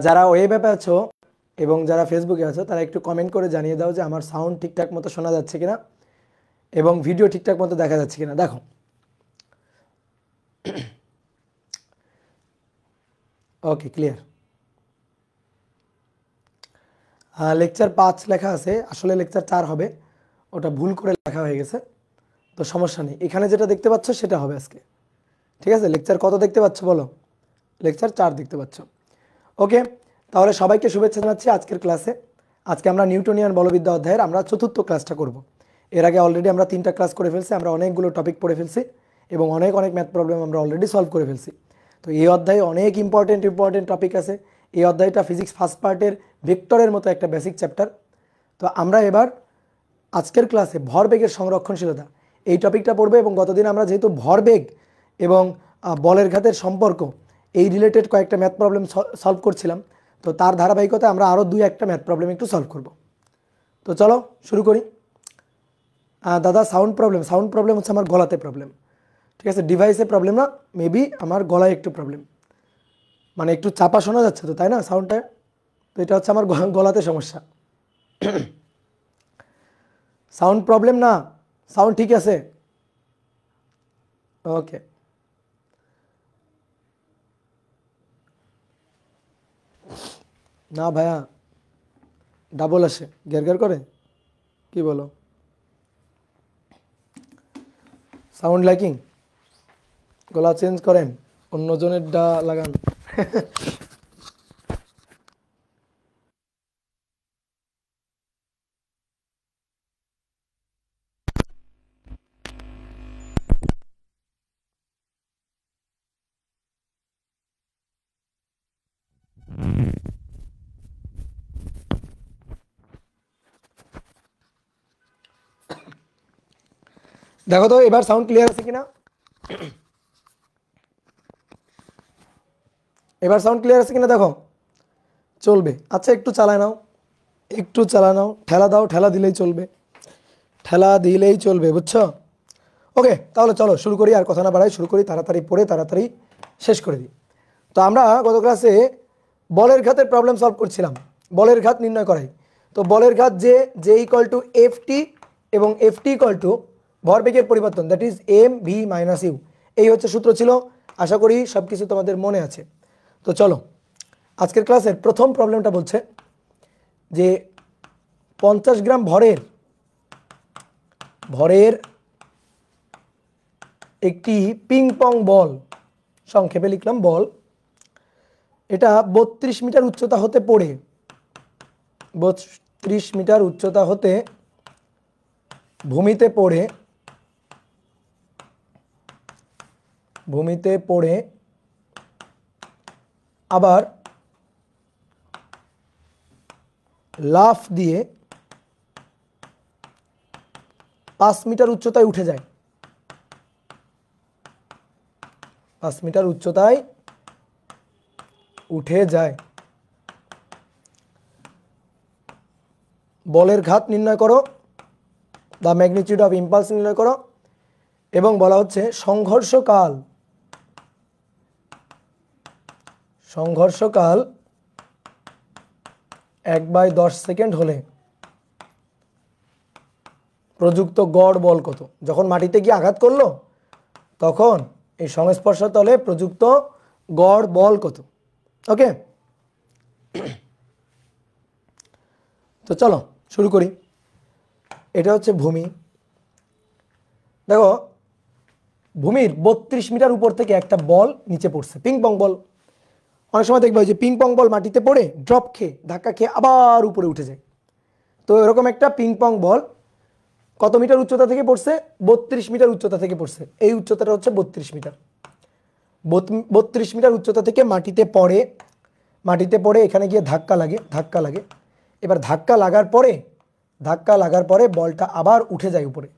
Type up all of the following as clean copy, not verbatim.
যারা ওয়েব অ্যাপে আছো এবং যারা ফেসবুকে আছো তারা একটু কমেন্ট করে জানিয়ে দাও যে আমার সাউন্ড ঠিকঠাক মতো শোনা যাচ্ছে কিনা এবং ভিডিও ঠিকঠাক মতো দেখা যাচ্ছে কিনা। দেখো ওকে, ক্লিয়ার। লেকচার 5 লেখা আছে, আসলে লেকচার 4 হবে, ওটা ভুল করে লেখা হয়ে গেছে, তো সমস্যা নেই। এখানে যেটা দেখতে পাচ্ছ সেটা হবে আজকে, ঠিক আছে? লেকচার কত দেখতে পাচ্ছ বলো? লেকচার 4 দেখতে পাচ্ছ। ওকে, তাহলে সবাইকে শুভেচ্ছা জানাচ্ছি আজকের ক্লাসে। আজকে আমরা নিউটনিয়ান বলবিদ্যা অধ্যায়ের আমরা চতুর্থ ক্লাসটা করব। এর আগে অলরেডি আমরা 3টা ক্লাস করে ফেলছি, আমরা অনেকগুলো টপিক পড়ে ফেলছি এবং অনেক ম্যাথ প্রবলেম আমরা অলরেডি সলভ করে ফেলছি। তো এই অধ্যায়ে অনেক ইম্পর্টেন্ট টপিক আছে। এই অধ্যায়টা ফিজিক্স ফার্স্ট পার্টের ভেক্টরের মতো একটা বেসিক চ্যাপ্টার। তো আমরা এবার আজকের ক্লাসে ভরবেগের সংরক্ষণশীলতা এই টপিকটা পড়বো এবং গতদিন আমরা যেহেতু ভরবেগ এবং বলের ঘাতের সম্পর্ক এই রিলেটেড কয়েকটা ম্যাথ প্রবলেম সলভ করছিলাম, তো তার ধারাবাহিকতায় আমরা আরও 2-1টা ম্যাথ প্রবলেম একটু সলভ করব। তো চলো শুরু করি। দাদা সাউন্ড প্রবলেম হচ্ছে আমার গলাতে প্রবলেম, ঠিক আছে? ডিভাইসে প্রবলেম না, মেবি আমার গলায় একটু প্রবলেম, মানে একটু চাপা শোনা যাচ্ছে তো, তাই না সাউন্ডটা? তো এটা হচ্ছে আমার গলাতে সমস্যা। সাউন্ড প্রবলেম না, সাউন্ড ঠিক আছে। ওকে, না ভাইয়া ডাবল আসে, গ্যার করে, কি বলো? সাউন্ড লাইকিং, গলা চেঞ্জ করেন, অন্যজনের ডা লাগান। দেখো তো এবার সাউন্ড ক্লিয়ার আছে কিনা, এবার সাউন্ড ক্লিয়ার আছে কিনা দেখো, চলবে। আচ্ছা একটু চালায় নাও, একটু চালা নাও, ঠেলা দাও, ঠেলা দিলেই চলবে, ঠেলা দিলেই চলবে, বুঝছো? ওকে, তাহলে চলো শুরু করি, আর কথা না বাড়াই, শুরু করি, তাড়াতাড়ি পড়ে তাড়াতাড়ি শেষ করে দিই। তো আমরা গত ক্লাসে বলের ঘাতের প্রবলেম সলভ করছিলাম, বলের ঘাত নির্ণয় করাই। তো বলের ঘাত যে ইকুয়াল টু এফ টি এবং এফ টি ইকুয়াল টু ভরবেগের পরিবর্তন, that is m v minus u, এই হচ্ছে সূত্র ছিল। আশা করি সব কিছু তোমাদের মনে আছে। তো চলো আজকের ক্লাসের প্রথম প্রবলেমটা বলছে যে 50 গ্রাম ভরের একটি পিং পং বল, সংক্ষেপে লিখলাম বল, এটা 32 মিটার উচ্চতা হতে পড়ে 32 মিটার উচ্চতা হতে ভূমিতে পড়ে আবার লাফ দিয়ে 5 মিটার উচ্চতায় উঠে যায়, 5 মিটার উচ্চতায় উঠে যায়। বলের ঘাত নির্ণয় করো, দ্য ম্যাগনিটিউড অফ ইম্পালস নির্ণয় করো, এবং বলা হচ্ছে সংঘর্ষকাল 1/10 সেকেন্ড হলে প্রযুক্ত গড় বল কত। যখন মাটিতে গিয়ে আঘাত করলো তখন এই সংস্পর্শ তলে প্রযুক্ত গড় বল কত। ওকে, তো চলো শুরু করি। এটা হচ্ছে ভূমি। দেখো ভূমির 32 মিটার উপর থেকে একটা বল নিচে পড়ছে, পিং পং বল। অনেক সময় দেখবে যে পিং পং বল মাটিতে পড়ে ড্রপ খেয়ে ধাক্কা খেয়ে আবার উপরে উঠে যায়। তো এরকম একটা পিং পং বল কত মিটার উচ্চতা থেকে পড়ছে? 32 মিটার উচ্চতা থেকে পড়ছে। এই উচ্চতাটা হচ্ছে 32 মিটার। 32 মিটার উচ্চতা থেকে মাটিতে পড়ে এখানে গিয়ে ধাক্কা লাগে। এবার ধাক্কা লাগার পরে বলটা আবার উঠে যায় উপরে।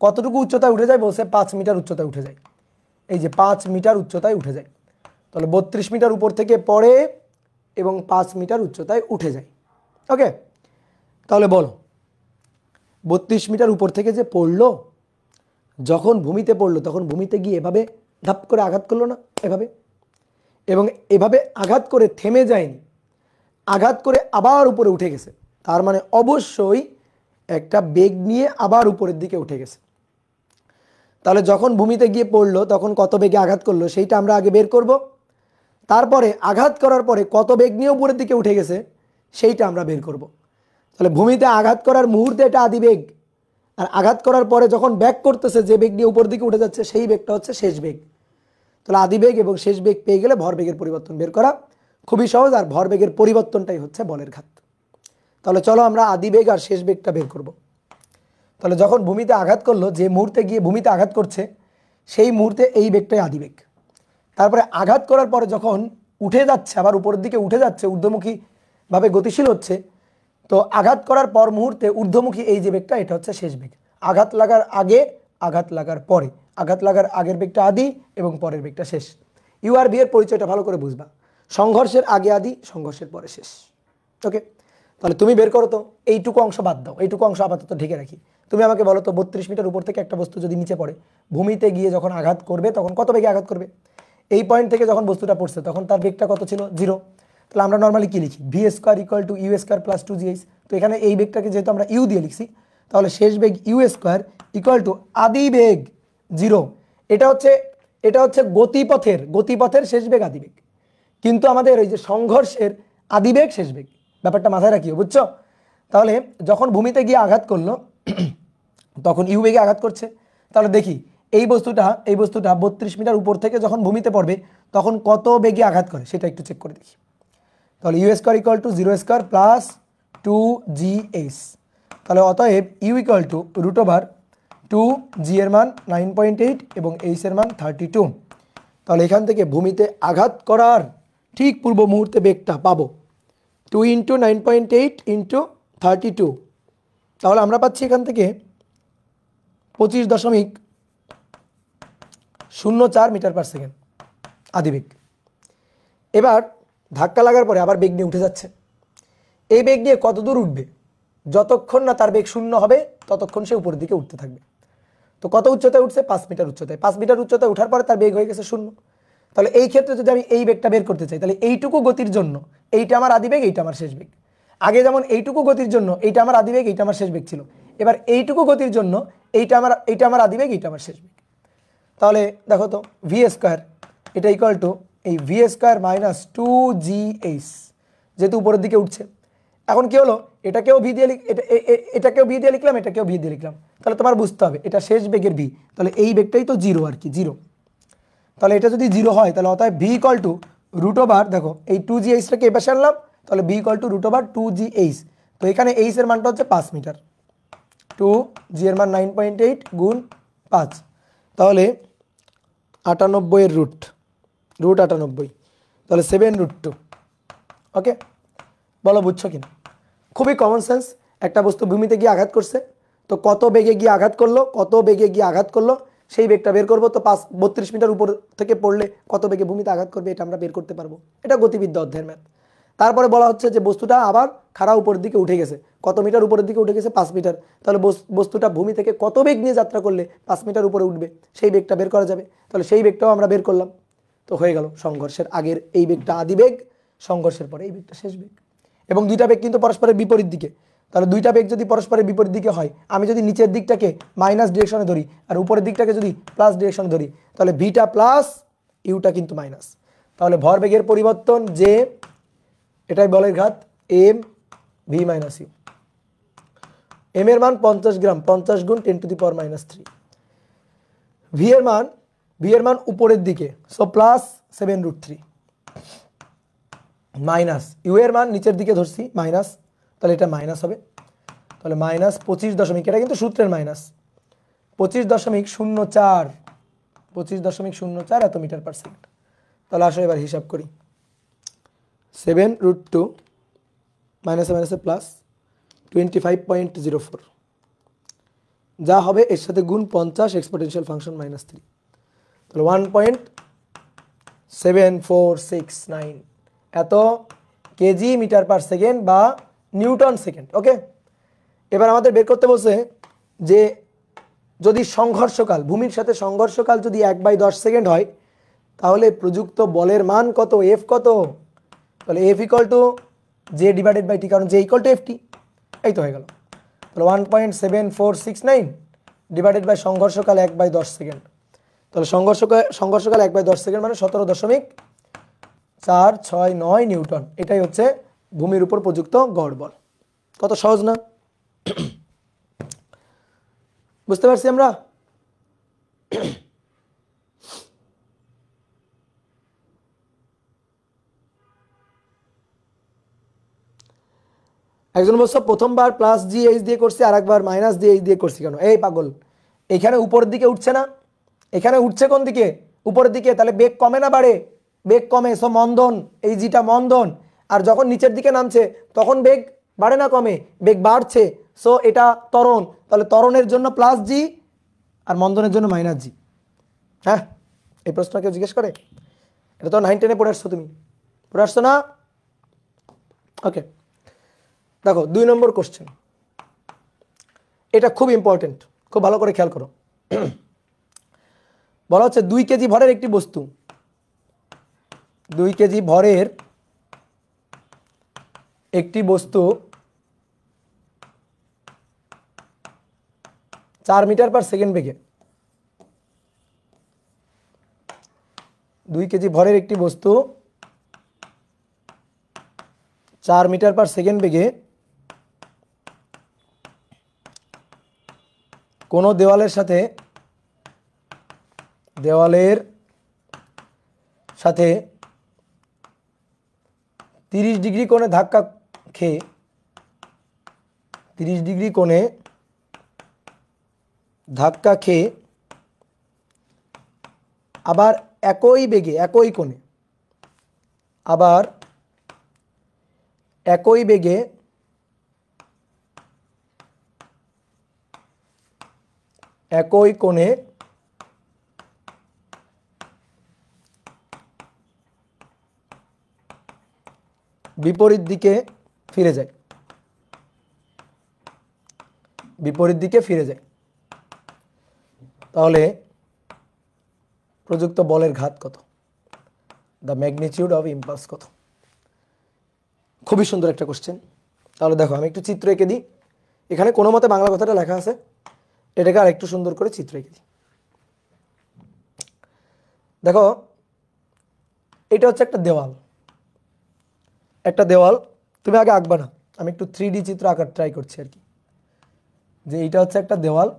কতটুকু উচ্চতায় উঠে যায় বলছে? 5 মিটার উচ্চতায় উঠে যায়। এই যে 5 মিটার উচ্চতায় উঠে যায়। তাহলে 32 মিটার উপর থেকে পড়ে এবং 5 মিটার উচ্চতায় উঠে যায়। ওকে, তাহলে বলো 32 মিটার উপর থেকে যে পড়লো, যখন ভূমিতে পড়লো তখন ভূমিতে গিয়ে এভাবে ধাপ করে আঘাত করলো না, এভাবে, এবং এভাবে আঘাত করে থেমে যায়নি, আঘাত করে আবার উপরে উঠে গেছে, তার মানে অবশ্যই একটা বেগ নিয়ে আবার উপরের দিকে উঠে গেছে। তাহলে যখন ভূমিতে গিয়ে পড়লো তখন কত বেগে আঘাত করলো সেইটা আমরা আগে বের করব, তারপরে আঘাত করার পরে কত বেগ নিয়ে উপরের দিকে উঠে গেছে সেইটা আমরা বের করব। তাহলে ভূমিতে আঘাত করার মুহূর্তে এটা আদি বেগ, আর আঘাত করার পরে যখন ব্যাক করতেছে যে বেগ নিয়ে উপর দিকে উঠে যাচ্ছে সেই বেগটা হচ্ছে শেষ বেগ। তাহলে আদি বেগ এবং শেষ বেগ পেয়ে গেলে ভরবেগের পরিবর্তন বের করা খুবই সহজ, আর ভরবেগের পরিবর্তনটাই হচ্ছে বলের ঘাত। তাহলে চলো আমরা আদি বেগ আর শেষ বেগটা বের করব। তাহলে যখন ভূমিতে আঘাত করলো, যে মুহূর্তে গিয়ে ভূমিতে আঘাত করছে সেই মুহূর্তে এই বেগটাই আদি বেগ। তারপরে আঘাত করার পরে যখন উঠে যাচ্ছে, আবার উপরের দিকে উঠে যাচ্ছে, ঊর্ধ্বমুখীভাবে গতিশীল হচ্ছে, তো আঘাত করার পর মুহূর্তে ঊর্ধ্বমুখী এই যে বেগটা এটা হচ্ছে শেষ বেগ। আঘাত লাগার আগে, আঘাত লাগার পরে, আঘাত লাগার আগের বেগটা আদি এবং পরের বেগটা শেষ। ইউ আর ভি এর পরিচয়টা ভালো করে বুঝবা, সংঘর্ষের আগে আদি, সংঘর্ষের পরে শেষ। ওকে, তাহলে তুমি বের করো তো, এইটুকু অংশ বাদ দাও, এইটুকু অংশ আপাতত ঢেকে রাখি। তুমি আমাকে বলো তো 32 মিটার উপর থেকে একটা বস্তু যদি নিচে পড়ে, ভূমিতে গিয়ে যখন আঘাত করবে তখন কত বেগে আঘাত করবে? এই পয়েন্ট থেকে যখন বস্তুটা পড়ছে তখন তার বেগটা কত ছিল? 0। তাহলে আমরা নর্মালি কি লিখি? V square equal to u square plus 2gh। তো এখানে এই বেগটাকে যেহেতু আমরা ইউ দিয়ে লিখছি, তাহলে শেষ বেগ ইউ স্কোয়ার ইকুয়াল টু আদি বেগ 0। এটা হচ্ছে গতিপথের শেষ বেগ আদি বেগ, কিন্তু আমাদের এই যে সংঘর্ষের আদি বেগ শেষ বেগ, ব্যাপারটা মাথায় রাখিও, বুঝছো? তাহলে যখন ভূমিতে গিয়ে আঘাত করলো তখন ইউ বেগে আঘাত করছে। তাহলে দেখি এই বস্তুটা 32 মিটার উপর থেকে যখন ভূমিতে পড়বে তখন কত বেগে আঘাত করে সেটা একটু চেক করে দেখি। তাহলে u square equal to 0 square plus 2gh। তাহলে অতএব ইউ ইকুয়াল টু √2g এর মান 9.8 এবং h এর মান 32। তাহলে এখান থেকে ভূমিতে আঘাত করার ঠিক পূর্ব মুহূর্তে বেগটা পাবো 2 × 9.8 × 32। তাহলে আমরা পাচ্ছি এখান থেকে 25.04 মিটার পার সেকেন্ড আদি বেগ। এবার ধাক্কা লাগার পরে আবার বেগ নিয়ে উঠে যাচ্ছে, এই বেগ নিয়ে কত দূর উঠবে? যতক্ষণ না তার বেগ 0 হবে ততক্ষণ সে উপরের দিকে উঠতে থাকবে। তো কত উচ্চতায় উঠছে? 5 মিটার উচ্চতায়। 5 মিটার উচ্চতায় ওঠার পরে তার বেগ হয়ে গেছে 0। তাহলে এই ক্ষেত্রে যদি আমি এই বেগটা বের করতে চাই, তাহলে এইটুকু গতির জন্য এইটা আমার আদি বেগ, এইটা আমার শেষ বেগ। আগে যেমন এইটুকু গতির জন্য এইটা আমার আদি বেগ, এইটা আমার শেষ বেগ ছিল, এবার এইটুকু গতির জন্য এইটা আমার আদি বেগ, এইটা আমার শেষ বেগ। তাহলে দেখো তো ভি স্কোয়ার এটা ইকুয়াল টু এই ভি স্কোয়ার মাইনাস 2gh, যেহেতু উপরের দিকে উঠছে। এখন কি হলো, এটাকেও ভি দিয়ে লিখলাম, এটাকেও ভি দিয়ে লিখলাম। তাহলে তোমার বুঝতে হবে এটা শেষ বেগের ভি, তাহলে এই বেগটাই তো 0 আর কি, 0। তাহলে এটা যদি 0 হয় তাহলে অতএব ভি ইকুয়াল টু √, দেখো এই 2gh-টাকে এ পাশে আনলাম, তাহলে ভি ইকুয়াল টু √2gh। তো এখানে h এর মানটা হচ্ছে 5 মিটার, 2g এর মান 9.8 গুণ 5, তাহলে 98 এর √, তাহলে 7√2। ওকে, বলো বুঝছো কিনা? খুবই কমন সেন্স। একটা বস্তু ভূমিতে গিয়ে আঘাত করছে, তো কত বেগে গিয়ে আঘাত করলো সেই বেগটা বের করবো। তো 32 মিটার উপর থেকে পড়লে কত বেগে ভূমিতে আঘাত করবে এটা আমরা বের করতে পারবো, এটা গতিবিদ্যা অধ্যায়ের ম্যাথ। তারপরে বলা হচ্ছে যে বস্তুটা আবার খাড়া উপরের দিকে উঠে গেছে, কত মিটার উপরের দিকে উঠে গেছে? 5 মিটার। তাহলে বস্তুটা ভূমি থেকে কত বেগ নিয়ে যাত্রা করলে 5 মিটার উপরে উঠবে সেই বেগটা বের করা যাবে। তাহলে সেই বেগটাও আমরা বের করলাম। তো হয়ে গেল সংঘর্ষের আগের এই বেগটা আদি বেগ, সংঘর্ষের পরে এই বেগটা শেষ বেগ। এবং দুইটা বেগ কিন্তু পরস্পরের বিপরীত দিকে। তাহলে দুইটা বেগ যদি পরস্পরের বিপরীত দিকে হয়, আমি যদি নিচের দিকটাকে মাইনাস ডিরেকশনে ধরি আর উপরের দিকটাকে যদি প্লাস ডিরেকশনে ধরি, তাহলে ভিটা প্লাস ইউটা কিন্তু মাইনাস। তাহলে ভরবেগের পরিবর্তন যে, এটাই বলের ঘাত, m v minus u. M এর মান 50 গ্রাম, 50 গুণ 10⁻³ ভি এর মান উপরের দিকে, সো প্লাস 7√3 মাইনাস ইউ এর মান নিচের দিকে ধরছি মাইনাস, তাহলে এটা মাইনাস হবে। তাহলে মাইনাস 25 এটা কিন্তু সূত্রের মাইনাস 25.04 এত মিটার পার সেকেন্ড। তাহলে আসো এবার হিসাব করি, 7√2 মাইনাসে মাইনাসে প্লাস 25.04, যা হবে এর সাথে গুণ 50 এক্সপোনেনশিয়াল ফাংশন -3, তাহলে 1.7469 এত কেজি মিটার পার সেকেন্ড বা নিউটন সেকেন্ড। ওকে, এবার আমাদের বের করতে বলছে যে যদি সংঘর্ষকাল, ভূমির সাথে সংঘর্ষকাল যদি 1/10 সেকেন্ড হয় তাহলে প্রযুক্ত বলের মান কত, এফ কত? তাহলে F equal to J divided by T, কারণ J equal to F T, এই তো হয়ে গেল। তাহলে 1.7469 ডিভাইডেড বাই সংঘর্ষকাল 1/10 সেকেন্ড। তাহলে সংঘর্ষকাল 1/10 সেকেন্ড মানে 17.469 নিউটন। এটাই হচ্ছে ভূমির উপর প্রযুক্ত গড় বল। কত সহজ না? বুঝতে পারছি আমরা? একজন বলছো প্রথমবার প্লাস জি এইচ দিয়ে করছি, আর একবার মাইনাস জি এইচ দিয়ে করছি কেন? এই পাগল, এখানে উপরের দিকে উঠছে না, এখানে উঠছে কোন দিকে? উপরের দিকে। তাহলে বেগ কমে না বাড়ে? বেগ কমে, সো মন্দন, এই জিটা মন্দন। আর যখন নিচের দিকে নামছে তখন বেগ বাড়ে না কমে? বেগ বাড়ছে, সো এটা ত্বরণ। তাহলে ত্বরণের জন্য প্লাস জি আর মন্দনের জন্য মাইনাস জি। হ্যাঁ, এই প্রশ্ন কেউ জিজ্ঞেস করে? এটা তো 9 10-এ পড়ে আসছো, তুমি পড়ে আসছো না? ওকে, দেখো 2 নম্বর কোশ্চেন, এটা খুব ইম্পর্টেন্ট, খুব ভালো করে খেয়াল করো। বলা হচ্ছে 2 কেজি ভরের একটি বস্তু, 2 কেজি ভরের একটি বস্তু 4 মিটার পার সেকেন্ড বেগে, 2 কেজি ভরের একটি বস্তু 4 মিটার পার সেকেন্ড বেগে কোনো দেওয়ালের সাথে 30 ডিগ্রি কোণে ধাক্কা খেয়ে 30 ডিগ্রি কোণে ধাক্কা খেয়ে আবার একই বেগে একই কোণে আবার একই বেগে একই কোণে বিপরীত দিকে ফিরে যায়, বিপরীত দিকে ফিরে যায়, তাহলে প্রযুক্ত বলের ঘাত কত? দ্য ম্যাগনিটিউড অফ ইম্পালস কত? খুবই সুন্দর একটা কোশ্চেন। তাহলে দেখো আমি একটু চিত্র এঁকে দিই। এখানে কোনো মতে বাংলা কথাটা লেখা আছে, এটাকে আর একটু সুন্দর করে চিত্র এঁকে দিই। দেখো এটা হচ্ছে একটা দেওয়াল, একটা দেওয়াল। তুমি আগে আঁকবা না, আমি একটু 3D চিত্র আঁকার ট্রাই করছি আর কি। যে এটা হচ্ছে একটা দেওয়াল,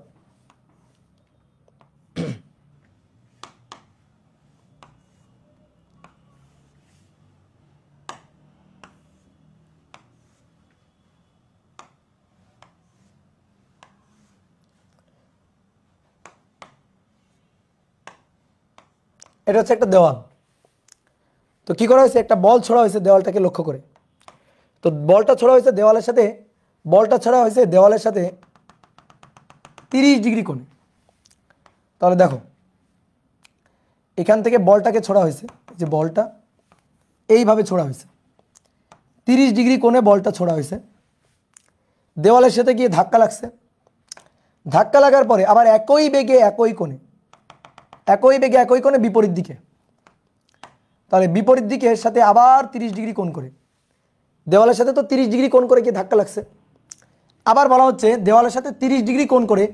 এটা হচ্ছে একটা দেওয়াল। তো কি করা হয়েছে? একটা বল ছোড়া হয়েছে দেওয়ালটাকে লক্ষ্য করে। তো বলটা ছোড়া হয়েছে দেওয়ালের সাথে, বলটা ছোড়া হয়েছে দেওয়ালের সাথে 30 ডিগ্রি কোণে। তাহলে দেখো এখান থেকে বলটাকে ছোড়া হয়েছে, যে বলটা এইভাবে ছোড়া হয়েছে, 30 ডিগ্রি কোণে বলটা ছোড়া হয়েছে, দেওয়ালের সাথে গিয়ে ধাক্কা লাগছে। ধাক্কা লাগার পরে আবার একই বেগে একই কোণে, একই বেগে একই কোণে বিপরীত দিকে, তাহলে বিপরীত দিকের সাথে আবার 30 ডিগ্রি কোণ করে, দেওয়ালের সাথে তো 30 ডিগ্রি কোণ করে গিয়ে ধাক্কা লাগছে। আবার বলা হচ্ছে দেওয়ালের সাথে 30 ডিগ্রি কোণ করে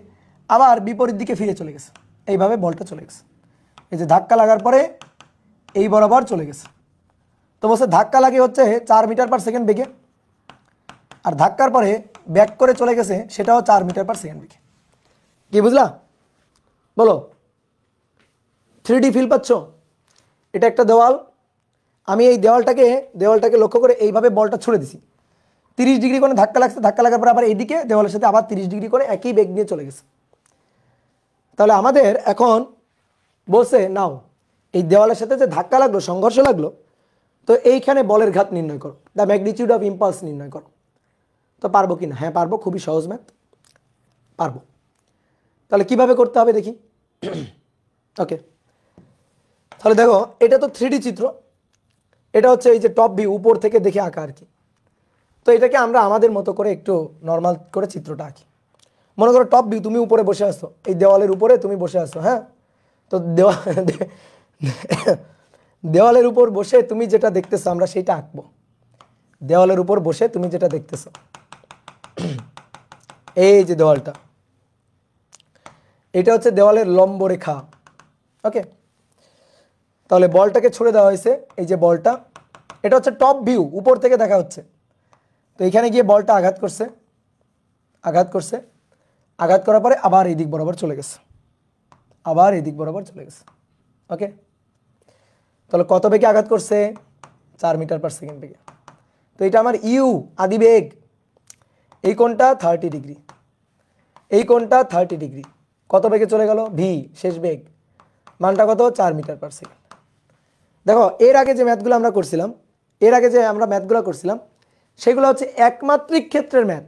আবার বিপরীত দিকে ফিরে চলে গেছে, এইভাবে বলটা চলে গেছে। এই যে ধাক্কা লাগার পরে এই বরাবর চলে গেছে। তো বলছে ধাক্কা লাগে হচ্ছে 4 মিটার পার সেকেন্ড বেগে, আর ধাক্কার পরে ব্যাক করে চলে গেছে সেটাও 4 মিটার পার সেকেন্ড বেগে। কি বুঝলা? বলো, 3D ফিল পাচ্ছ? এটা একটা দেওয়াল, আমি এই দেওয়ালটাকে লক্ষ্য করে এইভাবে বলটা ছুড়ে দিছি, 30 ডিগ্রি কোণে ধাক্কা লাগছে, ধাক্কা লাগার পর আবার এইদিকে দেওয়ালের সাথে আবার 30 ডিগ্রি করে একই বেগ নিয়ে চলে গেছে। তাহলে আমাদের এখন বলছে নাও এই দেওয়ালের সাথে যে ধাক্কা লাগলো, সংঘর্ষ লাগলো, তো এইখানে বলের ঘাত নির্ণয় করো, দ্য ম্যাগনিটিউড অফ ইম্পালস নির্ণয় করো। তো পারবো কি না? হ্যাঁ পারবো, খুবই সহজ ম্যাথ, পারবো। তাহলে কিভাবে করতে হবে দেখি। ওকে, তাহলে দেখো এটা তো 3D চিত্র, এটা হচ্ছে এই যে টপ ভিউ, উপর থেকে দেখে আঁকা আর কি। তো এটাকে আমরা আমাদের মতো করে একটু নর্মাল করে চিত্রটা আঁকি। মনে করো টপ ভিউ, তুমি উপরে বসে আসছো, এই দেওয়ালের উপরে তুমি বসে আসছো। হ্যাঁ, তো দেওয়ালের উপর বসে তুমি যেটা দেখতেছো আমরা সেটা আঁকবো। দেওয়ালের উপর বসে তুমি যেটা দেখতেছো, এই যে দেওয়ালটা, এটা হচ্ছে দেওয়ালের লম্ব রেখা। ওকে, তাহলে বলটাকে ছুড়ে দেওয়া হয়েছে, এই যে বলটা, এটা হচ্ছে টপ ভিউ, উপর থেকে দেখা হচ্ছে। তো এখানে গিয়ে বলটা আঘাত করছে, আঘাত করছে, আঘাত করার পরে আবার এই দিক বরাবর চলে গেছে, আবার এই দিক বরাবর চলে গেছে। ওকে, তাহলে কত বেগে আঘাত করছে? 4 মিটার পার সেকেন্ড বেগে। তো এটা আমার ইউ আদি বেগ। এই কোণটা 30 ডিগ্রি, এই কোণটা 30 ডিগ্রি। কত বেগে চলে গেল? ভি শেষ বেগ, মানটা কত? 4 মিটার পার সেকেন্ড। দেখো এর আগে যে ম্যাথগুলো আমরা করছিলাম, এর আগে যে আমরা ম্যাথগুলো করছিলাম সেগুলো হচ্ছে একমাত্রিক ক্ষেত্রের ম্যাথ,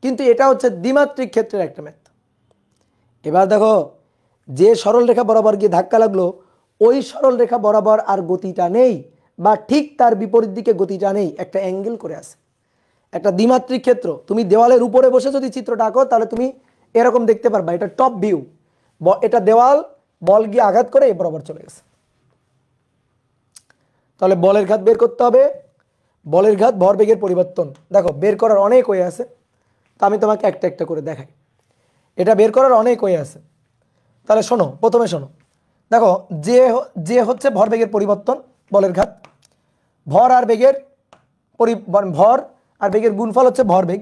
কিন্তু এটা হচ্ছে দ্বিমাত্রিক ক্ষেত্রের একটা ম্যাথ। এবার দেখো যে সরল রেখা বরাবর গিয়ে ধাক্কা লাগলো, ওই সরল রেখা বরাবর আর গতিটা নেই, বা ঠিক তার বিপরীত দিকে গতিটা নেই, একটা অ্যাঙ্গেল করে আছে। একটা দ্বিমাত্রিক ক্ষেত্র, তুমি দেওয়ালের উপরে বসে যদি চিত্রটা আঁকো তাহলে তুমি এরকম দেখতে পারবা, এটা টপ ভিউ, এটা দেওয়াল, বল গিয়ে আঘাত করে এই বরাবর চলে গেছে। তাহলে বলের ঘাত বের করতে হবে। বলের ঘাত ভরবেগের পরিবর্তন, দেখো বের করার অনেক ওয়ে আছে, তো আমি তোমাকে একটা একটা করে দেখাই। এটা বের করার অনেক ওয়ে আছে। তাহলে শোনো, প্রথমে শোনো, দেখো যে হচ্ছে ভরবেগের পরিবর্তন, বলের ঘাত, ভর আর বেগের ভর আর বেগের গুণফল হচ্ছে ভরবেগ।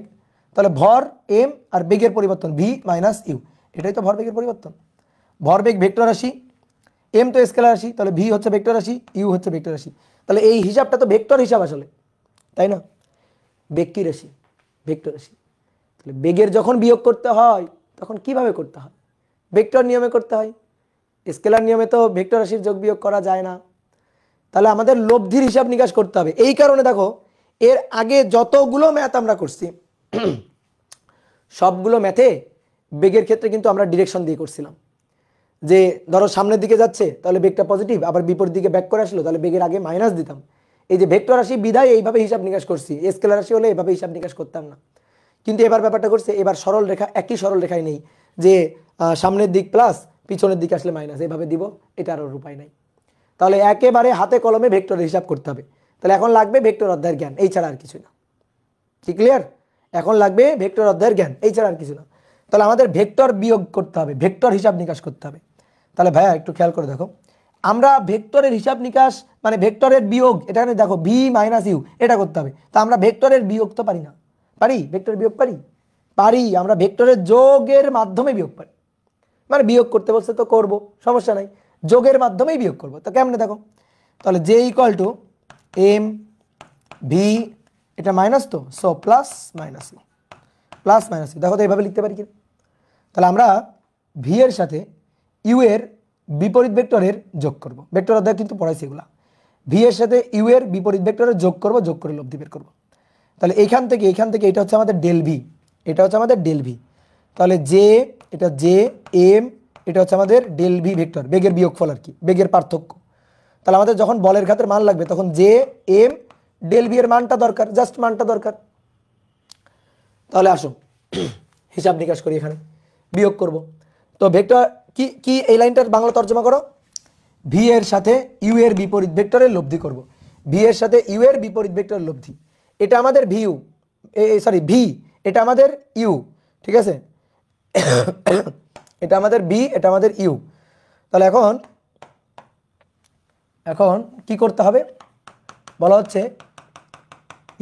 তাহলে ভর এম আর বেগের পরিবর্তন ভি মাইনাস ইউ, এটাই তো ভরবেগের পরিবর্তন। ভরবেগ ভেক্টর রাশি, এম তো স্কেলার রাশি, তাহলে ভি হচ্ছে ভেক্টর রাশি, ইউ হচ্ছে ভেক্টর রাশি। তাহলে এই হিসাবটা তো ভেক্টর হিসাব আসলে, তাই না? বেগ কি রাশি? ভেক্টর রাশি। তাহলে বেগের যখন বিয়োগ করতে হয় তখন কিভাবে করতে হয়? ভেক্টর নিয়মে করতে হয়। স্কেলার নিয়মে তো ভেক্টর রাশির যোগ বিয়োগ করা যায় না। তাহলে আমাদের লব্ধির হিসাব নিকাশ করতে হবে। এই কারণে দেখো এর আগে যতগুলো ম্যাথ আমরা করছি সবগুলো ম্যাথে বেগের ক্ষেত্রে কিন্তু আমরা ডিরেকশন দিয়ে করছিলাম। যে ধরো সামনের দিকে যাচ্ছে তাহলে বেগটা পজিটিভ, আবার বিপরীত দিকে ব্যাক করে আসলো তাহলে বেগের আগে মাইনাস দিতাম। এই যে ভেক্টর রাশি বিধায় এইভাবে হিসাব নিকাশ করছি, স্কেলার রাশি হলে এইভাবে হিসাব নিকাশ করতাম না। কিন্তু এবার ব্যাপারটা করছে, এবার সরল রেখা, একই সরল রেখায় নেই যে সামনের দিক প্লাস পিছনের দিকে আসলে মাইনাস, এইভাবে দিব, এটা আর উপায় নাই। তাহলে একেবারে হাতে কলমে ভেক্টরের হিসাব করতে হবে। তাহলে এখন লাগবে ভেক্টর অধ্যায়ের জ্ঞান, এই ছাড়া আর কিছু না। কি ক্লিয়ার? এখন লাগবে ভেক্টর অধ্যায়ের জ্ঞান, এই ছাড়া আর কিছু না। তাহলে আমাদের ভেক্টর বিয়োগ করতে হবে, ভেক্টর হিসাব নিকাশ করতে হবে। তাহলে ভাইয়া একটু খেয়াল করে দেখো, আমরা ভেক্টরের হিসাব নিকাশ মানে ভেক্টরের বিয়োগ, এখানে দেখো ভি মাইনাস ইউ, এটা করতে হবে। তা আমরা ভেক্টরের বিয়োগ তো পারি না? পারি? ভেক্টর বিয়োগ পারি? পারি। আমরা ভেক্টরের যোগের মাধ্যমে বিয়োগ পারি, মানে বিয়োগ করতে বলছে তো করব, সমস্যা নাই, যোগের মাধ্যমেই বিয়োগ করব। তো কেমনে দেখো, তাহলে J equal to m v, এটা মাইনাস তো, so plus minus u, plus minus u. দেখো তো এইভাবে লিখতে পারি কি? তাহলে আমরা ভি এর সাথে ইউ এর বিপরীত ভেক্টরের যোগ করব। ভেক্টর অধ্যায় কিন্তু পড়াইছি এগুলা। ভি এর সাথে ইউ এর বিপরীত ভেক্টরের যোগ করব, যোগ করে লব্ধি বের করব। তাহলে এইখান থেকে এটা হচ্ছে আমাদের ডেল ভি, এটা হচ্ছে আমাদের ডেল ভি। তাহলে জে, এটা জে এম, এটা হচ্ছে আমাদের ডেল ভি ভেক্টর, বেগের বিয়োগফল আর কি, বেগের পার্থক্য। তাহলে আমাদের যখন বলের ঘাতের মান লাগবে তখন জে এম ডেল ভি এর মানটা দরকার, জাস্ট মানটা দরকার। তাহলে আসো হিসাব নিকাশ করি, এখানে বিয়োগ করব। তো ভেক্টর কি কি এই লাইনটার বাংলা তর্জমা করো, ভি এর সাথে ইউ এর বিপরীত ভেক্টরের লব্ধি করব। ভি এর সাথে ইউ এর বিপরীত ভেক্টরের লব্ধি, এটা আমাদের ভি ইউ, সরি ভি, এটা আমাদের ইউ, ঠিক আছে এটা আমাদের ভি, এটা আমাদের ইউ। তাহলে এখন কি করতে হবে বলা হচ্ছে,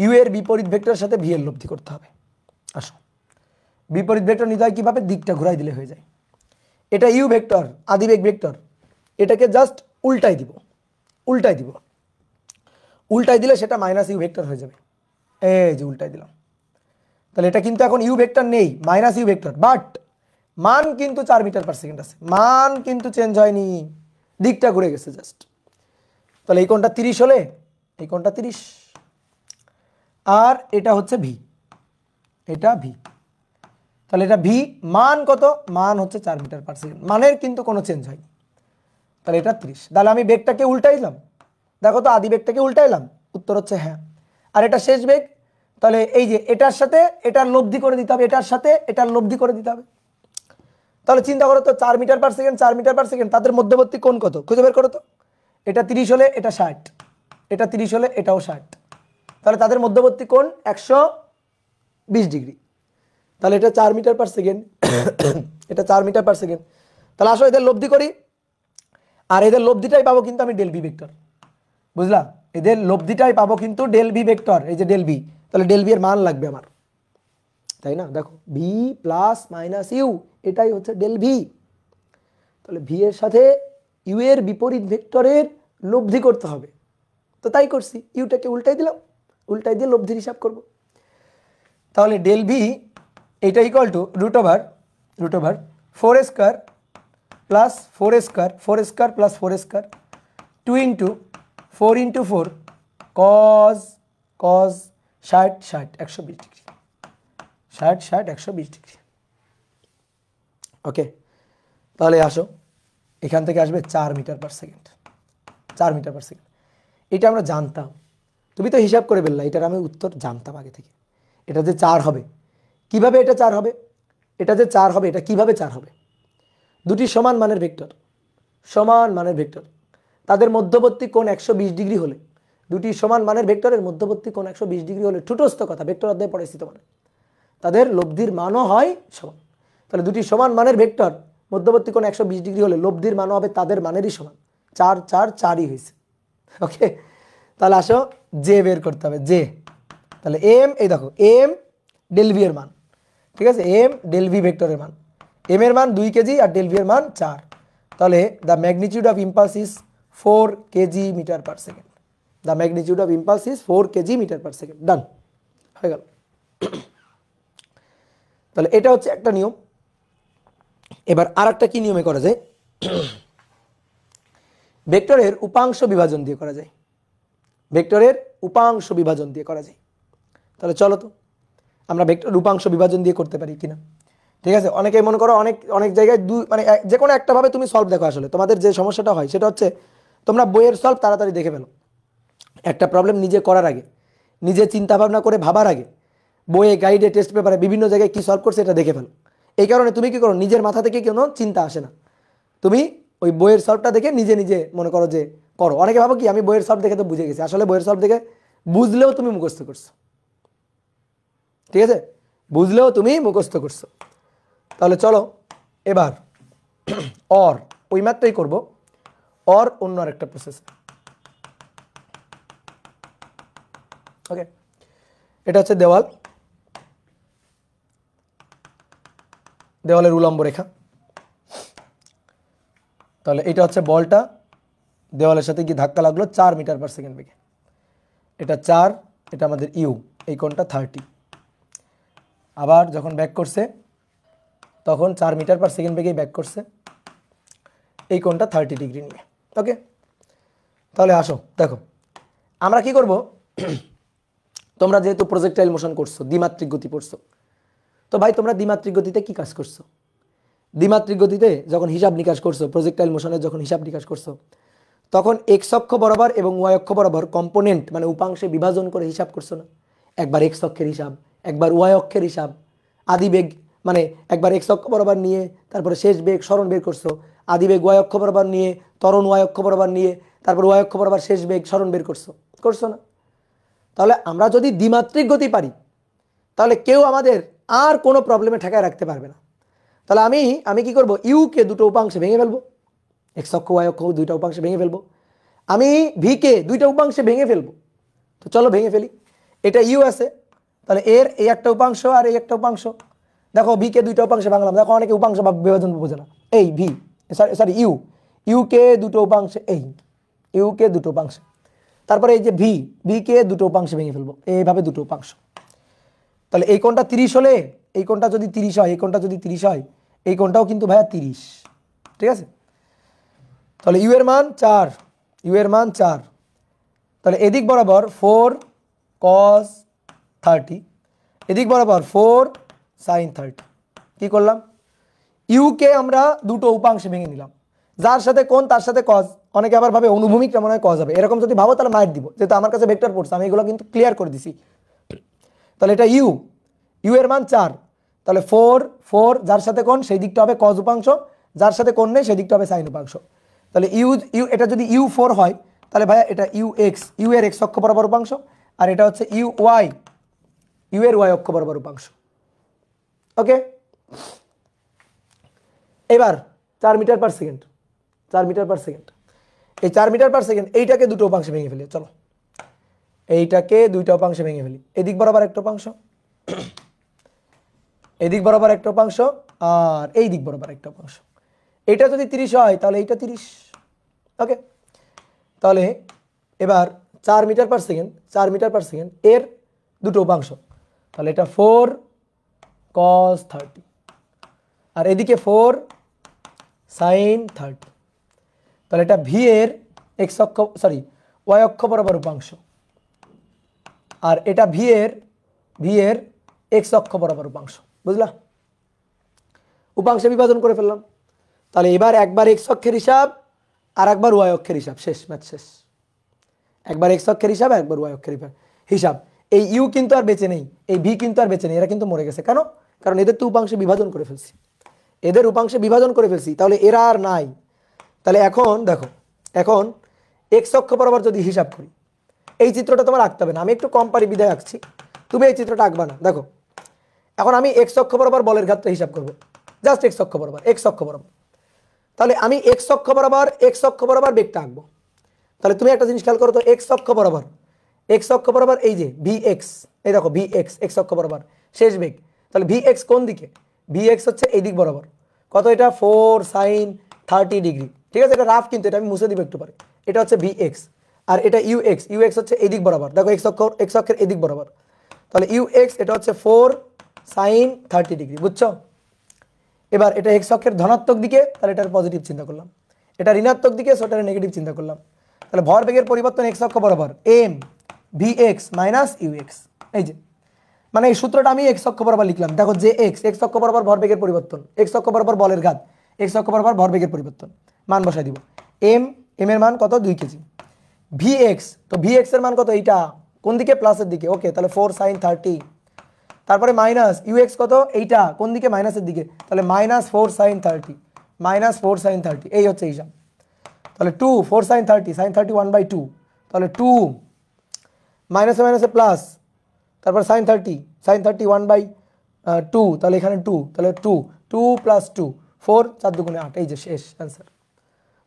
ইউ এর বিপরীত ভেক্টরের সাথে ভি এর লব্ধি করতে হবে। আসো, বিপরীত ভেক্টর নিতে হয় কিভাবে, দিকটা ঘুরাই দিলে হয়ে যায়। এটা ইউ ভেক্টর, আদিবেগ ভেক্টর, এটাকে জাস্ট উল্টাই দিব, উল্টাই দিব, উল্টাই দিলে সেটা মাইনাস ইউ ভেক্টর হয়ে যাবে। এই যে উল্টাই দিলাম, তাহলে এটা কিন্তু এখন ইউ ভেক্টর নেই, মাইনাস ইউ ভেক্টর, বাট মান কিন্তু 4 মিটার পার সেকেন্ড আছে, মান কিন্তু চেঞ্জ হয়নি, দিকটা ঘুরে গেছে জাস্ট। তাহলে এই কোণটা 30 হলে এই কোণটা 30, আর এটা হচ্ছে ভি, এটা ভি। তাহলে এটা ভি, মান কত, মান হচ্ছে 4 মিটার পার সেকেন্ড, মানের কিন্তু কোনো চেঞ্জ হয়নি। তাহলে এটা 30। তাহলে আমি বেগটাকে উল্টাইলাম, দেখো তো আদি বেগটাকে উল্টাইলাম, উত্তর হচ্ছে হ্যাঁ। আর এটা শেষ বেগ, তাহলে এই যে এটার সাথে এটার লব্ধি করে দিতে হবে, এটার সাথে এটার লব্ধি করে দিতে হবে। তাহলে চিন্তা করো তো, 4 metre per second, 4 metre per second, তাদের মধ্যবর্তী কোণ কত খুঁজে বের করো তো। এটা 30 হলে এটা 60, এটা 30 হলে এটাও 60, তাহলে তাদের মধ্যবর্তী কোণ 120 ডিগ্রি। তাহলে এটা 4 মিটার পার সেকেন্ড, এটা 4 মিটার পার সেকেন্ড। তাহলে আসো এদের লব্ধি করি, আর এদের লব্ধিটাই পাবো কিন্তু আমি ডেল ভি ভেক্টর, বুঝলাম? এদের লব্ধিটাই পাবো কিন্তু ডেল ভি ভেক্টর, এই যে ডেল ভি। তাহলে ডেল ভি এর মান লাগবে আমার, তাই না? দেখো ভি প্লাস মাইনাস ইউ, এটাই হচ্ছে ডেল ভি। তাহলে ভি এর সাথে ইউ এর বিপরীত ভেক্টরের লব্ধি করতে হবে, তো তাই করছি, ইউটাকে উল্টাই দিলাম, উল্টাই দিয়ে লব্ধির হিসাব করব। তাহলে ডেল ভি এটা equal to root over 4 square plus 4 square, 4 square plus 4 square, 2 into 4 into 4 cos 60 120 degree, 60 120 degree. Okay, তাহলে আসো এখান থেকে আসবে 4 metre per second, 4 metre per second. এটা আমরা জানতাম, তুমি তো হিসাব করে ফেললা, এটার আমি উত্তর জানতাম আগে থেকে। এটা যে 4 হবে, কিভাবে এটা 4 হবে? এটা যে 4 হবে, এটা কিভাবে 4 হবে? দুটি সমান মানের ভেক্টর, সমান মানের ভেক্টর, তাদের মধ্যবর্তী কোণ 120 ডিগ্রি হলে, দুটি সমান মানের ভেক্টরের মধ্যবর্তী কোণ 120 ডিগ্রি হলে, ঠুটস্থ কথা, ভেক্টর অধ্যায়ে পড়েছি তোমার, তাদের লব্ধির মানও হয় সমান। তাহলে দুটি সমান মানের ভেক্টর মধ্যবর্তী কোণ 120 ডিগ্রি হলে লব্ধির মানও হবে তাদের মানেরই সমান, 4 4 4ই হয়েছে। ওকে, তাহলে আসো জে বের করতে হবে, জে। তাহলে এম, এই দেখো এম ডেল ভি এর মান, ঠিক আছে, এম ডেল ভি ভেক্টরের মান, এম এর মান 2 কেজি আর ডেল ভি এর মান 4। তাহলে the magnitude of impulse is 4 KG metre per second, the magnitude of impulse is 4 KG metre per second. Done হয়ে গেল। তাহলে এটা হচ্ছে একটা নিয়ম। এবার আর একটা কি নিয়মে করা যায়? ভেক্টরের উপাংশ বিভাজন দিয়ে করা যায়, ভেক্টরের উপাংশ বিভাজন দিয়ে করা যায়। তাহলে চলো তো আমরা ভেক্টর উপাংশ বিভাজন দিয়ে করতে পারি কিনা। ঠিক আছে, অনেকে মনে করো অনেক জায়গায় মানে যে কোনো একটা ভাবে তুমি সলভ দেখো। আসলে তোমাদের যে সমস্যাটা হয় সেটা হচ্ছে তোমরা বইয়ের সলভ তাড়াতাড়ি দেখে ফেলো, একটা প্রবলেম নিজে করার আগে, নিজে চিন্তা ভাবনা করে ভাবার আগে বইয়ে, গাইডে, টেস্ট পেপারে বিভিন্ন জায়গায় কি সলভ করছে এটা দেখে ফেলো। এই কারণে তুমি কি করো, নিজের মাথা থেকে কোনো চিন্তা আসে না, তুমি ওই বইয়ের সলভটা দেখে নিজে নিজে মনে করো যে করো। অনেকে ভাবো কি আমি বইয়ের সলভ দেখে তো বুঝে গেছি, আসলে বইয়ের সলভ দেখে বুঝলেও তুমি মুখস্থ করছো, ঠিক আছে, বুঝলেও তুমি মুখস্থ করছো। তাহলে চলো এবার অর, ওই ম্যাথটাই করবো, অর অন্য আরেকটা প্রসেস। ওকে, এটা হচ্ছে দেওয়াল, দেওয়ালের উলম্ব রেখা। তাহলে এটা হচ্ছে বলটা দেওয়ালের সাথে গিয়ে ধাক্কা লাগলো 4 মিটার পার সেকেন্ড বেগে, এটা 4, এটা আমাদের ইউ, এই কোণটা 30। আবার যখন ব্যাক করছে তখন 4 মিটার পার সেকেন্ড বেগেই ব্যাক করছে, এই কোণটা 30 ডিগ্রি নিয়ে। ওকে, তাহলে আসো দেখো আমরা কি করব। তোমরা যেহেতু প্রজেক্টাইল মোশন করছো, দ্বিমাত্রিক গতি পড়ছো, তো ভাই তোমরা দ্বিমাত্রিক গতিতে কি কাজ করছো? দ্বিমাত্রিক গতিতে যখন হিসাব নিকাশ করছো, প্রজেক্টাইল মোশনের যখন হিসাব নিকাশ করছো, তখন এক্স অক্ষ বরাবর এবং ওয়াই অক্ষ বরাবর কম্পোনেন্ট মানে উপাংশে বিভাজন করে হিসাব করছো না? একবার এক্স অক্ষের হিসাব, একবার ওয়াই অক্ষের হিসাব, আদি বেগ মানে একবার এক্স অক্ষ বরাবর নিয়ে তারপরে শেষ বেগ সরণ বের করছো, আদি বেগ ওয়াই অক্ষ বরাবর নিয়ে ত্বরণ ওয়াই অক্ষ বরাবর নিয়ে তারপর ওয়াই অক্ষ বরাবর শেষ বেগ সরণ বের করছো না? তাহলে আমরা যদি দ্বিমাত্রিক গতি পারি তাহলে কেউ আমাদের আর কোনো প্রবলেমে ঠেকায় রাখতে পারবে না। তাহলে আমি কি করব, ইউকে দুটো উপাংশে ভেঙে ফেলবো, এক্স অক্ষ ওয়াই অক্ষ দুইটা উপাংশে ভেঙে ফেলবো, আমি ভিকে দুইটা উপাংশে ভেঙে ফেলবো। তো চলো ভেঙে ফেলি। এটা ইউ আছে, তাহলে এর এই একটা উপাংশ আর এই একটা উপাংশ, দেখো ভিকে দুইটা উপাংশে ভাঙলাম, দেখো অনেকে উপাংশ বা বিভাজন বোঝে না। এই ভি সরি ইউকে দুটো উপাংশে, এই ইউকে দুটো উপাংশে, তারপরে এই যে ভিকে দুটো উপাংশে ভেঙে ফেলবো, এইভাবে দুটো উপাংশ। তাহলে এই কোণটা 30 হলে এই কোণটা যদি 30 হয়, এই কোণটা যদি 30 হয়, এই কোণটাও কিন্তু ভাইয়া 30, ঠিক আছে। তাহলে ইউ এর মান 4, ইউ এর মান 4। তাহলে এদিক বরাবর 4 cos 30, এদিক বরাবর 4 sin 30। কি করলাম, ইউকে আমরা দুটো উপাংশে ভেঙে নিলাম, যার সাথে কোণ তার সাথে কজ। অনেকে আবার ভাবে অনুভূমিক মনে হয় কজ হবে, এরকম যদি ভাবো তাহলে মাইট দিব, যেহেতু আমার কাছে ভেক্টর পড়ছে আমি এগুলো কিন্তু ক্লিয়ার করে দিছি। তাহলে এটা ইউ এর মান 4, তাহলে 4 যার সাথে কোণ সেই দিকটা হবে কজ উপাংশ, যার সাথে কোণ নেই সেই দিকটা হবে সাইন উপাংশ। তাহলে ইউ এটা যদি ইউ 4 হয় তাহলে ভাইয়া এটা ইউ এর এক্স অক্ষ বরাবর উপাংশ, আর এটা হচ্ছে ইউ ওয়াই, ইউ এর ওয়াই অক্ষ বরাবর উপাংশ। ওকে, এবার 4 metre per second, 4 metre per second, এই 4 মিটার পার সেকেন্ড এইটাকে দুটো উপাংশে ভেঙে ফেলি। চলো এইটাকে দুইটা উপাংশে ভেঙে ফেলি। এদিক বরাবর একটা উপাংশ, এদিক বরাবর একটা উপাংশ, আর এই দিক বরাবর একটা উপাংশ। এটা যদি 30 হয় তাহলে এইটা 30। ওকে, তাহলে এবার 4 metre per second, 4 metre per second এর দুটো উপাংশ, তাহলে এটা 4 cos 30 আর এদিকে 4 sin 30। তাহলে এটা ভি এর এক্স অক্ষ ওয়াই অক্ষ বরাবর উপাংশ, আর এটা ভি এর এক্স অক্ষ বরাবর উপাংশ। বুঝলা? উপাংশে বিভাজন করে ফেললাম। তাহলে এবার একবার এক্স অক্ষের হিসাব আর একবার ওয়াই অক্ষের হিসাব, শেষ, ম্যাথ শেষ। একবার এক্স অক্ষের হিসাব, একবার ওয়াই অক্ষের হিসাব। এই ইউ কিন্তু আর বেঁচে নেই, এই ভি কিন্তু আর বেঁচে নেই, এরা কিন্তু মরে গেছে। কেন? কারণ এদের তো উপাংশে বিভাজন করে ফেলছি, এদের উপাংশে বিভাজন করে ফেলছি, তাহলে এরা আর নাই। তাহলে এখন দেখো, এখন এক্স অক্ষ বরাবর যদি হিসাব করি, এই চিত্রটা তোমার আঁকতে হবে না, আমি একটু কম পারি বিদায় আঁকছি, তুমি এই চিত্রটা আঁকবা না। দেখো এখন আমি এক্স অক্ষ বরাবর বলের ঘাতটা হিসাব করবো, জাস্ট এক্স অক্ষ বরাবর, এক্স অক্ষ বরাবর। তাহলে আমি এক্স অক্ষ বরাবর বেগটা আঁকবো। তাহলে তুমি একটা জিনিস খেয়াল করো তো, এক্স অক্ষ বরাবর এই যে ভি এক্স, এই দেখো ভি এক্স, এক্স অক্ষ বরাবর শেষ বেগ। তাহলে ভি এক্স কোন দিকে? ভি এক্স হচ্ছে এই দিক বরাবর। কত? এটা 4 sin 30 ডিগ্রি। ঠিক আছে, এটা রাফ, কিন্তু এটা আমি মুছে দিব একটু পরে। এটা হচ্ছে ভি এক্স, আর এটা ইউ এক্স হচ্ছে এই দিক বরাবর। দেখো এক্স অক্ষের এই দিক বরাবর। তাহলে ইউ এক্স এটা হচ্ছে 4 sin 30 ডিগ্রি। বুঝছো? এবার এটা এক্স অক্ষের ধনাত্মক দিকে, তাহলে এটার পজিটিভ চিন্তা করলাম। এটা ঋণাত্মক দিকে, সেটার নেগেটিভ চিন্তা করলাম। তাহলে ভরবেগের পরিবর্তন এক্স অক্ষ বরাবর m v x minus u x. এই যে মানে এই সূত্রটা আমি এক্স অক্ষ বরাবর লিখলাম। দেখো যে এক্স অক্ষ বরাবর ভরবেগের পরিবর্তন, এক্স অক্ষ বরাবর বলের ঘাত, এক্স অক্ষ বরাবর ভরবেগের পরিবর্তন, মান বসাই দিব। এম এর মান কত? 2 কেজি। ভি এক্স, তো ভি এক্স এর মান কত? এইটা কোন দিকে? প্লাসের দিকে। ওকে, তাহলে 4 sin 30। তারপরে মাইনাস ইউ এক্স কত? এইটা কোন দিকে? মাইনাসের দিকে। তাহলে -4 sin 30, -4 sin 30, এই হচ্ছে হিসাব। তাহলে 2 4 sin 30, sin 30 1/2, তাহলে 2 মাইনাসে মাইনাসে প্লাস, তারপর sin 30 1/2, তাহলে এখানে 2, তাহলে 2 + 2 4 4 2 8, এই যে শেষ অ্যান্সার।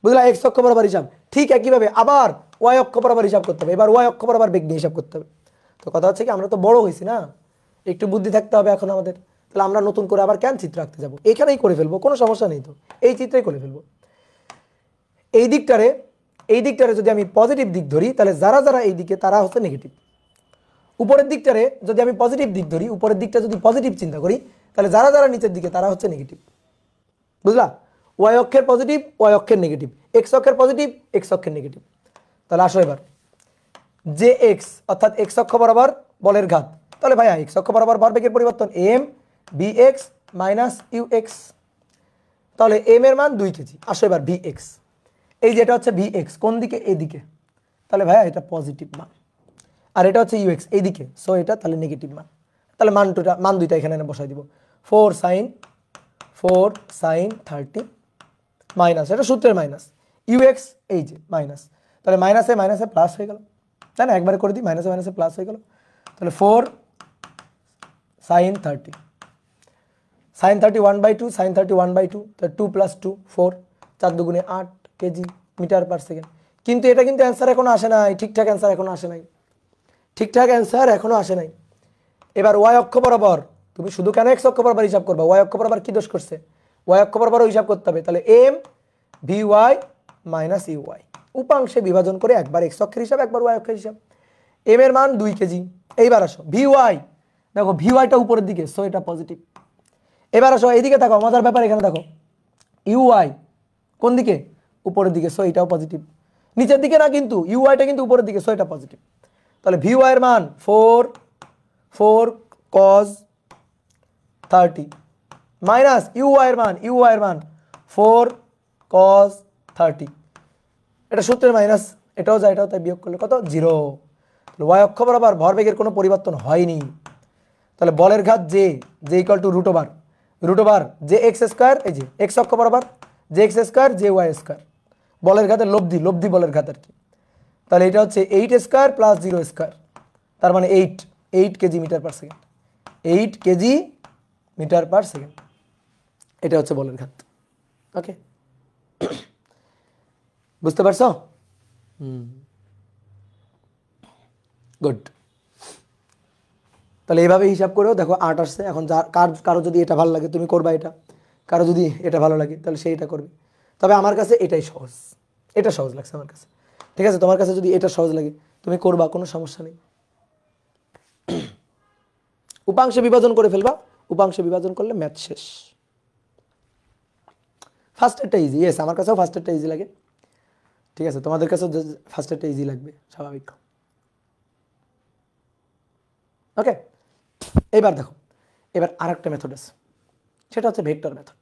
বুঝলা? এক্স অক্ষ বরাবর হিসাব। ঠিক একইভাবে আবার ওয়াই অক্ষ বরাবর হিসাব করতে হবে। এবার ওয়াই অক্ষ বরাবর বেগ নিয়ে হিসাব করতে হবে। তো কথা হচ্ছে কি, আমরা তো বড় হয়েছি না, একটু বুদ্ধি থাকতে হবে এখন আমাদের। তাহলে আমরা নতুন করে আবার কেন চিত্র আঁকতে যাবো? এখানেই করে ফেলবো, কোনো সমস্যা নেই তো, এই চিত্রেই করে ফেলবো। এই দিকটারে যদি আমি পজিটিভ দিক ধরি, তাহলে যারা যারা এই দিকে তারা হচ্ছে নেগেটিভ। উপরের দিকটারে যদি আমি পজিটিভ দিক ধরি, উপরের দিকটা যদি পজিটিভ চিন্তা করি, তাহলে যারা যারা নিচের দিকে তারা হচ্ছে নেগেটিভ। বুঝলা? ওয়াই অক্ষের পজিটিভ, ওয়াই অক্ষের নেগেটিভ, এক্স অক্ষের পজিটিভ, এক্স অক্ষের নেগেটিভ। তাহলে আসো এবার যে এক্স অর্থাৎ এক্স অক্ষ বরাবর বলের ঘাত, তাহলে ভাইয়া এক্স অক্ষ বরাবর ভরবেগের পরিবর্তন m v x minus u x. তাহলে এম এর মান 2 কেজি। আসো এবার ভি এক্স, এই যেটা হচ্ছে ভি এক্স কোন দিকে? এদিকে। তাহলে ভাইয়া এটা পজিটিভ মান, আর এটা হচ্ছে ইউ এক্স এইদিকে, সো এটা তাহলে নেগেটিভ মান। তাহলে মান দুইটা এখানে বসাই দিব। 4 sin 30 মাইনাস, এটা সূত্রের মাইনাস, ইউ এক্স এই যে মাইনাস, তাহলে মাইনাসে মাইনাসে প্লাস হয়ে গেল, তাই না? একবারে করে দিই, মাইনাসে মাইনাসে প্লাস হয়ে গেল। তাহলে 4 sin 30 1/2, sin 30 1/2, তাহলে 2 + 2 4 4 2 8 কেজি মিটার পার সেকেন্ড। কিন্তু এটা কিন্তু অ্যান্সার এখনো আসে নাই, ঠিকঠাক অ্যান্সার এখনো আসে নাই, ঠিকঠাক অ্যান্সার এখনো আসে নাই। এবার ওয়াই অক্ষ বরাবর তুমি শুধু কেন এক্স অক্ষ বরাবর হিসাব করবা? ওয়াই অক্ষ বরাবর কি দোষ করছে? ওয়াই অক্ষ বরাবরও হিসাব করতে হবে। তাহলে M V Y minus U Y, উপাংশে বিভাজন করে একবার এক্স অক্ষের হিসাব, একবার ওয়াই অক্ষের হিসাব। এম এর মান 2 কেজি। এইবার আসো ভি ওয়াই, দেখো ভি ওয়াইটা উপরের দিকে, সো এটা পজিটিভ। এবার আসো এইদিকে দেখো, মজার ব্যাপার এখানে দেখো, ইউ ওয়াই কোন দিকে? উপরের দিকে, সো এটাও পজিটিভ। নিচের দিকে না কিন্তু, ইউ ওয়াইটা কিন্তু উপরের দিকে, সো এটা পজিটিভ। তাহলে ভি ওয়াই এর মান 4 cos 30 মাইনাস ইউ ওয়াই এর মান 4 cos 30, এটা সূত্রের মাইনাস, এটাও যায়, এটাও তাই বিয়োগ করলে কত? 0। ওয়াই অক্ষ বরাবর ভরবেগের কোনো পরিবর্তন হয়নি। তাহলে বলের ঘাত জে ইকুয়াল টু √ওভার জে এক্স স্কোয়ার, এই যে এক্স অক্ষ বরাবর J x square J y square, বলের ঘাতের লব্ধি বলের ঘাত আর কি। তাহলে এটা হচ্ছে 8 স্কোয়ার + 0 স্কোয়ার, তার মানে 8 kg metre per second, 8 kg metre per second. এটা হচ্ছে বলের ঘাত। ওকে, বুঝতে পারছো? গুড। তাহলে এইভাবে হিসাব করেও দেখো 8 আসছে। এখন কারো যদি এটা ভালো লাগে তুমি করবা এটা, কারো যদি এটা ভালো লাগে তাহলে সে এটা করবে। তবে আমার কাছে এটাই সহজ, এটা সহজ লাগছে আমার কাছে। ঠিক আছে, তোমার কাছে যদি এটা সহজ লাগে তুমি করবা, কোনো সমস্যা নেই। উপাংশে বিভাজন করে ফেলবা, উপাংশে বিভাজন করলে ম্যাথ শেষ। ফার্স্টেরটা ইজি, ইয়েস আমার কাছেও ফার্স্টেরটা ইজি লাগে। ঠিক আছে, তোমাদের কাছেও ফার্স্টেরটা ইজি লাগবে, স্বাভাবিক। ওকে, এবার দেখো, এবার আরেকটা মেথড আছে, সেটা হচ্ছে ভেক্টর মেথড।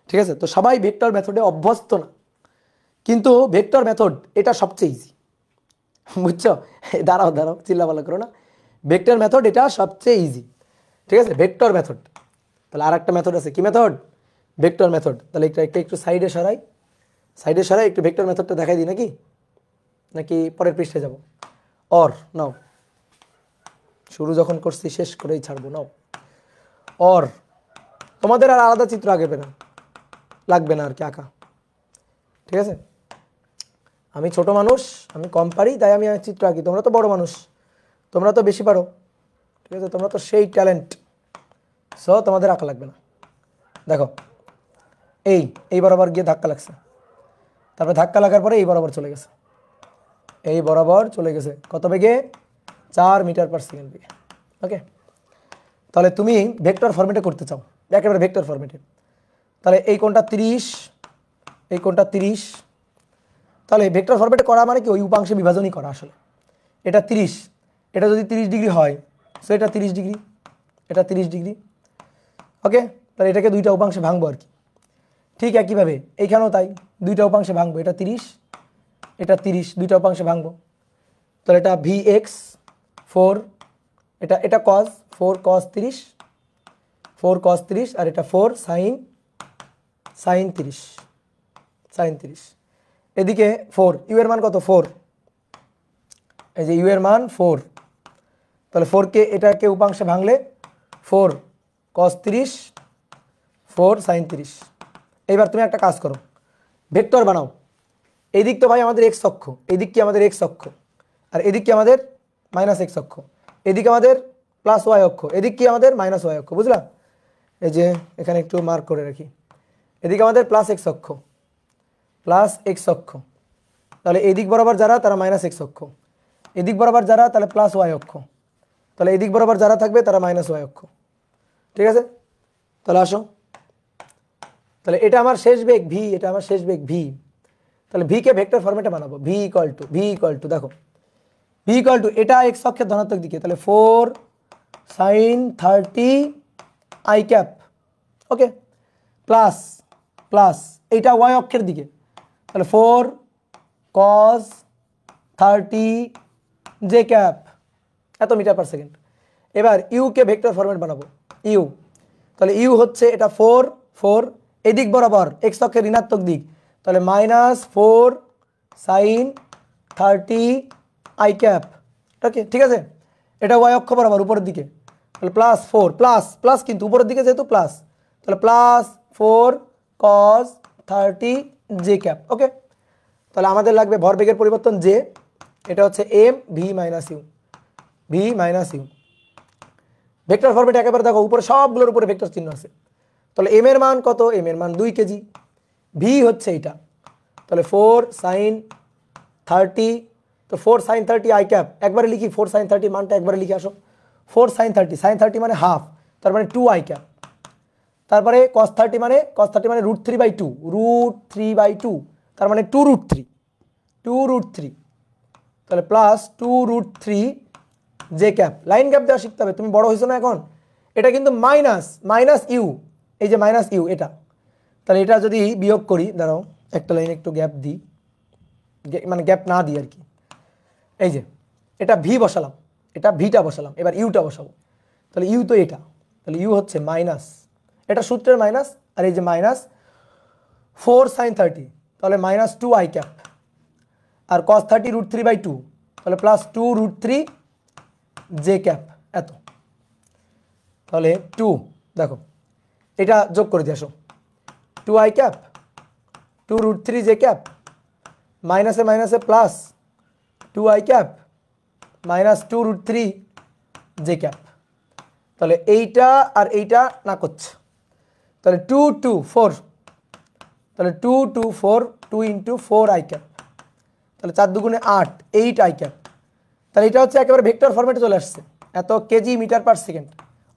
ঠিক আছে, তো সবাই ভেক্টর মেথডে অভ্যস্ত না, কিন্তু ভেক্টর মেথড এটা সবচেয়ে ইজি, বুঝছো? দাঁড়াও দাঁড়াও, চিল্লাপাল্লা করো না। ভেক্টর মেথড এটা সবচেয়ে ইজি। ঠিক আছে, ভেক্টর মেথড। তাহলে আর একটা মেথড আছে, কি মেথড? Vector method. তাহলে একটু সাইডে সরাই, একটু ভেক্টর মেথডটা দেখাই দিই নাকি, নাকি পরের পৃষ্ঠে যাব? অর নাও, শুরু যখন করছি শেষ করেই ছাড়বো, নাও। অর, তোমাদের আর আলাদা চিত্র লাগবে না আর কি আঁকা। ঠিক আছে, আমি ছোট মানুষ, আমি কম পারি, তাই আমি চিত্র আঁকি। তোমরা তো বড় মানুষ, তোমরা তো বেশি পারো। ঠিক আছে, তোমরা তো সেই ট্যালেন্ট, সো তোমাদের আঁকা লাগবে না। দেখো, এই বরাবর গিয়ে ধাক্কা লাগছে, তারপরে ধাক্কা লাগার পরে এই বরাবর চলে গেছে, এই বরাবর চলে গেছে কত বেগে? 4 মিটার পার সেকেন্ড বেগে। ওকে, তাহলে তুমি ভেক্টর ফরম্যাটে করতে চাও, একেবারে ভেক্টর ফরম্যাটে। তাহলে এই কোণটা 30, এই কোণটা 30। তাহলে ভেক্টর ফরম্যাটে করা মানে কি? ওই উপাংশে বিভাজনই করা আসলে। এটা 30, এটা যদি 30 ডিগ্রি হয়, সো এটা 30 ডিগ্রি, এটা 30 ডিগ্রি। ওকে, তাহলে এটাকে দুইটা উপাংশে ভাঙবো আর কি। ঠিক একইভাবে এইখানেও তাই, দুইটা উপাংশে ভাঙবো, এটা 30, এটা 30, দুইটা উপাংশে ভাঙবো। তাহলে এটা Vx 4, এটা cos 4 cos 30, 4 cos 30, আর এটা 4 sin 30, sin 30। এদিকে 4, ইউ এর মান কত? 4, এই যে ইউ এর মান 4। তাহলে 4কে এটাকে উপাংশে ভাঙলে 4 cos 30, 4 sin 30। এবার তুমি একটা কাজ করো, ভেক্টর বানাও। এই দিক তো ভাই আমাদের এক্স অক্ষ, এদিক কি আমাদের এক্স অক্ষ, আর এদিক কি আমাদের মাইনাস এক্স অক্ষ, এদিকে আমাদের প্লাস ওয়াই অক্ষ, এদিক কি আমাদের মাইনাস ওয়াই অক্ষ, বুঝলা? এই যে এখানে একটু মার্ক করে রাখি, এদিকে আমাদের প্লাস এক্স অক্ষ, প্লাস এক্স অক্ষ। তাহলে এদিক বরাবর যারা তারা মাইনাস এক্স অক্ষ, এদিক বরাবর যারা তাহলে প্লাস ওয়াই অক্ষ, তাহলে এদিক বরাবর যারা থাকবে তারা মাইনাস ওয়াই অক্ষ। ঠিক আছে, তাহলে আসো, তাহলে এটা আমার শেষ বেগ ভি, এটা আমার শেষ বেগ ভি। তাহলে ভি কে ভেক্টর ফরম্যাটে বানাবো, ভি ইকুয়াল টু দেখো, ভি ইকুয়াল টু এটা এক্স অক্ষের ধনাত্মক দিকে, তাহলে 4 sin 30 I cap. Okay, plus plus এইটা ওয়াই অক্ষের দিকে, তাহলে 4 cos 30 জে ক্যাপ, এত মিটার পার সেকেন্ড। এবার ইউ কে ভেক্টর ফরম্যাট বানাবো, ইউ। তাহলে ইউ হচ্ছে এটা 4 এদিক বরাবর এক্স অক্ষের ঋণাত্মক দিক, তাহলে -4 sin 30 আই ক্যাপ। ওকে, ঠিক আছে, এটা ওয়াই অক্ষ বরাবর উপরের দিকে, তাহলে +4 প্লাস কিন্তু উপরের দিকে যেহেতু প্লাস, তাহলে +4 cos 30 জে ক্যাপ। ওকে, তাহলে আমাদের লাগবে ভরবেগের পরিবর্তন জে, এটা হচ্ছে m v minus u, vector ফরম্যাটে একেবারে দেখো উপরে সবগুলোর উপরে ভেক্টর চিহ্ন আছে। তাহলে এম এর মান কত? এম এর মান 2 কেজি, ভি হচ্ছে এটা, তাহলে 4 sin 30, তো 4 sin 30 আই ক্যাপ, একবারে লিখি 4 sin 30 মানটা একবারে লিখে আসো, 4 sin 30 মানে হাফ, তার মানে 2 আই ক্যাপ। তারপরে cos 30 মানে √3/2, √3/2, তার মানে 2√3, তাহলে plus 2√3 J cap. Line gap দেওয়া শিখতে হবে, তুমি বড় হয়েছো না এখন। এটা কিন্তু মাইনাস ইউ, এই যে মাইনাস ইউ এটা, তাহলে এটা যদি বিয়োগ করি, দাঁড়াও একটা লাইন একটু গ্যাপ দিই, মানে গ্যাপ না দিই আর কি। এই যে এটা ভি বসালাম, এটা ভিটা বসালাম, এবার ইউটা বসাবো, তাহলে ইউ তো এটা, তাহলে ইউ হচ্ছে মাইনাস, এটা সূত্রের মাইনাস, আর এই যে -4 sin 30, তাহলে -2 আই ক্যাপ, আর cos 30 √3/2, তাহলে +2 √3 জে ক্যাপ এত, তাহলে 2 দেখো এটা যোগ করে দিয়ে আসো, 2i ক্যাপ 2√3 জে ক্যাপ মাইনাসে মাইনাসে plus 2i cap minus 2√3 J cap. তাহলে এইটা আর এইটা না করছে, তাহলে 2 2 4, তাহলে 2 2 4 2 ইন্টু 4i ক্যাপ, তাহলে 4 দুগুণে 8 8i ক্যাপ। তাহলে এটা হচ্ছে একেবারে ভেক্টর ফরম্যাটে চলে আসছে, এত কেজি মিটার পার সেকেন্ড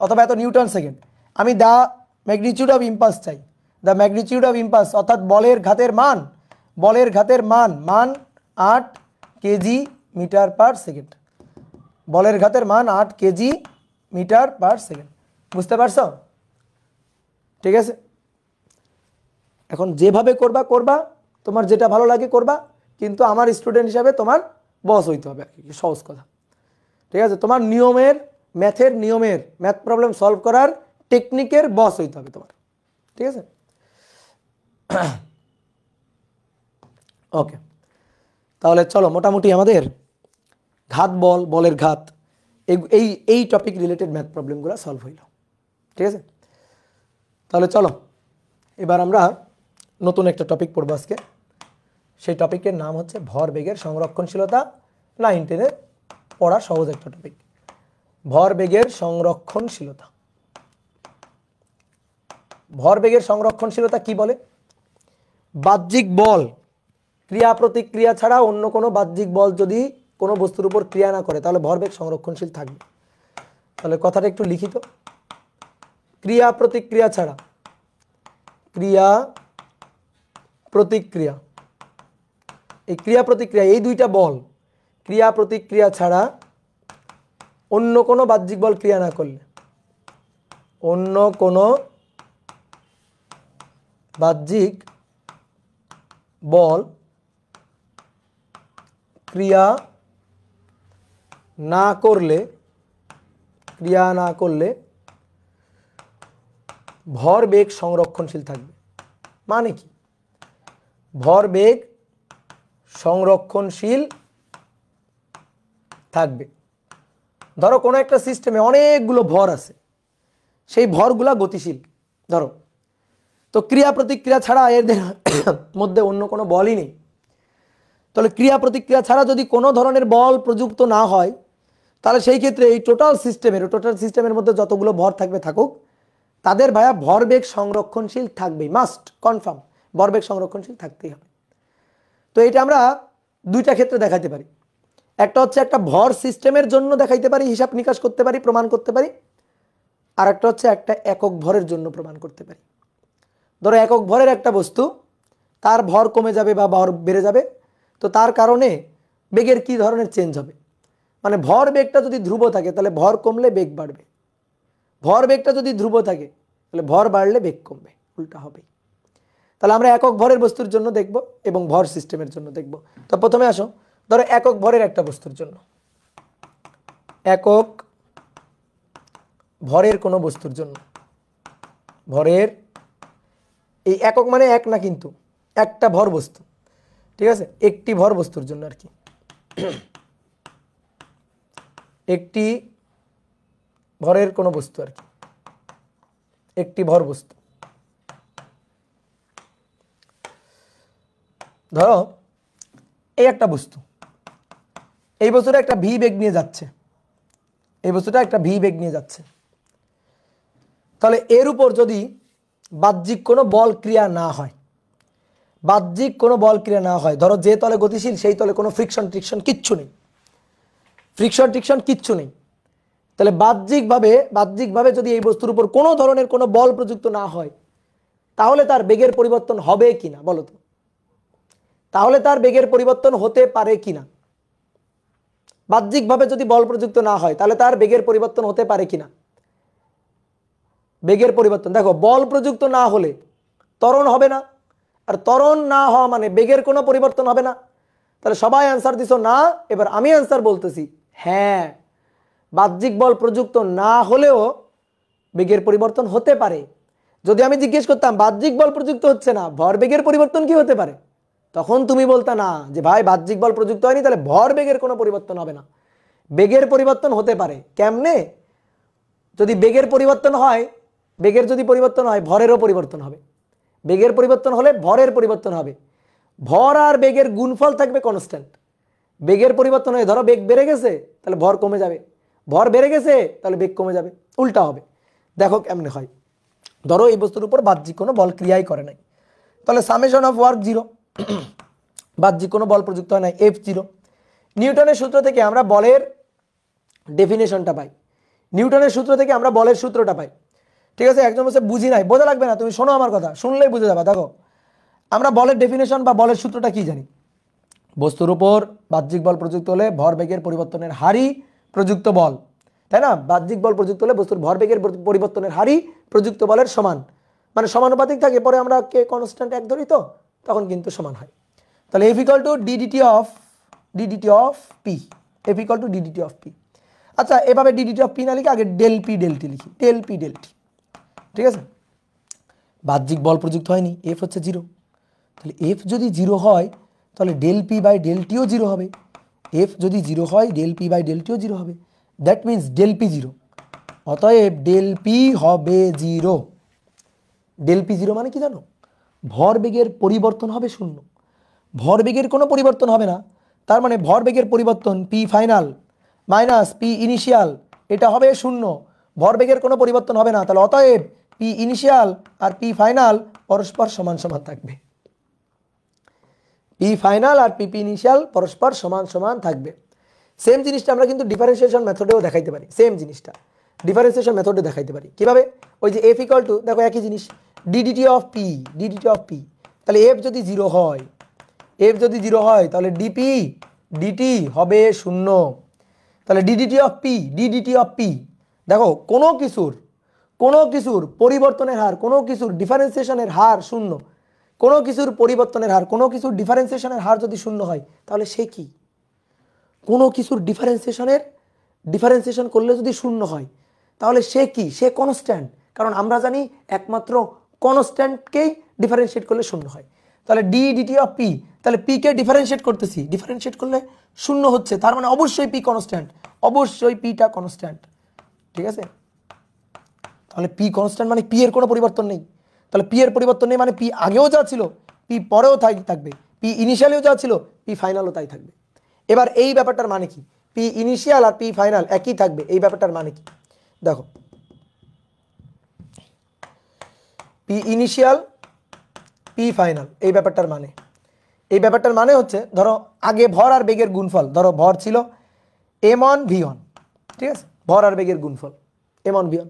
অথবা এত নিউটন সেকেন্ড। আমি দ্য ম্যাগনিটিউড অফ ইম্পালস চাই, দ্য ম্যাগনিটিউড অফ ইম্পালস অর্থাৎ বলের ঘাতের মান, বলের ঘাতের মান 8 কেজি মিটার পার সেকেন্ড, বলের ঘাতের মান 8 কেজি মিটার পার সেকেন্ড। বুঝতে পারছো? ঠিক আছে, এখন যেভাবে করবা করবা, তোমার যেটা ভালো লাগে করবা, কিন্তু আমার স্টুডেন্ট হিসাবে তোমার বস হইতে হবে আর কি, সহজ কথা। ঠিক আছে, তোমার নিয়মের, ম্যাথের নিয়মের, ম্যাথ প্রবলেম সলভ করার টেকনিকের বস হইতে হবে তোমার। ঠিক আছে, ওকে। তাহলে চলো মোটামুটি আমাদের ঘাত বল, বলের ঘাত, এই টপিক রিলেটেড ম্যাথ প্রবলেমগুলো সলভ হইল। ঠিক আছে, তাহলে চলো এবার আমরা নতুন একটা টপিক পড়বো আজকে। সেই টপিকের নাম হচ্ছে ভরবেগের সংরক্ষণশীলতা। 9 10-এ পড়া সহজ একটা টপিক, ভরবেগের সংরক্ষণশীলতা। ভরবেগের সংরক্ষণশীলতা কি বলে? বাহ্যিক বল ক্রিয়া প্রতিক্রিয়া ছাড়া অন্য কোনো বাহ্যিক বল যদি কোনো বস্তুর উপর ক্রিয়া না করে তাহলে ভরবেগ সংরক্ষণশীল থাকবে। তাহলে কথাটা একটু লিখিত, ক্রিয়া প্রতিক্রিয়া ছাড়া, ক্রিয়া প্রতিক্রিয়া, এই ক্রিয়া প্রতিক্রিয়া এই দুইটা বল, ক্রিয়া প্রতিক্রিয়া ছাড়া অন্য কোনো বাহ্যিক বল ক্রিয়া না করলে, অন্য কোনো বাহ্যিক বল ক্রিয়া না করলে, ক্রিয়া না করলে ভরবেগ সংরক্ষণশীল থাকবে। মানে কি? ভরবেগ সংরক্ষণশীল থাকবে। ধরো কোনো একটা সিস্টেমে অনেকগুলো ভর আছে, সেই ভরগুলা গতিশীল ধরো, তো ক্রিয়া প্রতিক্রিয়া ছাড়া এদের মধ্যে অন্য কোনো বলই নেই। তাহলে ক্রিয়া প্রতিক্রিয়া ছাড়া যদি কোনো ধরনের বল প্রযুক্ত না হয় তাহলে সেই ক্ষেত্রে এই টোটাল সিস্টেমের মধ্যে যতগুলো ভর থাকবে থাকুক, তাদের ভাইয়া ভরবেগ সংরক্ষণশীল থাকবেই, মাস্ট কনফার্ম ভরবেগ সংরক্ষণশীল থাকতেই হবে। তো এটা আমরা দুইটা ক্ষেত্রে দেখাতে পারি, একটা হচ্ছে একটা ভর সিস্টেমের জন্য দেখাইতে পারি, হিসাব নিকাশ করতে পারি, প্রমাণ করতে পারি, আর একটা হচ্ছে একটা একক ভরের জন্য প্রমাণ করতে পারি। ধরো একক ভরের একটা বস্তু, তার ভর কমে যাবে বা ভর বেড়ে যাবে, তো তার কারণে বেগের কি ধরনের চেঞ্জ হবে, মানে ভর বেগটা যদি ধ্রুব থাকে তাহলে ভর কমলে বেগ বাড়বে, ভর বেগটা যদি ধ্রুব থাকে তাহলে ভর বাড়লে বেগ কমবে, উল্টা হবে। তাহলে আমরা একক ভরের বস্তুর জন্য দেখব এবং ভর সিস্টেমের জন্য দেখব। তো প্রথমে আসো, ধরো একক ভরের একটা বস্তুর জন্য, একক ভরের কোনো বস্তুর জন্য, ভরের এই একক মানে এক না, কিন্তু একটা ভর বস্তু, ঠিক আছে, একটি ভর বস্তুর জন্য আর কি, একটি ভরের কোনো বস্তু আর কি, একটি ভর বস্তু। ধরো এই একটা বস্তু, এই বস্তুটা একটা ভি বেগ নিয়ে যাচ্ছে, এই বস্তুটা একটা ভি বেগ নিয়ে যাচ্ছে, তাহলে এর উপর যদি বাহ্যিক কোনো বল ক্রিয়া না হয়, বাহ্যিক কোনো বল ক্রিয়া না হয়, ধরো যে তলে গতিশীল সেই তলে কোনো ফ্রিকশন ট্রিকশন কিচ্ছু নেই, ফ্রিকশন ট্রিকশন কিচ্ছু নেই, তাহলে বাহ্যিকভাবে যদি এই বস্তুর উপর কোনো ধরনের কোনো বল প্রযুক্ত না হয় তাহলে তার বেগের পরিবর্তন হবে কিনা বলো তো? তাহলে তার বেগের পরিবর্তন হতে পারে কিনা? বাহ্যিকভাবে যদি বল প্রযুক্ত না হয় তাহলে তার বেগের পরিবর্তন হতে পারে কিনা? বেগের পরিবর্তন, দেখো বল প্রযুক্ত না হলে ত্বরণ হবে না, আর ত্বরণ না হওয়া মানে বেগের কোনো পরিবর্তন হবে না। তাহলে সবাই অ্যান্সার দিছো না, এবার আমি অ্যান্সার বলতেছি হ্যাঁ, বাহ্যিক বল প্রযুক্ত না হলেও বেগের পরিবর্তন হতে পারে। যদি আমি জিজ্ঞেস করতাম বাহ্যিক বল প্রযুক্ত হচ্ছে না, ভরবেগের পরিবর্তন কি হতে পারে, তখন তুমি বলতা না যে ভাই বাহ্যিক বল প্রযুক্ত হয়নি, তাহলে ভরবেগের কোনো পরিবর্তন হবে না। বেগের পরিবর্তন হতে পারে কেমনে? যদি বেগের পরিবর্তন হয়, বেগের যদি পরিবর্তন হয় ভরেরও পরিবর্তন হবে। বেগের পরিবর্তন হলে ভরের পরিবর্তন হবে। ভর আর বেগের গুণফল থাকবে কনস্ট্যান্ট। বেগের পরিবর্তন হয়ে ধরো বেগ বেড়ে গেছে তাহলে ভর কমে যাবে, ভর বেড়ে গেছে তাহলে বেগ কমে যাবে, উল্টা হবে। দেখো কেমনে হয়। ধরো এই বস্তুর উপর বাহ্যিক কোনো বল ক্রিয়াই করে নাই, তাহলে সামেশন অফ ওয়ার্ক 0, বাহ্যিক কোনো বল প্রযুক্ত হয় নাই, F0। নিউটনের সূত্র থেকে আমরা বলের ডেফিনেশনটা পাই, নিউটনের সূত্র থেকে আমরা বলের সূত্রটা পাই। ঠিক আছে, একজন বলছে বুঝি নাই, বোঝা লাগবে না, তুমি শোনো আমার কথা, শুনলেই বুঝে যাবা। দেখো আমরা বলের ডেফিনেশন বা বলের সূত্রটা কি জানি? বস্তুর উপর বাহ্যিক বল প্রযুক্ত হলে ভরবেগের পরিবর্তনের হারই প্রযুক্ত বল, তাই না? বাহ্যিক বল প্রযুক্ত হলে বস্তুর ভরবেগের পরিবর্তনের হারই প্রযুক্ত বলের সমান, মানে সমানুপাতিক থাকে। পরে আমরা কে কনস্ট্যান্ট এক ধরি তো তখন কিন্তু সমান হয়। তাহলে F equal to DDT of P, F equal to DDT of P. আচ্ছা এভাবে ডিডিটি অফ পি না লিখে আগে ডেল পি ডেলটি লিখি, ডেল পি ডেলটি। ঠিক আছে, বাহ্যিক বল প্রযুক্ত হয়নি, F হচ্ছে 0, তাহলে F যদি 0 হয় তাহলে ডেল পি বাই ডেলটিও 0 হবে। F যদি 0 হয় ডেল পি বাই ডেলটিও 0 হবে, দ্যাট মিনস ডেল পি 0। অতএব ডেল পি হবে 0। ডেল পি 0 মানে কি জানো? ভরবেগের পরিবর্তন হবে 0, ভরবেগের কোনো পরিবর্তন হবে না। তার মানে ভরবেগের পরিবর্তন P final minus P initial, এটা হবে 0, ভরবেগের কোনো পরিবর্তন হবে না। তাহলে অতএব পি ইনিশিয়াল আর পি ফাইনাল পরস্পর সমান সমান থাকবে, পি ফাইনাল আর পি ইনিশিয়াল পরস্পর সমান সমান থাকবে। সেম জিনিসটা আমরা কিন্তু ডিফারেন্সিয়েশন মেথডেও দেখাইতে পারি, সেম জিনিসটা ডিফারেন্সিয়েশন মেথডে দেখাইতে পারি। কিভাবে? ওই যে F ইকুয়াল টু, দেখো একই জিনিস, DDT of P, DDT of P. তাহলে F যদি 0 হয়, F যদি 0 হয় তাহলে ডিপি ডিটি হবে 0। তাহলে DDT of P, DDT of P, দেখো কোনো কিছুর পরিবর্তনের হার, কোনো কিছুর ডিফারেন্সিয়েশনের হার 0, কোনো কিছুর পরিবর্তনের হার, কোনো কিছুর ডিফারেন্সিয়েশনের হার যদি 0 হয় তাহলে সে কি? কোনো কিছুর ডিফারেন্সিয়েশন করলে যদি 0 হয় তাহলে সে কি? সে কনস্ট্যান্ট। কারণ আমরা জানি একমাত্র কনস্ট্যান্টকেই ডিফারেন্সিয়েট করলে 0 হয়। তাহলে ডি ডিটি অফ পি, তাহলে পি কে ডিফারেন্সিয়েট করতেছি, ডিফারেন্সিয়েট করলে 0 হচ্ছে, তার মানে অবশ্যই পি কনস্ট্যান্ট, অবশ্যই পিটা কনস্ট্যান্ট। ঠিক আছে, তাহলে পি কনস্ট্যান্ট মানে পি এর কোনো পরিবর্তন নেই। তাহলে পি এর পরিবর্তন নেই মানে পি আগেও যা ছিল পি পরেও তাই থাকবে, পি ইনিশিয়ালিও যা ছিল পি ফাইনালও তাই থাকবে। এবার এই ব্যাপারটার মানে কি? পি ইনিশিয়াল আর পি ফাইনাল একই থাকবে, এই ব্যাপারটার মানে কি? দেখো পি ইনিশিয়াল পি ফাইনাল, এই ব্যাপারটার মানে হচ্ছে, ধরো আগে ভর আর বেগের গুণফল, ধরো ভর ছিল m1 v1, ঠিক আছে, ভর আর বেগের গুণফল m1 v1।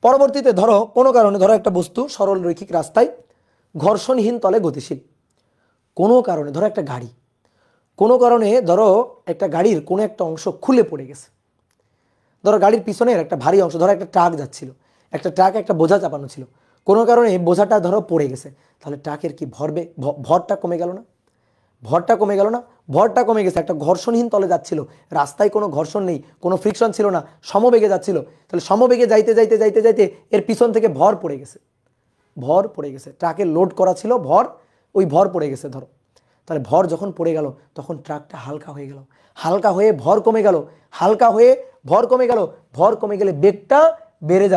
পরবর্তীতে ধরো কোনো কারণে, ধরো একটা বস্তু সরল রৈখিক রাস্তায় ঘর্ষণহীন তলে গতিশীল, কোনো কারণে, ধরো একটা গাড়ি, কোনো কারণে ধরো একটা গাড়ির কোনো একটা অংশ খুলে পড়ে গেছে, ধরো গাড়ির পিছনের একটা ভারী অংশ, ধরো একটা ট্রাক যাচ্ছিল, একটা ট্রাকে একটা বোঝা চাপানো ছিল, কোনো কারণে বোঝাটা ধরো পড়ে গেছে, তাহলে ট্রাকের কি ভরটা কমে গেল না? ভরটা কমে গেল না? ভরটা কমে গেছে, একটা ঘর্ষণহীন তলে যাচ্ছিল, রাস্তায় কোনো ঘর্ষণ নেই, কোনো ফ্রিকশন ছিল না, সমবেগে যাচ্ছিল, তাহলে সমবেগে যাইতে যাইতে যাইতে যাইতে এর পিছন থেকে ভর পড়ে গেছে, ট্রাকে লোড করা ছিল ভর, ওই ভর পড়ে গেছে ধরো। তাহলে ভর যখন পড়ে গেল তখন ট্রাকটা হালকা হয়ে গেল, হালকা হয়ে ভর কমে গেল, হালকা হয়ে ভর কমে গেল, ভর কমে গেলে বেগটা বেড়ে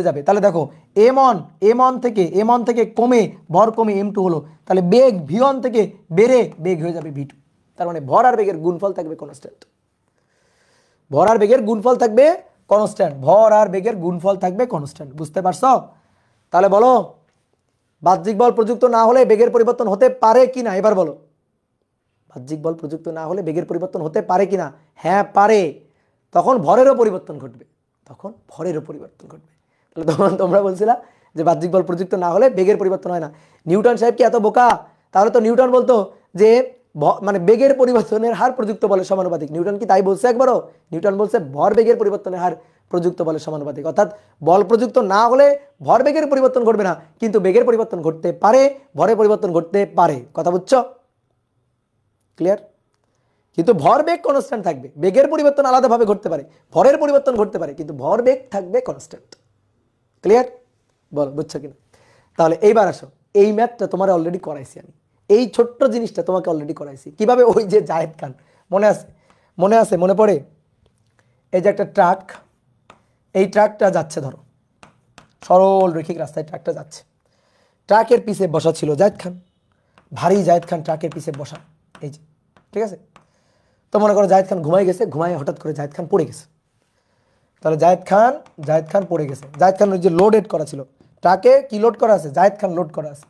যাবে, তাহলে দেখো m1 থেকে কমে ভর কমে m2 হলো, তাহলে বেগ v1 থেকে বেড়ে বেগ হয়ে যাবে v2। তার মানে ভর আর বেগের গুণফল থাকবে কনস্ট্যান্ট, ভর আর বেগের গুণফল থাকবে কনস্ট্যান্ট, বুঝতে পারছো? তাহলে বলো বাহ্যিক বল প্রযুক্ত না হলে বেগের পরিবর্তন হতে পারে কিনা? এবার বলো, বাহ্যিক বল প্রযুক্ত না হলে বেগের পরিবর্তন হতে পারে কিনা? হ্যাঁ পারে, তখন ভরেরও পরিবর্তন ঘটবে, তাহলে তখন তোমরা বলছিলা যে বাহ্যিক বল প্রযুক্ত না হলে বেগের পরিবর্তন হয় না। নিউটন সাহেব কি এত বোকা? তাহলে তো নিউটন বলতো যে মানে বেগের পরিবর্তনের হার প্রযুক্ত বলের সমানুপাতিক। নিউটন কি তাই বলছে একবারও? নিউটন বলছে ভর বেগের পরিবর্তনের হার প্রযুক্ত বলের সমানুপাতিক, অর্থাৎ বল প্রযুক্ত না হলে ভর বেগের পরিবর্তন ঘটবে না, কিন্তু বেগের পরিবর্তন ঘটতে পারে, ভরের পরিবর্তন ঘটতে পারে। কথা বুঝছো? ক্লিয়ার? কিন্তু ভর বেগ কনস্ট্যান্ট থাকবে, বেগের পরিবর্তন আলাদাভাবে ঘটতে পারে, ভরের পরিবর্তন ঘটতে পারে, কিন্তু ভর বেগ থাকবে কনস্ট্যান্ট। ক্লিয়ার? বলো বুঝছো কিনা? তাহলে এইবার আসো, এই ম্যাথটা তোমার অলরেডি করাইছি আমি, এই ছোট্ট জিনিসটা তোমাকে অলরেডি করাইছি। কিভাবে? ওই যে জায়েদ খান, মনে আছে? মনে আছে, মনে পড়ে? এই যে একটা ট্রাক, এই ট্রাকটা যাচ্ছে, ধরো সরল রৈখিক রাস্তায় ট্রাকটা যাচ্ছে, ট্রাকের পিছে বসা ছিল জায়েদ খান, ভারী জায়েদ খান ট্রাকের পিছে বসা, এই যে, ঠিক আছে। তো মনে করো জায়েদ খান ঘুমাই গেছে, ঘুমায় হঠাৎ করে জায়েদ খান পড়ে গেছে। তাহলে জায়েদ খান পড়ে গেছে। জায়েদ খান যে লোডেড করা ছিল, ট্রাকে কি লোড করা আছে? জায়েদ খান লোড করা আছে,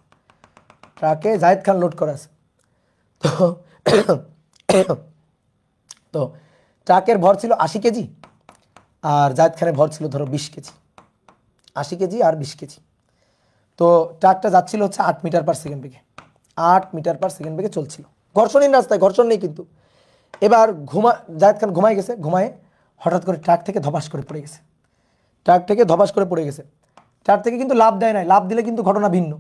ট্রাকে জায়েদ খান লোড করা আছে। তো তো ট্রাকের ভর ছিল 80 কেজি, আর জায়েদ খানের ভর ছিল ধরো 20 কেজি, 80 কেজি আর 20 কেজি। তো ট্রাকটা যাচ্ছিল হচ্ছে 8 মিটার পার সেকেন্ড বেগে, 8 মিটার পার সেকেন্ড বেগে চলছিল, ঘর্ষণহীন রাস্তায়, ঘর্ষণ নেই কিন্তু। এবার জায়েদ খান ঘুমাই গেছে, ঘুমায় হঠাৎ করে ট্রাক থেকে ধপাস করে পড়ে গেছে, ট্রাক থেকে ধপাস করে পড়ে গেছে। ট্রাক থেকে কিন্তু লাভ দেয় নাই, লাভ দিলে কিন্তু ঘটনা ভিন্ন।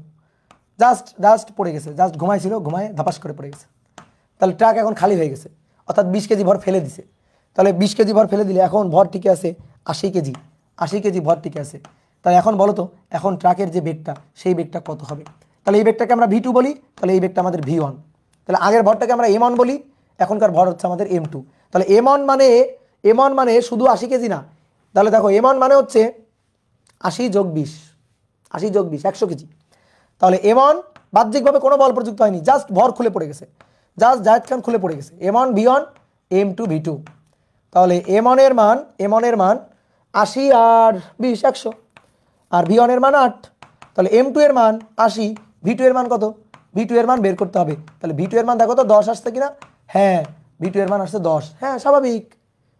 জাস্ট পড়ে গেছে, জাস্ট ঘুমাইছিল, ঘুমায় ধপাস করে পড়ে গেছে। তাহলে ট্রাক এখন খালি হয়ে গেছে, অর্থাৎ 20 কেজি ভর ফেলে দিছে। তাহলে 20 কেজি ভর ফেলে দিলে এখন ভর টিকে আছে 80 কেজি, 80 কেজি ভর টিকে আছে। তাহলে এখন বলো তো, এখন ট্রাকের যে বেগটা, সেই বেগটা কত হবে? তাহলে এই বেগটাকে আমরা V2 বলি, তাহলে এই বেগটা আমাদের V1। তাহলে আগের ভরটাকে আমরা M1 বলি, এখনকার ভর হচ্ছে আমাদের M2। তাহলে M1 মানে শুধু 80 কেজি না, তাহলে দেখো M1 মানে হচ্ছে 80 যোগ 20, 80 যোগ 20 100 কেজি। তাহলে M1 বাহ্যিকভাবে কোনো বল প্রযুক্ত হয়নি, জাস্ট ভর খুলে পড়ে গেছে, জাস্ট জায়েদ খান খুলে পড়ে গেছে। M1 V1, M2 V2। তাহলে M1 এর মান 80 আর 20 100, আর V1 এর মান 8। তাহলে M2 এর মান 80, V2 এর মান কত? V2 এর মান বের করতে হবে। তাহলে V2 এর মান দেখো তো 10 আসছে কিনা? হ্যাঁ, V2 এর মান আসছে 10। হ্যাঁ,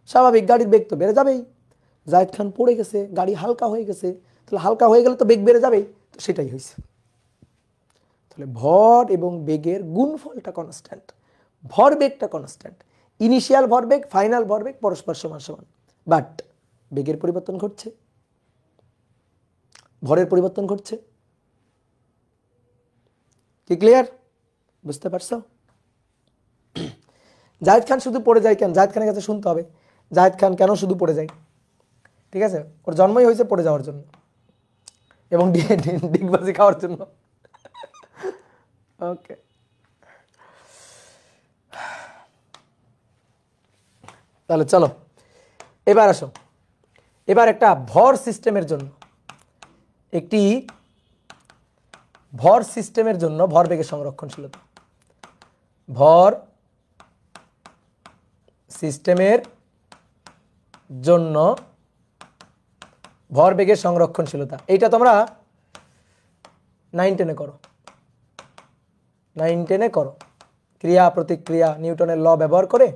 স্বাভাবিক গাড়ির বেগ তো বেড়ে যাবেই। জায়েদ খান পড়ে গেছে, গাড়ি হালকা হয়ে গেছে, তাহলে হালকা হয়ে গেলে তো বেগ বেড়ে যাবেই, তো সেটাই হয়েছে। তাহলে ভর এবং বেগের গুণফলটা কনস্ট্যান্ট, ভর বেগটা কনস্ট্যান্ট, ইনিশিয়াল ভরবেগ ফাইনাল ভরবেগ পরস্পর সমান সমান, বাট বেগের পরিবর্তন ঘটছে, ভরের পরিবর্তন ঘটছে। কি ক্লিয়ার? বুঝতে পারছো? জায়েদ খান শুধু পড়ে যায় কেন? জায়েদ খানের কাছে শুনতে হবে জায়েদ খান কেন শুধু পড়ে যায়। ঠিক আছে, ওর জন্মই হয়েছে পড়ে যাওয়ার জন্য এবং ডিগবাজি খাওয়ার জন্য। ওকে, তাহলে চলো এবার আসো, এবার একটা ভর সিস্টেমের জন্য, একটি ভর সিস্টেমের জন্য ভরবেগের সংরক্ষণশীলতা, ভর সিস্টেমের জন্য ভরবেগের সংরক্ষণশীলতা, এইটা তোমরা 9-10 করো, 9-10 করো, ক্রিয়া প্রতিক্রিয়া নিউটনের ল ব্যবহার করে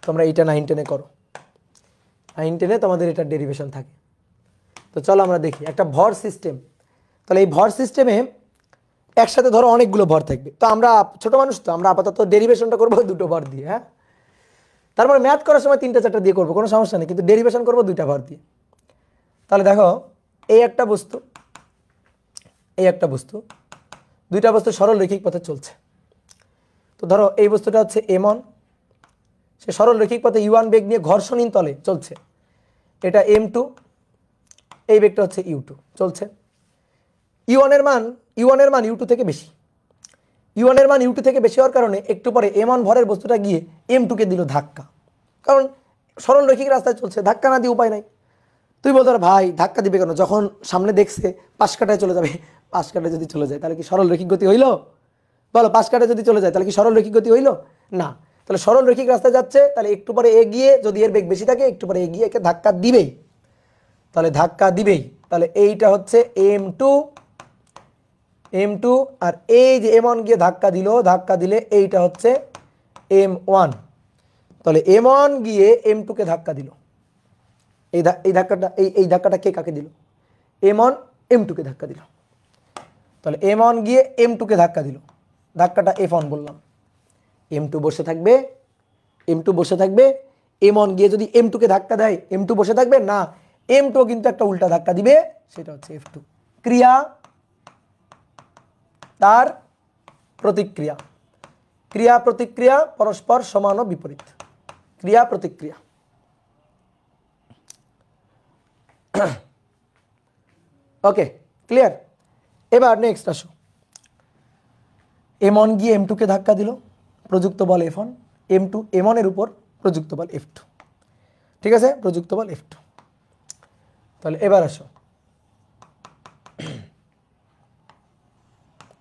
তোমরা এইটা 9-10 করো, 9-10 তোমাদের এটা ডেরিভেশন থাকে। তো চলো আমরা দেখি একটা ভর সিস্টেম। তাহলে এই ভর সিস্টেমে একসাথে ধরো অনেকগুলো ভর থাকবে, তো আমরা ছোট মানুষ, তো আমরা আপাতত ডেরিভেশনটা করবো দুটো ভর দিয়ে। হ্যাঁ, তারপরে ম্যাথ করার সময় 3-4টা দিয়ে করবো, কোনো সমস্যা নেই, কিন্তু ডেরিভেশন করবো 2টা ভর দিয়ে। তাহলে দেখো এই একটা বস্তু, এই একটা বস্তু, 2টা বস্তু সরল রৈখিক পথে চলছে। তো ধরো এই বস্তুটা হচ্ছে M1, সে সরল রৈখিক পথে U1 বেগ নিয়ে ঘর্ষণহীন তলে চলছে, এটা M2, এই বেগটা হচ্ছে U2 চলছে। U1 এর মান U2 থেকে বেশি, U1 এর মান U2 থেকে বেশি হওয়ার কারণে একটু পরে M1 ভরের বস্তুটা গিয়ে M2 কে দিল ধাক্কা, কারণ সরল রৈখিক রাস্তায় চলছে, ধাক্কা না দিয়ে উপায় নাই। তুই বলতো ভাই ধাক্কা দিবে কেন, যখন সামনে দেখছে পাশ কাটায় চলে যাবে, পাশ কাটায় যদি চলে যায় তাহলে কি সরল রৈখিক গতি হইল? বলো, পাশ কাটায় যদি চলে যায় তাহলে কি সরল রৈখিক গতি হইল? না। তাহলে সরল রৈখিক রাস্তায় যাচ্ছে, তাহলে একটু পরে এগিয়ে, যদি এর বেগ বেশি থাকে একটু পরে এগিয়ে একে ধাক্কা দিবেই, তাহলে ধাক্কা দিবেই। তাহলে এইটা হচ্ছে M2, আর এই যে M1 গিয়ে ধাক্কা দিল, ধাক্কা দিলে এইটা হচ্ছে M1। তাহলে M1 গিয়ে M2 কে ধাক্কা দিল, এই ধাক্কাটা কে কাকে দিল? M1 M2 কে ধাক্কা দিল। তাহলে M1 গিয়ে M2 কে ধাক্কা দিল, ধাক্কাটা F1 বললাম। M2 বসে থাকবে, M1 গিয়ে যদি M2 কে ধাক্কা দেয় M2 বসে থাকবে না, M2 কিন্তু একটা উল্টা ধাক্কা দিবে, সেটা হচ্ছে F2। ক্রিয়া তার প্রতিক্রিয়া, ক্রিয়া প্রতিক্রিয়া পরস্পর সমান ও বিপরীত, ক্রিয়া প্রতিক্রিয়া। ওকে, ক্লিয়ার? এবার নেক্সট আসো, M1 গিয়ে M2 কে ধাক্কা দিল, প্রযুক্ত বল F1, M1 এর উপর প্রযুক্ত বল F2, ঠিক আছে, প্রযুক্ত বল F2। তাহলে এবার আসো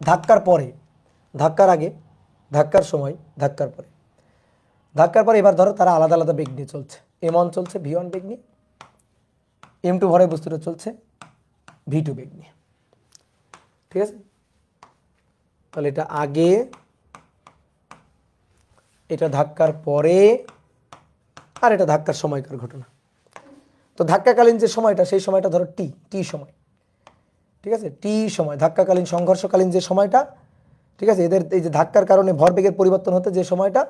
ধাক্কার পরে, ধাক্কার আগে, ধাক্কার সময়, ধাক্কার পরে। ধাক্কার পরে এবার ধরো তারা আলাদা আলাদা বেগ নিয়ে চলছে, M1 চলছে V1 বেগ নিয়ে, M2 ভরে বস্তুটা চলছে V2 বেগ নিয়ে, ঠিক আছে। তাহলে এটা আগে, এটা ধাক্কার পরে, আর এটা ধাক্কার সময়কার ঘটনা। তো ধাক্কাকালীন যে সময়টা, সেই সময়টা ধরো টি সময়, ঠিক আছে, টি সময়, ধাক্কাকালীন সংঘর্ষকালীন যে সময়টা, ঠিক আছে, এদের এই যে ধাক্কার কারণে ভরবেগের পরিবর্তন হতে যে সময়টা,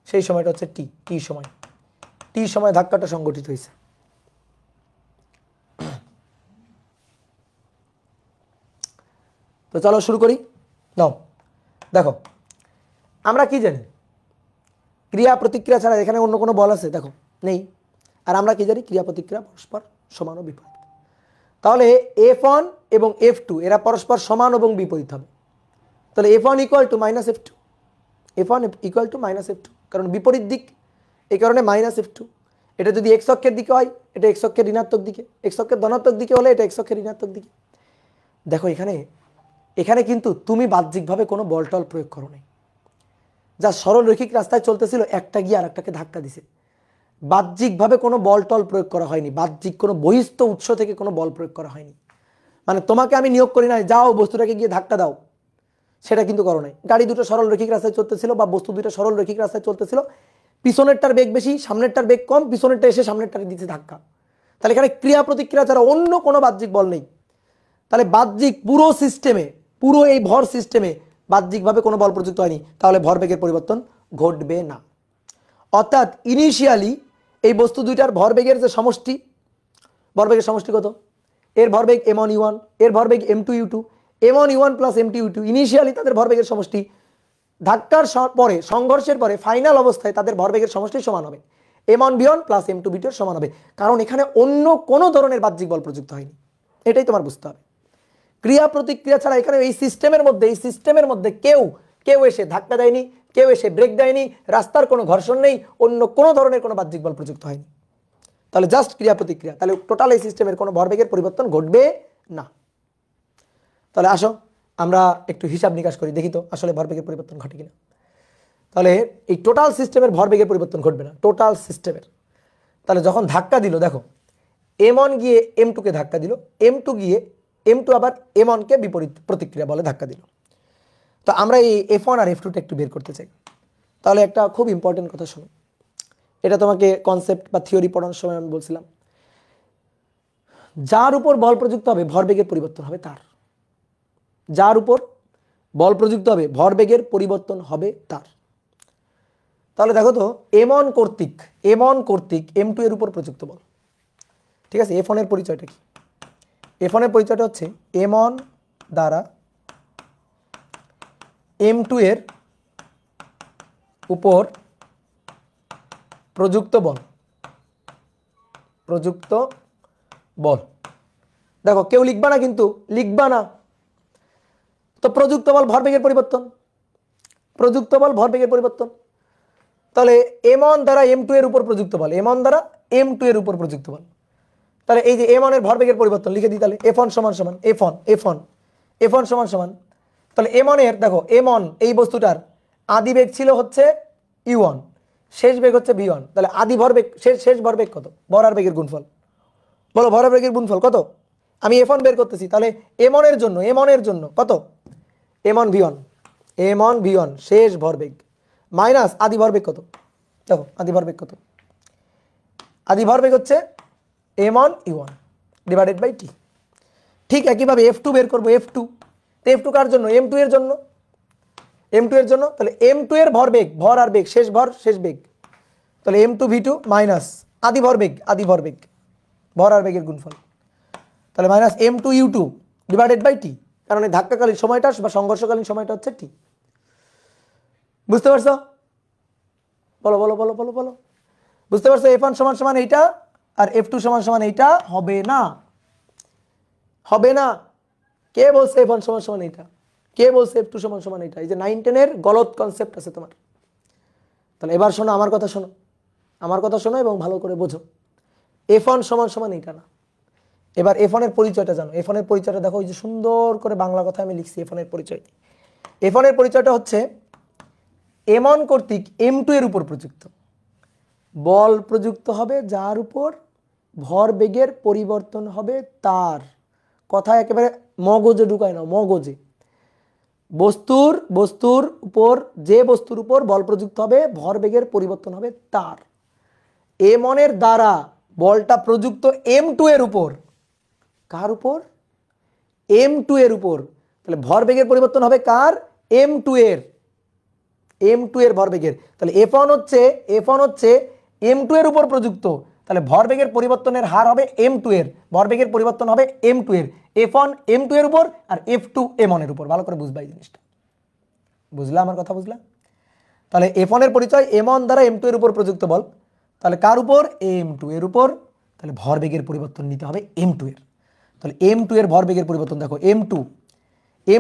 সেই সময়টা হচ্ছে টি সময়। টি সময় ধাক্কাটা সংঘটিত হয়েছে। তো চলো শুরু করি। নাও দেখো, আমরা কি জানি, ক্রিয়া প্রতিক্রিয়া ছাড়া এখানে অন্য কোনো বল আছে? দেখো নেই। আর আমরা কি জানি, ক্রিয়া প্রতিক্রিয়া পরস্পর সমান ও বিপরীত। তাহলে F1 এবং F2 এরা পরস্পর সমান এবং বিপরীত হবে। তাহলে F1 equal to minus F2, F1 equal to minus F2, কারণ বিপরীত দিক, এই কারণে মাইনাস F2। এটা যদি এক্স অক্ষের দিকে হয়, এটা এক্স অক্ষের ঋণাত্মক দিকে, এক্স অক্ষের ধনাত্মক দিকে হলে এটা এক্স অক্ষের ঋণাত্মক দিকে। দেখো এখানে কিন্তু তুমি বাহ্যিকভাবে কোনো বল টল প্রয়োগ করো নাই। যা সরল রৈখিক রাস্তায় চলতেছিল, একটা গিয়ে আর একটাকে ধাক্কা দিছে। বাহ্যিকভাবে কোনো বল টল প্রয়োগ করা হয়নি, বাহ্যিক কোনো বহিস্থ উৎস থেকে কোনো বল প্রয়োগ করা হয়নি। মানে তোমাকে আমি নিয়োগ করি নাই যাও বস্তুটাকে গিয়ে ধাক্কা দাও, সেটা কিন্তু করো নাই। গাড়ি দুটো সরল রৈখিক রাস্তায় চলতেছিল বা বস্তু দুটো সরল রৈখিক রাস্তায় চলতেছিল, পিছনেরটার বেগ বেশি, সামনেরটার বেগ কম, পিছনেরটা এসে সামনেরটাকে দিচ্ছে ধাক্কা। তাহলে এখানে ক্রিয়া প্রতিক্রিয়া ছাড়া অন্য কোনো বাহ্যিক বল নেই। তাহলে বাহ্যিক পুরো সিস্টেমে, পুরো এই ভর সিস্টেমে বাহ্যিকভাবে কোনো বল প্রযুক্ত হয়নি, তাহলে ভরবেগের পরিবর্তন ঘটবে না। অর্থাৎ ইনিশিয়ালি এই বস্তু দুইটার ভরবেগের যে সমষ্টি, ভরবেগের সমষ্টি কত? এর ভরবেগ M1 U1, এর ভরবেগ M2 U2, M1 U1 plus M2 U2, initially তাদের ভরবেগের সমষ্টি। ধাক্কার পরে, সংঘর্ষের পরে ফাইনাল অবস্থায় তাদের ভরবেগের সমষ্টি সমান হবে, M1 V1 plus M2 V2 এর সমান হবে। কারণ এখানে অন্য কোনো ধরনের বাহ্যিক বল প্রযুক্ত হয়নি, এটাই তোমার বুঝতে হবে। ক্রিয়া প্রতিক্রিয়া ছাড়া এখানে এই সিস্টেমের মধ্যে কেউ এসে ধাক্কা দেয়নি, কেউ এসে ব্রেক দেয়নি, রাস্তার কোনো ঘর্ষণ নেই, অন্য কোনো ধরনের কোনো বাহ্যিক বল প্রযুক্ত হয়নি। তাহলে জাস্ট ক্রিয়া প্রতিক্রিয়া, তাহলে টোটাল এই সিস্টেমের কোনো ভরবেগের পরিবর্তন ঘটবে না। তাহলে আসো আমরা একটু হিসাব নিকাশ করি, দেখি তো আসলে ভরবেগের পরিবর্তন ঘটে কিনা। তাহলে এই টোটাল সিস্টেমের ভরবেগের পরিবর্তন ঘটবে না, টোটাল সিস্টেমের। তাহলে যখন ধাক্কা দিল, দেখো M1 গিয়ে M2 কে ধাক্কা দিল, M2 গিয়ে M2 আবার M1 কে বিপরীত প্রতিক্রিয়া বলে ধাক্কা দিল। তো আমরা এই F1 আর F2টা একটু বের করতে চাই। তাহলে একটা খুব ইম্পর্টেন্ট কথা শোনো, এটা তোমাকে কনসেপ্ট বা থিওরি পড়ানোর সময় আমি বলছিলাম, যার উপর বল প্রযুক্ত হবে ভরবেগের পরিবর্তন হবে তার। যার উপর বল প্রযুক্ত হবে ভরবেগের পরিবর্তন হবে তার। তাহলে দেখো তো M1 কর্তৃক M2 এর উপর প্রযুক্ত বল, ঠিক আছে। F1 এর পরিচয়টা কি? F1 এর পরিচয়টা হচ্ছে M1 দ্বারা M2 এর উপর প্রযুক্ত বল, দেখো কেউ লিখবা না, কিন্তু লিখবা না। তো প্রযুক্ত বল ভরবেগের পরিবর্তন, তাহলে M1 দ্বারা M2 এর উপর প্রযুক্ত বল, M1 দ্বারা M2 এর উপর প্রযুক্ত বল। তাহলে এই যে M1 এর ভরবেগের পরিবর্তন লিখে দিই, তাহলে F1 সমান F1 সমান, তাহলে M1 এর, দেখো M1 এই বস্তুটার আদি বেগ ছিল হচ্ছে U1, শেষ বেগ হচ্ছে V1। তাহলে আদি ভরবেগ, শেষ ভরবেগ কত? ভর আর বেগের গুণফল। বলো ভর আর বেগের গুণফল কত? আমি F1 বের করতেছি, তাহলে M1 এর জন্য কত? M1 V1 শেষ ভরবেগ মাইনাস আদি ভরবেগ কত? দেখো আদি ভরবেগ কত? আদি ভরবেগ হচ্ছে M1 U1 ডিভাইডেড বাই টি। ঠিক একইভাবে F2 বের করবো, F2 কার জন্য? M2 এর জন্য, তাহলে M2 এর ভরবেগ, ভর আর বেগ, শেষ বেগ, তাহলে M2 V2 মাইনাস আদি ভরবেগ ভর আর বেগের গুণফল, তাহলে minus M2 U2 divided by T, কারণ এই ধাক্কাকালীন সময়টা বা সংঘর্ষকালীন সময়টা হচ্ছে টি। বুঝতে পারছো? বলো বলো বলো বলো বলো বুঝতে পারছো? F1 সমান এইটা আর F2 সমান এইটা হবে না। কে বলছে F1 সমান এইটা? কে বলছে F2 সমান এইটা? এই যে 9-10 এর গলত কনসেপ্ট আছে তোমার। তাহলে এবার শোনো আমার কথা, শোনো আমার কথা শোনো এবং ভালো করে বোঝো। F1 সমান সমান এটা না। এবার F1 এর পরিচয়টা জানো। F1 এর পরিচয়টা দেখো, ওই যে সুন্দর করে বাংলা কথা আমি লিখছি F1 এর পরিচয়। F1 এর পরিচয়টা হচ্ছে M1 কর্তৃক M2 এর উপর প্রযুক্ত বল প্রযুক্ত হবে, যার উপর ভরবেগের পরিবর্তন হবে তার। কথা একেবারে মগজে ঢুকায় না, মগজে। বস্তুর উপর, যে বস্তুর উপর বল প্রযুক্ত হবে, ভরবেগের পরিবর্তন হবে তার। M1 এর দ্বারা বলটা প্রযুক্ত M2 এর উপর। কার উপর? M2 এর উপর। তাহলে ভরবেগের পরিবর্তন হবে কার? M2 এর। M2 এর ভরবেগের। তাহলে F1 হচ্ছে M2 এর উপর প্রযুক্ত। তাহলে ভরবেগের পরিবর্তনের হার হবে M2 এর, ভরবেগের পরিবর্তন হবে M2 এর। F1 M2 এর উপর আর F2 M1 এর উপর। ভালো করে বুঝবা এই জিনিসটা। বুঝলা আমার কথা? বুঝলা? তাহলে F1 এর পরিচয় M1 দ্বারা M2 এর উপর প্রযুক্ত বল। তাহলে কার উপর? M2 এর উপর। তাহলে ভরবেগের পরিবর্তন নিতে হবে M2 এর। তাহলে M2 এর ভরবেগের পরিবর্তন দেখো,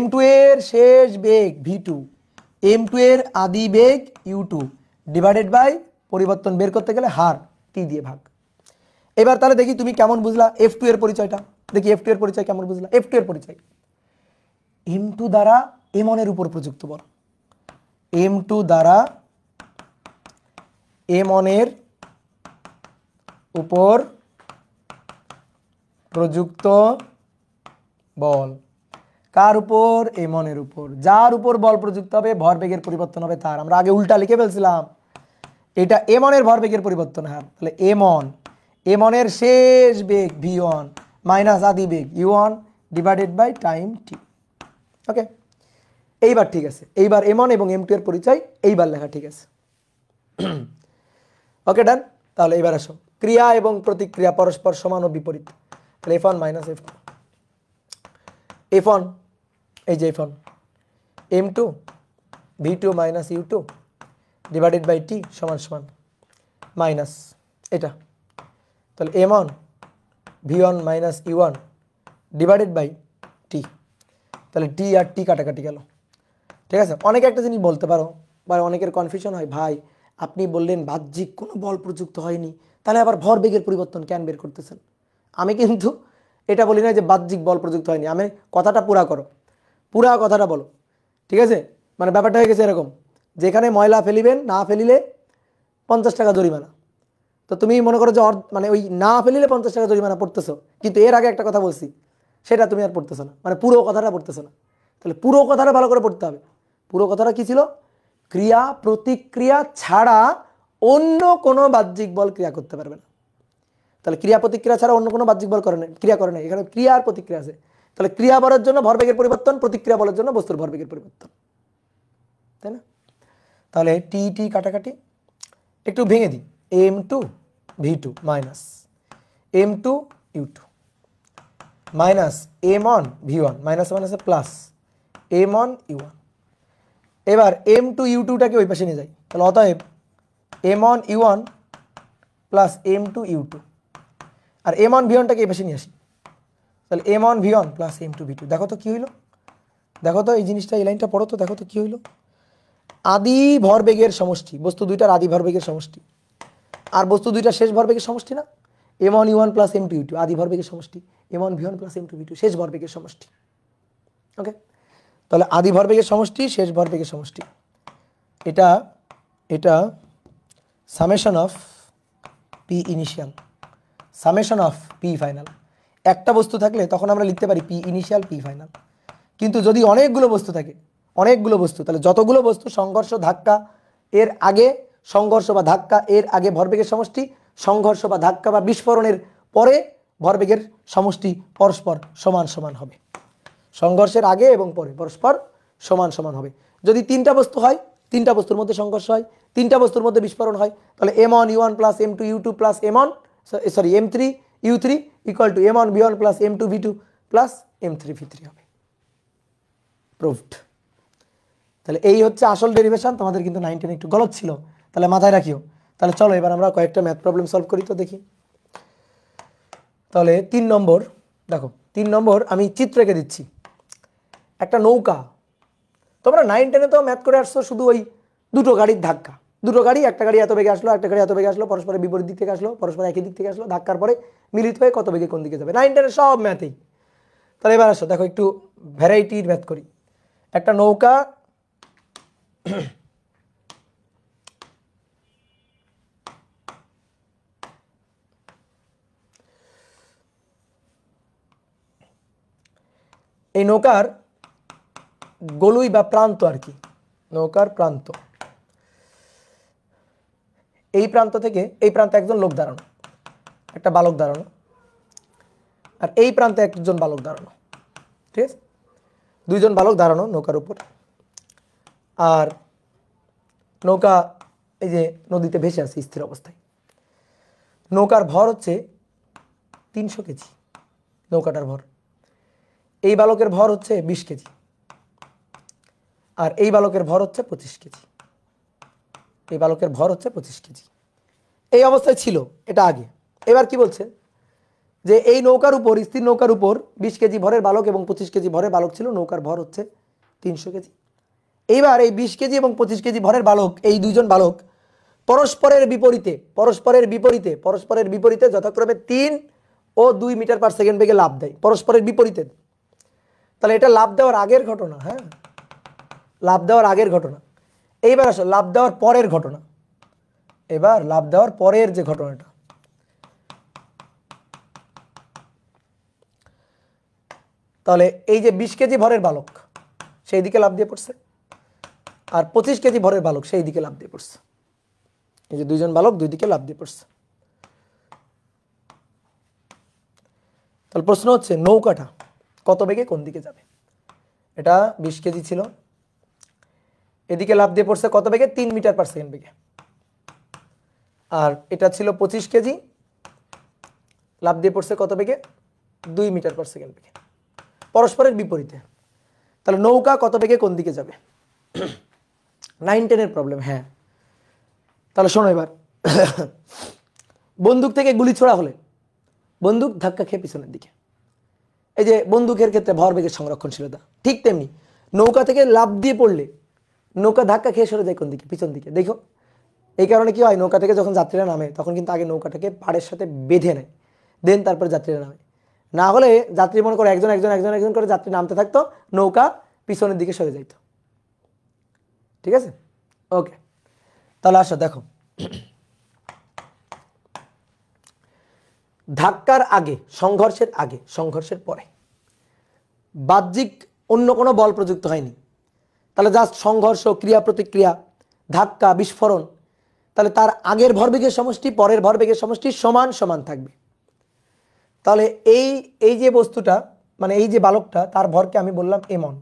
M2 এর শেষ বেগ V2, M2 এর আদি বেগ U2 ডিভাইডেড বাই পরিবর্তন বের করতে গেলে হার T দিয়ে ভাগ। এবার তাহলে দেখি তুমি কেমন বুঝলা F2 এর পরিচয়টা। দেখি F2 এর পরিচয় কেমন বুঝলা। F2 এর পরিচয় M2 দ্বারা M1 এর উপর প্রযুক্ত বল। M2 দ্বারা M1 এর উপর প্রযুক্ত বল। কার উপর? M1 এর উপর। যার উপর বল প্রযুক্ত হবে, ভরবেগের পরিবর্তন হবে তার। আমরা আগে উল্টা লিখে ফেলছিলাম, এটা M1 এর ভরবেগের পরিবর্তন হার। তাহলে M1 এর শেষ বেগ V1 মাইনাস আদি বেগ U1 divided by time T। Okay, এইবার ঠিক আছে। এইবার M1 এবং M2 এর পরিচয় এইবার লেখা ঠিক আছে। ওকে, ডান। তাহলে এবার আসো, ক্রিয়া এবং প্রতিক্রিয়া পরস্পর সমান ও বিপরীত। তাহলে F1 মাইনাস F2, F1 এই যে F1 M2 V2 minus U2 divided by T সমান সমান মাইনাস এটা। তাহলে M1 V1 minus U1 divided by T। তাহলে T আর T কাটাকাটি গেল। ঠিক আছে। অনেকে একটা জিনিস বলতে পারো, বা অনেকের কনফিউশন হয়, ভাই আপনি বললেন বাহ্যিক কোনো বল প্রযুক্ত হয়নি, তাহলে আবার ভরবেগের পরিবর্তন কেন বের করতেছেন? আমি কিন্তু এটা বলি না যে বাহ্যিক বল প্রযুক্ত হয়নি। আমি কথাটা পুরা করো, পুরা কথাটা বলো। ঠিক আছে। মানে ব্যাপারটা হয়ে গেছে এরকম, যেখানে ময়লা ফেলিবেন, না ফেলিলে 50 টাকা জরিমানা। তো তুমি মনে করো যে মানে ওই না ফেলিলে 50 টাকা জরিমানা পড়তেছো, কিন্তু এর আগে একটা কথা বলছি সেটা তুমি আর পড়তেছো না, মানে পুরো কথাটা পড়তেছো না। তাহলে পুরো কথাটা ভালো করে পড়তে হবে। পুরো কথাটা কি ছিল? ক্রিয়া প্রতিক্রিয়া ছাড়া অন্য কোনো বাহ্যিক বল ক্রিয়া করতে পারবে না। তাহলে ক্রিয়া প্রতিক্রিয়া ছাড়া অন্য কোনো বাহ্যিক বল ক্রিয়া করে না। এখানে ক্রিয়া আর প্রতিক্রিয়া আছে। তাহলে ক্রিয়া বলের জন্য ভরবেগের পরিবর্তন, প্রতিক্রিয়া বলের জন্য বস্তুর ভরবেগের পরিবর্তন, তাই না? তাহলে টি টি কাটাকাটি একটু ভেঙে দিই। M2 V2 minus M2 U2 minus M1 V1 minus মাইনাসে প্লাস M1 U1। এবার M2 U2টাকে ওই পাশে নিয়ে যাই। তাহলে অতএব M1 U1 plus M2 U2 আর M1 V1টাকে এই পাশে নিয়ে আসি। তাহলে M1 V1 plus M2 V2। দেখো তো কি হইল, দেখো তো এই জিনিসটা, এই লাইনটা পড়ো তো, দেখো তো কি হইল। আদি ভরবেগের সমষ্টি, বস্তু দুইটার আদি ভরবেগের সমষ্টি, আর বস্তু দুইটার শেষ ভরবেগের সমষ্টি না। M1 U1 plus M2 U2 আদি ভরবেগের সমষ্টি, M1 V1 plus M2 V2 শেষ ভরবেগের সমষ্টি। ওকে, তাহলে আদি ভরবেগের সমষ্টি, শেষ ভরবেগের সমষ্টি, এটা এটা summation of P initial, summation of P final. একটা বস্তু থাকলে তখন আমরা লিখতে পারি পি ইনিশিয়াল পি ফাইনাল। কিন্তু যদি অনেকগুলো বস্তু থাকে, অনেকগুলো বস্তু, তাহলে যতগুলো বস্তু সংঘর্ষ ধাক্কা এর আগে, সংঘর্ষ বা ধাক্কা এর আগে ভরবেগের সমষ্টি, সংঘর্ষ বা ধাক্কা বা বিস্ফোরণের পরে ভরবেগের সমষ্টি পরস্পর সমান সমান হবে। সংঘর্ষের আগে এবং পরে পরস্পর সমান সমান হবে। যদি তিনটা বস্তু হয়, তিনটা বস্তুর মধ্যে সংঘর্ষ হয়, তিনটা বস্তুর মধ্যে বিস্ফোরণ হয়, তাহলে M1 U1 plus M2 U2 plus M3 U3 equal to M1 V1 plus M2 V2 plus M3 V3 হবে। প্রুভড। তাহলে এই হচ্ছে আসল ডেরিভেশন। তোমাদের কিন্তু 9 10 একটু গলত ছিল, তাহলে মাথায় রাখিও। তাহলে চলো এবার আমরা কয়েকটা ম্যাথ প্রবলেম সলভ করি তো দেখি। তাহলে 3 নম্বর দেখো, 3 নম্বর আমি চিত্র এঁকে দিচ্ছি। একটা নৌকা, তোমরা 9 10 তো ম্যাথ করে আসছো শুধু ওই দুটো গাড়ির ধাক্কা, দুটো গাড়ি, একটা গাড়ি এত বেগে আসলো, একটা গাড়ি এত বেগে আসলো, পরস্পরের বিপরীত দিক থেকে আসলো, পরস্পর একই দিক থেকে আসলো, ধাক্কার পরে মিলিত হয়ে কত বেগে কোন দিকে যাবে। 9 10 সব ম্যাথেই। তাহলে এবার আসো দেখো একটু ভ্যারাইটির ম্যাথ করি। একটা নৌকা এই নৌকার গলুই বা প্রান্ত আর কি, নৌকার প্রান্ত, এই প্রান্ত থেকে এই প্রান্তে একজন লোক দাঁড়ানো, একটা বালক দাঁড়ানো, আর এই প্রান্তে একজন বালক দাঁড়ানো, ঠিক আছে, দুইজন বালক দাঁড়ানো নৌকার উপর। আর নৌকা এই যে নদীতে ভেসে আছে স্থির অবস্থায়। নৌকার ভর হচ্ছে 300 কেজি, নৌকাটার ভর। এই বালকের ভর হচ্ছে 20 কেজি, আর এই বালকের ভর হচ্ছে 25 কেজি। এই বালকের ভর হচ্ছে 25 কেজি। এই অবস্থায় ছিল এটা আগে। এবার কি বলছে যে এই নৌকার উপর, স্থির নৌকার উপর 20 কেজি ভরের বালক এবং 25 কেজি ভরের বালক ছিল, নৌকার ভর হচ্ছে 300 কেজি। এইবার এই 20 কেজি এবং 25 কেজি ভরের বালক, এই দুইজন বালক পরস্পরের বিপরীতে যথাক্রমে 3 ও 2 মিটার পার সেকেন্ড বেগে লাফ দেয়, পরস্পরের বিপরীতে। তাহলে এটা লাফ দেওয়ার আগের ঘটনা, হ্যাঁ, লাফ দেওয়ার আগের ঘটনা। এইবার আসো লাফ দেওয়ার পরের ঘটনা। এবার লাফ দেওয়ার পরের যে ঘটনাটা, তাহলে এই যে 20 কেজি ভরের বালক সেই দিকে লাফ দিয়ে পড়ছে, আর 25 কেজি ভরের বালক সেই দিকে লাফ দিয়ে পড়ছে। এই যে দুইজন বালক দুই দিকে লাফ দিয়ে পড়ছে। তাহলে প্রশ্ন হচ্ছে নৌকাটা কত বেগে কোন দিকে যাবে। এটা 20 কেজি ছিল, এদিকে লাফ দিয়ে পড়ছে কত বেগে, 3 মিটার পার সেকেন্ড বেগে। আর এটা ছিল 25 কেজি, লাফ দিয়ে পড়ছে কত বেগে, 2 মিটার পার সেকেন্ড বেগে, পরস্পরের বিপরীতে। তাহলে নৌকা কত বেগে কোন দিকে যাবে। 9 10 এর প্রবলেম, হ্যাঁ। তাহলে শোনো এবার, বন্দুক থেকে গুলি ছোড়া হলে বন্দুক ধাক্কা খেয়ে পিছনের দিকে, এই যে বন্দুকের ক্ষেত্রে ভরবেগের সংরক্ষণশীলতা, ঠিক তেমনি নৌকা থেকে লাফ দিয়ে পড়লে নৌকা ধাক্কা খেয়ে সরে যায় কোন দিকে, পিছন দিকে। দেখো এই কারণে কি হয়, নৌকা থেকে যখন যাত্রীরা নামে তখন কিন্তু আগে নৌকাটাকে পাড়ের সাথে বেঁধে নেয়, দেন তারপরে যাত্রীরা নামে। না হলে যাত্রী মনে করে একজন একজন একজন একজন করে যাত্রী নামতে থাকতো, নৌকা পিছনের দিকে সরে যাইত। ঠিক আছে, ওকে। তাহলে আসো দেখো, ধাক্কার আগে, সংঘর্ষের আগে, সংঘর্ষের পরে বাহ্যিক অন্য কোনো বল প্রযুক্ত হয়নি। তাহলে জাস্ট সংঘর্ষ, ক্রিয়া প্রতিক্রিয়া, ধাক্কা, বিস্ফোরণ, তাহলে তার আগের ভরবেগের সমষ্টি পরের ভরবেগের সমষ্টি সমান সমান থাকবে। তাহলে এই যে বস্তুটা, মানে এই যে বালকটা, তার ভরকে আমি বললাম m1,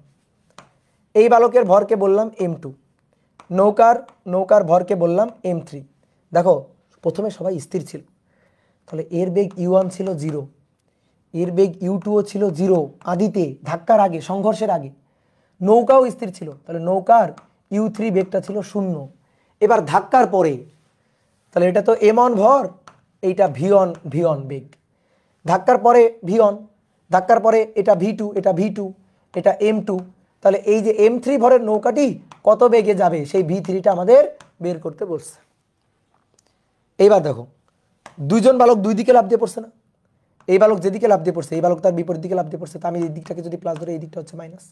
এই বালকের ভরকে বললাম m2, নৌকার ভরকে বললাম m3। দেখো প্রথমে সবাই স্থির ছিল, তাহলে এর বেগ u1 ছিল 0, এর বেগ u2ও ছিল 0 আদিতে, ধাক্কার আগে, সংঘর্ষের আগে। নৌকাও স্থির ছিল, তাহলে নৌকার u3 বেগটা ছিল 0। এবার ধাক্কার পরে, তাহলে এটা তো m1 ভর, এইটা v1 বেগ, ধাক্কার পরে v1, ধাক্কার পরে এটা v2, এটা v2, এটা m2। তাহলে এই যে m3 ভরের নৌকাটি কত বেগে যাবে সেই v3টা আমাদের বের করতে বলছে। এইবার দেখো দুইজন বালক দুই দিকে লাফ দিয়ে পড়ছে না, এই বালক যেদিকে লাফ দিয়ে পড়ছে এই বালক তার বিপরীত দিকে লাফ দিয়ে পড়ছে। তো আমি এই দিকটাকে যদি প্লাস ধরে এই দিকটা হচ্ছে মাইনাস,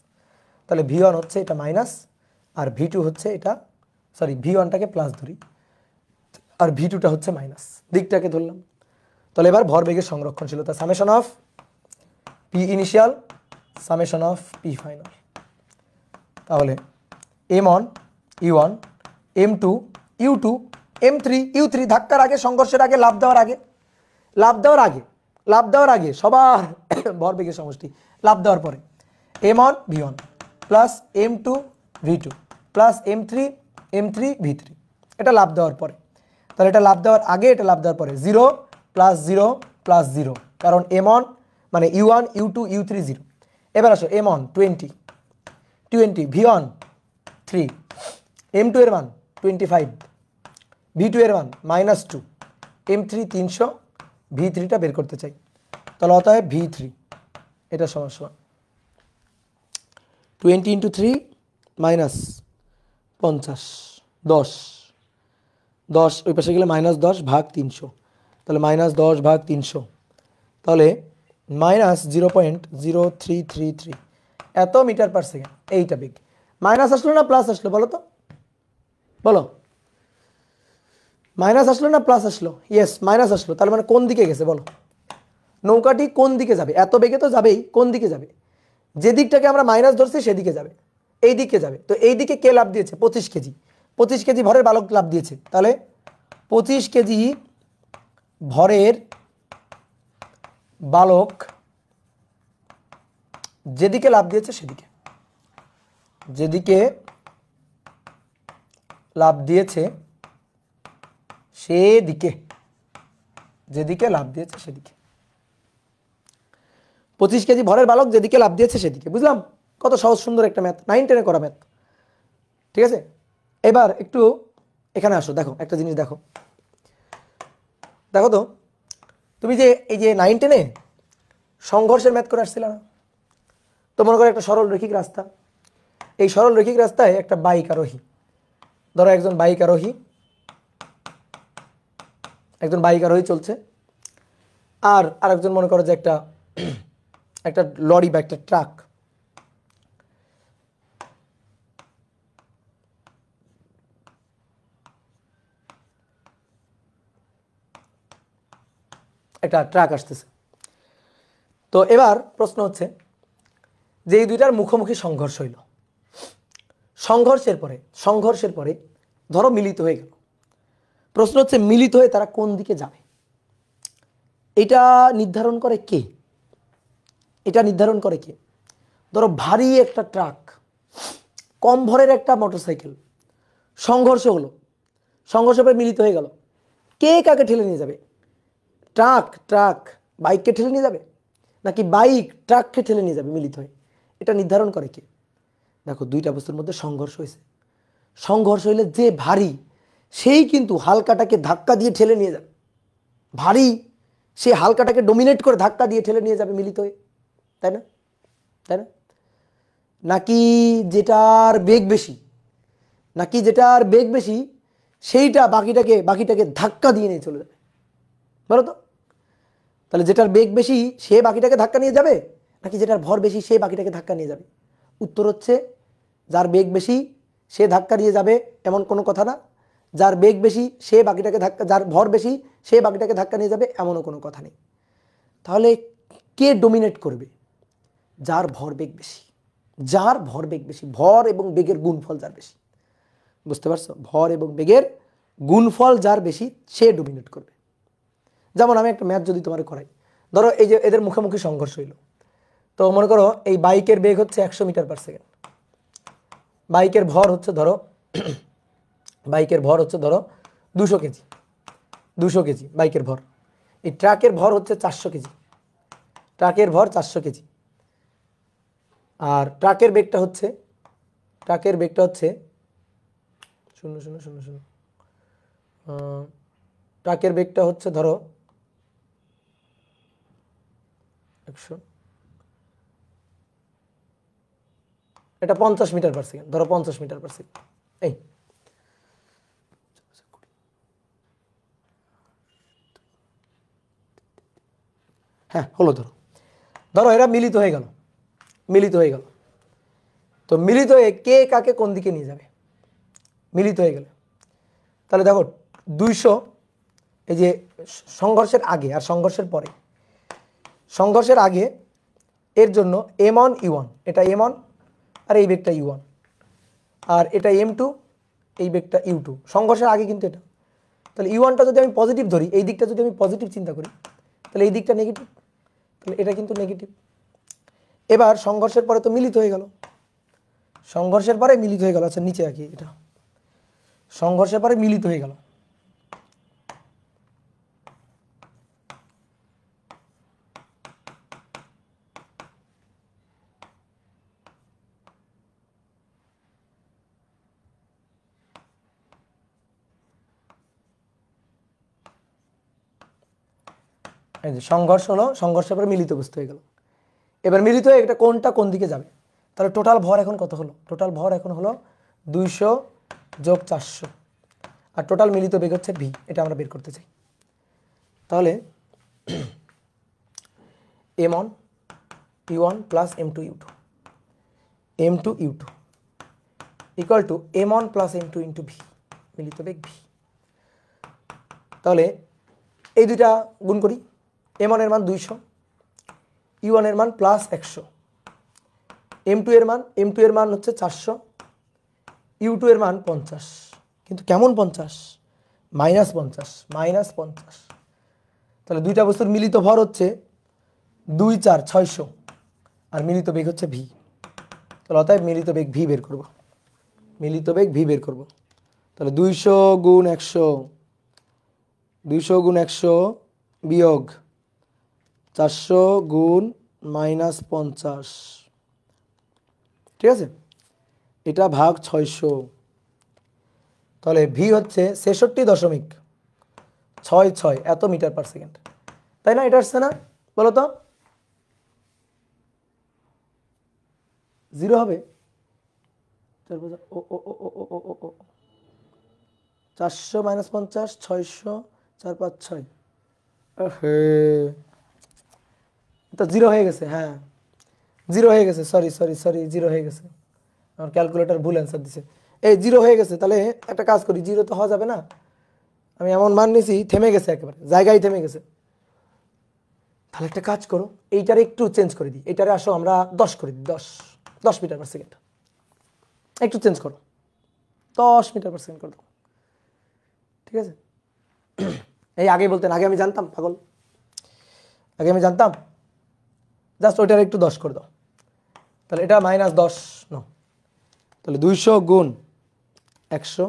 তাহলে v1 হচ্ছে এটা মাইনাস, আর v2 হচ্ছে এটা, সরি v1টাকে প্লাস ধরি আর v2টা হচ্ছে মাইনাস, দিকটাকে ধরলাম। তাহলে এবার ভরবেগের সংরক্ষণশীলতা, summation of P initial summation of P final. তাহলে m1 u1 m2 u2 m3 u3, ধাক্কার আগে, সংঘর্ষের আগে, লাফ দেওয়ার আগে সবার ভরবেগের সমষ্টি, লাফ দেওয়ার পরে m1 v1 plus m2 v2 plus m3 v3, এটা লাফ দেওয়ার পরে। তাহলে এটা লাফ দেওয়ার আগে, এটা লাফ দেওয়ার পরে 0 প্লাস 0 প্লাস 0, কারণ m1 মানে u1 u2 u3 0। এবার আসো m1 20 v1 3, m2 এর মান 25, v2 এর মান -2, m3 300, v3টা বের করতে চাই। তাহলে অতএব v3 এটা সমান সমান 20 × 3 -50 10 10 ওই পাশে গেলে -10 ভাগ 300, তাহলে -10 ভাগ 300, তাহলে -0.0333 এত মিটার পার সেকেন্ড। এইটা বেগ। মাইনাস আসলো না প্লাস আসলো বলো তো, বলো। মাইনাস আসলো না প্লাস আসলো? ইয়েস, মাইনাস আসলো। তার মানে কোন দিকে গেছে বলো? নৌকাটি কোন দিকে যাবে? এত বেগে তো যাবেই। কোন দিকে যাবে? যে দিকটাকে আমরা মাইনাস ধরছি সেদিকে যাবে, এই দিকে যাবে। তো এই দিকে কে লাভ দিয়েছে? 25 কেজি। 25 কেজি ভরের বালক লাভ দিয়েছে, তাহলে 25 কেজি ভরের বালক যেদিকে লাভ দিয়েছে সেদিকে, যেদিকে লাভ দিয়েছে সেদিকে, যেদিকে লাভ দিয়েছে সেদিকে। 25 কেজি ভরের বালক যেদিকে লাভ দিয়েছে সেদিকে। বুঝলাম? কত সহজ সুন্দর একটা ম্যাথ, 9 10-এ করা ম্যাথ। ঠিক আছে, এবার একটু এখানে আসো। দেখো একটা জিনিস, দেখো দেখো তো, তুমি যে এই যে 9 10-এ সংঘর্ষের ম্যাথ করে আসছিল না? তো মনে করো একটা সরল রৈখিক রাস্তা, এই সরল রৈখিক রাস্তায় একটা বাইক আরোহী, ধরো একজন বাইক আরোহী চলছে, আর আরেকজন মনে করো যে একটা একটা লরি বা একটা ট্রাক, একটা ট্রাক আসতেছে। তো এবার প্রশ্ন হচ্ছে যে এই দুইটার মুখোমুখি সংঘর্ষ হইল, সংঘর্ষের পরে ধরো মিলিত হয়ে গেল। প্রশ্ন হচ্ছে মিলিত হয়ে তারা কোন দিকে যাবে? এটা নির্ধারণ করে কে? এটা নির্ধারণ করে কে? ধরো ভারী একটা ট্রাক, কম ভরের একটা মোটরসাইকেল, সংঘর্ষ হলো, সংঘর্ষের পরে মিলিত হয়ে গেল। কে কাকে ঠেলে নিয়ে যাবে? ট্রাক বাইককে ঠেলে নিয়ে যাবে, নাকি বাইক ট্রাককে ঠেলে নিয়ে যাবে মিলিত হয়ে? এটা নির্ধারণ করে কে? দেখো দুইটা বস্তুর মধ্যে সংঘর্ষ হয়েছে, সংঘর্ষ হইলে যে ভারী সেই কিন্তু হালকাটাকে ধাক্কা দিয়ে ঠেলে নিয়ে যাবে, ভারী সে হালকাটাকে ডোমিনেট করে ধাক্কা দিয়ে ঠেলে নিয়ে যাবে মিলিত হয়ে, তাই না? তাই না? নাকি যেটার বেগ বেশি সেইটা বাকিটাকে ধাক্কা দিয়ে নিয়ে চলে যাবে? বলো তো, তাহলে যেটার বেগ বেশি সে বাকিটাকে ধাক্কা নিয়ে যাবে, নাকি যেটার ভর বেশি সে বাকিটাকে ধাক্কা নিয়ে যাবে? উত্তর হচ্ছে যার বেগ বেশি সে ধাক্কা দিয়ে যাবে এমন কোনো কথা না, যার বেগ বেশি সে বাকিটাকে ধাক্কা, যার ভর বেশি সে বাকিটাকে ধাক্কা নিয়ে যাবে এমনও কোনো কথা নেই। তাহলে কে ডোমিনেট করবে? যার ভরবেগ বেশি, ভর এবং বেগের গুণফল যার বেশি। বুঝতে পারছো? ভর এবং বেগের গুণফল যার বেশি সে ডোমিনেট করবে। যেমন আমি একটা ম্যাথ যদি তোমার করাই, ধরো এই যে এদের মুখোমুখি সংঘর্ষ হইল, তো মনে করো এই বাইকের বেগ হচ্ছে 100 মিটার পার সেকেন্ড, বাইকের ভর হচ্ছে ধরো 200 কেজি, 200 কেজি বাইকের ভর। এই ট্রাকের ভর হচ্ছে 400 কেজি, ট্রাকের ভর 400 কেজি। আর ট্রাকের বেগটা হচ্ছে ট্রাকের বেগটা হচ্ছে ধরো 100, এটা 50 মিটার পার সেকেন্ড, ধরো 50 মিটার পার সেকেন্ড। এই হ্যাঁ হলো, ধরো এরা মিলিত হয়ে গেল, তো মিলিত হয়ে কে কাকে কোন দিকে নিয়ে যাবে? মিলিত হয়ে গেলে তাহলে দেখো 200, এই যে সংঘর্ষের আগে আর সংঘর্ষের আগে এর জন্য m1 u1, এটা m1 আর এই বেগটা u1, আর এটা m2, এই বেগটা u2। সংঘর্ষের আগে কিন্তু এটা, তাহলে u1টা যদি আমি পজিটিভ ধরি, এই দিকটা যদি আমি পজিটিভ চিন্তা করি, তাহলে এই দিকটা নেগেটিভ, তাহলে এটা কিন্তু নেগেটিভ। এবার সংঘর্ষের পরে তো মিলিত হয়ে গেল, আচ্ছা নিচে রাখি, এটা সংঘর্ষের পরে মিলিত হয়ে গেল। এই যে সংঘর্ষ হলো, সংঘর্ষের পরে মিলিত বস্তু হয়ে গেল। এবার মিলিত হয়ে এটা কোনটা কোন দিকে যাবে? তাহলে টোটাল ভর এখন কত হলো? টোটাল ভর এখন হলো 200 যোগ 400, আর টোটাল মিলিত বেগ হচ্ছে ভি, এটা আমরা বের করতে চাই। তাহলে m1 u1 plus m2 u2 m2 u2 equal to m1 plus m2 into V, মিলিত বেগ ভি। তাহলে এই দুইটা গুণ করি, m1 এর মান 200, u1 এর মান প্লাস 100, m2 এর মান হচ্ছে 400, u2 এর মান 50, কিন্তু কেমন 50? -50। তাহলে দুইটা বস্তুর মিলিত ভর হচ্ছে 2 4 600 আর মিলিত বেগ হচ্ছে ভি। তাহলে অতএব মিলিত বেগ ভি বের করব, মিলিত বেগ ভি বের করব। তাহলে 200 গুণ 100, 200 গুণ 100 বিয়োগ 400 গুণ -50, ঠিক আছে, এটা ভাগ 600। তাহলে ভি হচ্ছে 66.66 এত মিটার পার সেকেন্ড, তাই না? এটা আসছে না, বলো তো? 0 হবে? 400 -50 600 4 5 6, তো 0 হয়ে গেছে। হ্যাঁ 0 হয়ে গেছে, সরি 0 হয়ে গেছে, আমার ক্যালকুলেটর ভুল অ্যান্সার দিছে। এই 0 হয়ে গেছে। তাহলে একটা কাজ করি, 0 তো হওয়া যাবে না, আমি এমন মান নিছি থেমে গেছে, একেবারে জায়গায় থেমে গেছে। তাহলে একটা কাজ করো, এইটারে একটু চেঞ্জ করে দিই, এইটারে আসো আমরা 10 করে দিই, 10 মিটার পার সেকেন্ড, একটু চেঞ্জ করো, 10 মিটার পার সেকেন্ড করে দাও, ঠিক আছে? এই আগে বলতেন, আগে আমি জানতাম, পাগল, আগে আমি জানতাম, জাস্ট ওইটার একটু 10 করে দাও। তাহলে এটা -10 নো, তাহলে 200 গুণ 100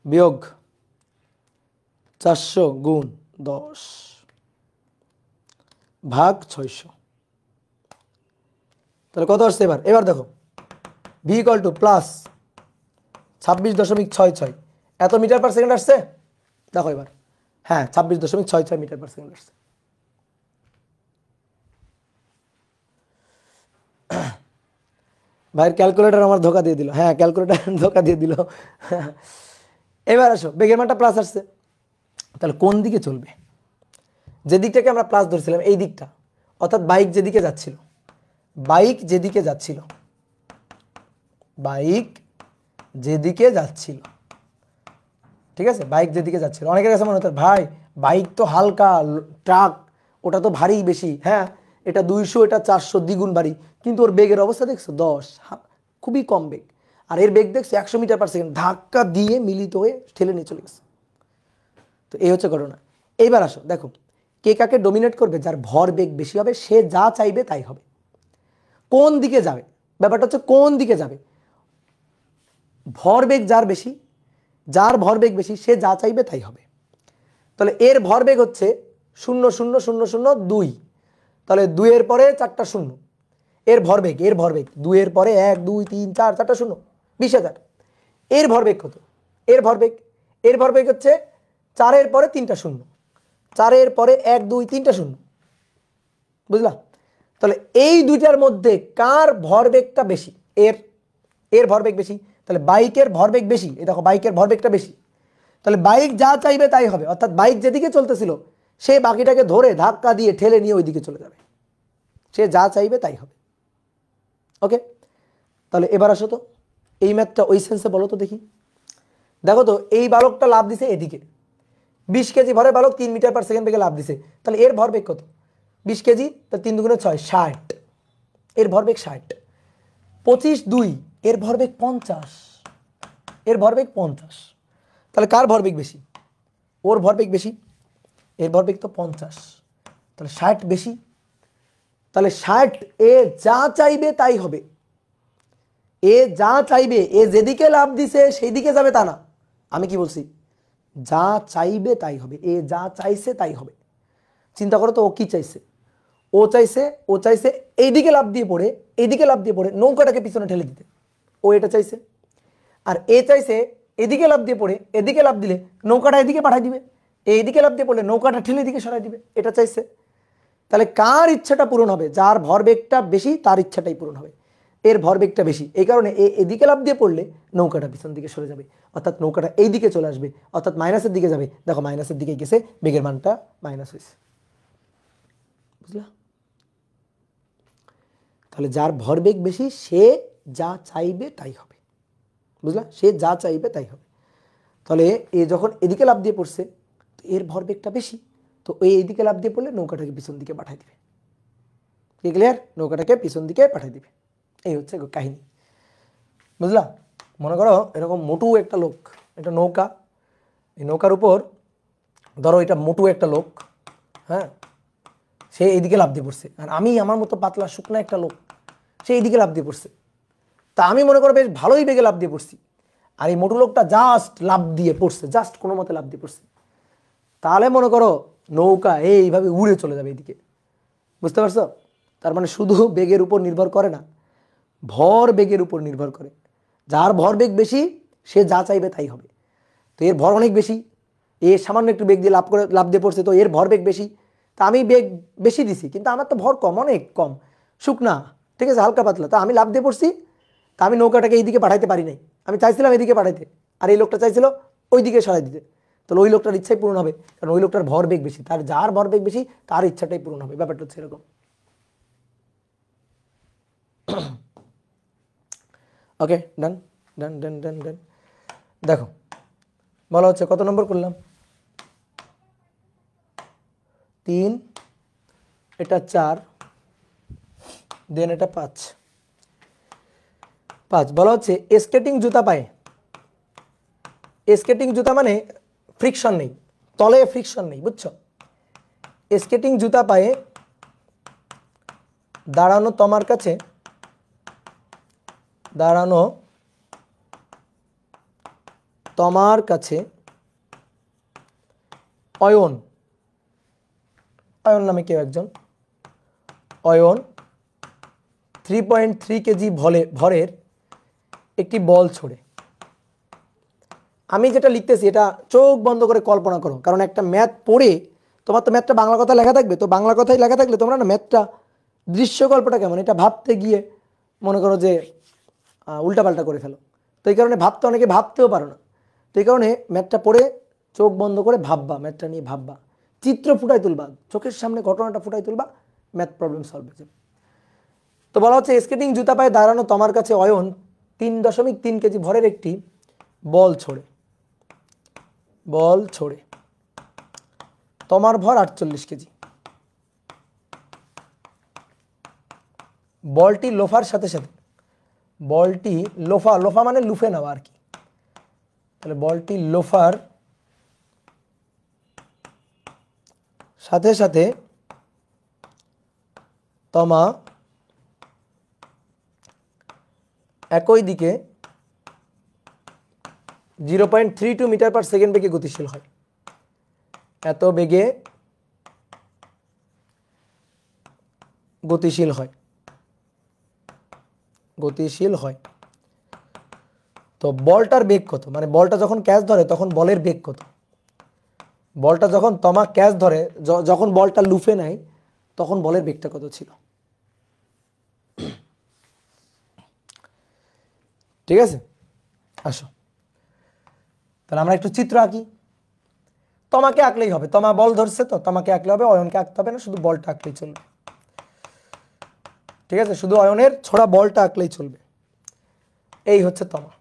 বিয়োগ 400 গুণ 10 ভাগ 600। তাহলে কত আসছে এবার? এবার দেখো, ভি ইকুয়াল টু প্লাস 26.66 এত মিটার পার সেকেন্ড আসছে। দেখো এবার, হ্যাঁ 26.66 মিটার পার সেকেন্ড আসছে। ভাইয়ের ক্যালকুলেটর আমার ধোকা দিয়ে দিল, হ্যাঁ ক্যালকুলেটর ধোকা দিয়ে দিল। এবার আসো, বেগের মানটা প্লাস আসছে, তাহলে কোন দিকে চলবে? যে দিকটাকে আমরা প্লাস ধরছিলাম এই দিকটা, অর্থাৎ বাইক যেদিকে যাচ্ছিল, বাইক যেদিকে যাচ্ছিল, বাইক যেদিকে যাচ্ছিল, ঠিক আছে, বাইক যেদিকে যাচ্ছিল। অনেকের কাছে মনে হতো ভাই বাইক তো হালকা, ট্রাক ওটা তো ভারী বেশি, হ্যাঁ এটা 200 এটা 400 দ্বিগুণ ভারী, কিন্তু ওর বেগের অবস্থা দেখছো 10, খুবই কম বেগ। আর এর বেগ দেখছো 100 মিটার পার সেকেন্ড, ধাক্কা দিয়ে মিলিত হয়ে ঠেলে নিয়ে চলে গেছে। তো এই হচ্ছে ঘটনা। এইবার আসো দেখো, কে কাকে ডোমিনেট করবে? যার ভর বেগ বেশি হবে সে যা চাইবে তাই হবে। কোন দিকে যাবে, ব্যাপারটা হচ্ছে কোন দিকে যাবে। ভর বেগ যার বেশি, যার ভর বেগ বেশি সে যা চাইবে তাই হবে। তাহলে এর ভর বেগ হচ্ছে 0.0002, তাহলে 2 এর পরে 4টা শূন্য, এর ভরবেগ, 2 এর পরে 1 2 3 4 4টা শূন্য, 20,000। এর ভরবেগ কত? এর ভরবেগ হচ্ছে 4 এর পরে 3টা শূন্য, 4 এর পরে 1 2 3টা শূন্য, বুঝলা? তাহলে এই দুইটার মধ্যে কার ভরবেগটা বেশি? এর ভরবেগ বেশি, তাহলে বাইকের ভরবেগ বেশি। এই দেখো বাইকের ভরবেগটা বেশি, তাহলে বাইক যা চাইবে তাই হবে, অর্থাৎ বাইক যেদিকে চলতেছিল সে বাকিটাকে ধরে ধাক্কা দিয়ে ঠেলে নিয়ে ওইদিকে চলে যাবে, সে যা চাইবে তাই হবে। ওকে, তাহলে এবার আসো তো এই ম্যাথটা ওই সেন্সে বলো তো দেখি। দেখো তো এই বালকটা লাভ দিছে এদিকে, 20 কেজি ভরের বালক 3 মিটার পার সেকেন্ড বেগে লাভ দিছে, তাহলে এর ভরবেগ কত? 20 কেজি, তাহলে 3 দুগুণে 6 60, এর ভরবেগ 60। 25 2, এর ভরবেগ 50, এর ভরবেগ 50। তাহলে কার ভরবেগ বেশি? ওর ভরবেগ বেশি, এর ভরবেগ তো 50, তাহলে 60 বেশি। তাহলে 60, এ যা চাইবে তাই হবে, এ যা চাইবে, এ যেদিকে লাভ দিছে সেই দিকে যাবে তা না। আমি কি বলছি? যা চাইবে তাই হবে, এ যা চাইছে তাই হবে। চিন্তা করো তো, ও কি চাইছে? ও চাইছে এইদিকে লাভ দিয়ে পড়ে, এইদিকে লাভ দিয়ে পড়ে নৌকাটাকে পিছনে ঠেলে দিতে, ও এটা চাইছে। আর এ চাইছে এদিকে লাভ দিয়ে পড়ে এদিকে লাভ দিলে নৌকাটা এদিকে পাঠাই দিবে, এইদিকে লাভ দিয়ে পড়লে নৌকাটা ঠেলে দিকে সরাই দিবে, এটা চাইছে। তাহলে কার ইচ্ছাটা পূরণ হবে? যার ভরবেগটা বেশি তার ইচ্ছাটাই পূরণ হবে, এর ভরবেগটা বেশি, এই কারণে এদিকে লাভ দিয়ে পড়লে নৌকাটা পিছন দিকে সরে যাবে, অর্থাৎ নৌকাটা এই দিকে চলে আসবে, অর্থাৎ মাইনাসের দিকে যাবে। দেখো মাইনাসের দিকে গেছে, বেগের মানটা মাইনাস হয়েছে। বুঝলা? তাহলে যার ভরবেগ বেশি সে যা চাইবে তাই হবে। বুঝলা? সে যা চাইবে তাই হবে। তাহলে এ যখন এদিকে লাফ দিয়ে পড়ছে, তো এর ভরবেগটা বেশি, তো এইদিকে লাফ দিয়ে পড়লে নৌকাটাকে পিছন দিকে পাঠিয়ে দিবে। কি ক্লিয়ার? নৌকাটাকে পিছন দিকে পাঠিয়ে দিবে। এই হচ্ছে কাহিনী। বুঝলা? মনে করো এরকম মোটু একটা লোক, এটা নৌকা, এই নৌকার উপর ধরো এটা মোটু একটা লোক, হ্যাঁ, সে এইদিকে লাফ দিয়ে পড়ছে, আর আমি আমার মতো পাতলা শুকনো একটা লোক, সে এইদিকে লাফ দিয়ে পড়ছে। তা আমি মনে করো বেশ ভালোই বেগে লাফ দিয়ে পড়ছি, আর এই মোটু লোকটা জাস্ট লাফ দিয়ে পড়ছে, জাস্ট কোনো মতে লাফ দিয়ে পড়ছে। তাহলে মনে করো নৌকা এইভাবে উড়ে চলে যাবে এইদিকে। বুঝতে পারছো? তার মানে শুধু বেগের উপর নির্ভর করে না, ভর বেগের উপর নির্ভর করে। যার ভর বেগ বেশি সে যা চাইবে তাই হবে। তো এর ভর অনেক বেশি, এর সামান্য একটু বেগ দিয়ে লাফ দিয়ে পড়ছে, তো এর ভর বেগ বেশি। তা আমি বেগ বেশি দিছি, কিন্তু আমার তো ভর কম, অনেক কম, শুকনা, ঠিক আছে, হালকা পাতলা। তা আমি লাফ দিয়ে পড়ছি, তা আমি নৌকাটাকে এইদিকে পাঠাইতে পারি নাই। আমি চাইছিলাম এদিকে পাঠাইতে, আর এই লোকটা চাইছিল ওই দিকে সরাই দিতে। তাহলে ওই লোকটার ইচ্ছাই পূরণ হবে, কারণ ওই লোকটার ভর বেগ বেশি। তার যার ভর বেগ বেশি তার ইচ্ছাটাই পূরণ হবে। ব্যাপারটা হচ্ছে এরকম। ওকে, ডান ডান ডান ডান ডান। দেখো বলা হচ্ছে কত নম্বর করলাম? 3, এটা 4, দেন এটা 5। বলা হচ্ছে স্কেটিং জুতা পায়ে, স্কেটিং জুতা মানে ফ্রিকশন নেই, তলে ফ্রিকশন নেই, বুঝছো? স্কেটিং জুতা পায়ে দাঁড়ানো তোমার কাছে, দাঁড়ানো তোমার কাছে অয়ন, অয়ন নামে কেউ একজন, অয়ন 3.3 কেজি ভরের একটি বল ছোড়ে। আমি যেটা লিখতেছি এটা চোখ বন্ধ করে কল্পনা করো, কারণ একটা ম্যাথ পড়ে তোমার তো ম্যাথটা বাংলা কথা লেখা থাকবে, তো বাংলা কথাই লেখা থাকলে তোমরা না ম্যাথটা দৃশ্য গল্পটা কেমন এটা ভাবতে গিয়ে মনে করো যে উল্টাপাল্টা করে ফেলো। তো এই কারণে ভাবতে অনেকে ভাবতেও পারো না। তো এই কারণে ম্যাথটা পড়ে চোখ বন্ধ করে ভাববা, ম্যাথটা নিয়ে ভাববা, চিত্র ফুটাই তুলবা, চোখের সামনে ঘটনাটা ফুটাই তুলবা, ম্যাথ প্রবলেম সলভ হয়ে যাবে। তো বলা হচ্ছে স্কেটিং জুতা পায়ে দাঁড়ানো তোমার কাছে অয়ন 3.3 কেজি ভরের একটি বল ছোড়ে, বল ছোড়ে, তোমার ভর 48 কেজি। বলটি লোফার সাথে সাথে, বলটি লোফা, লোফা মানে লুফে নেওয়া আর কি, তাহলে বলটি লোফার সাথে সাথে তমা একই দিকে 0.32 মিটার পার সেকেন্ড বেগে গতিশীল হয়। এত বেগে গতিশীল হয়, গতিশীল হয়। তো বলটার বেগ কত? মানে বলটা যখন ক্যাচ ধরে তখন বলের বেগ কত? বলটা যখন তমা ক্যাচ ধরে, যখন বলটা লুফে নেয় তখন বলের বেগটা কত ছিল? ঠিক আছে, আসো তাহলে আমরা একটু চিত্র আঁকি। তোমাকে আঁকলেই হবে, তোমা বল ধরছে তো তোমাকে আঁকলে হবে, অয়নকে আঁকতে হবে না, শুধু বলটা আঁকলেই চলবে। ঠিক আছে, শুধু অয়নের ছোড়া বলটা আঁকলেই চলবে। এই হচ্ছে তমা,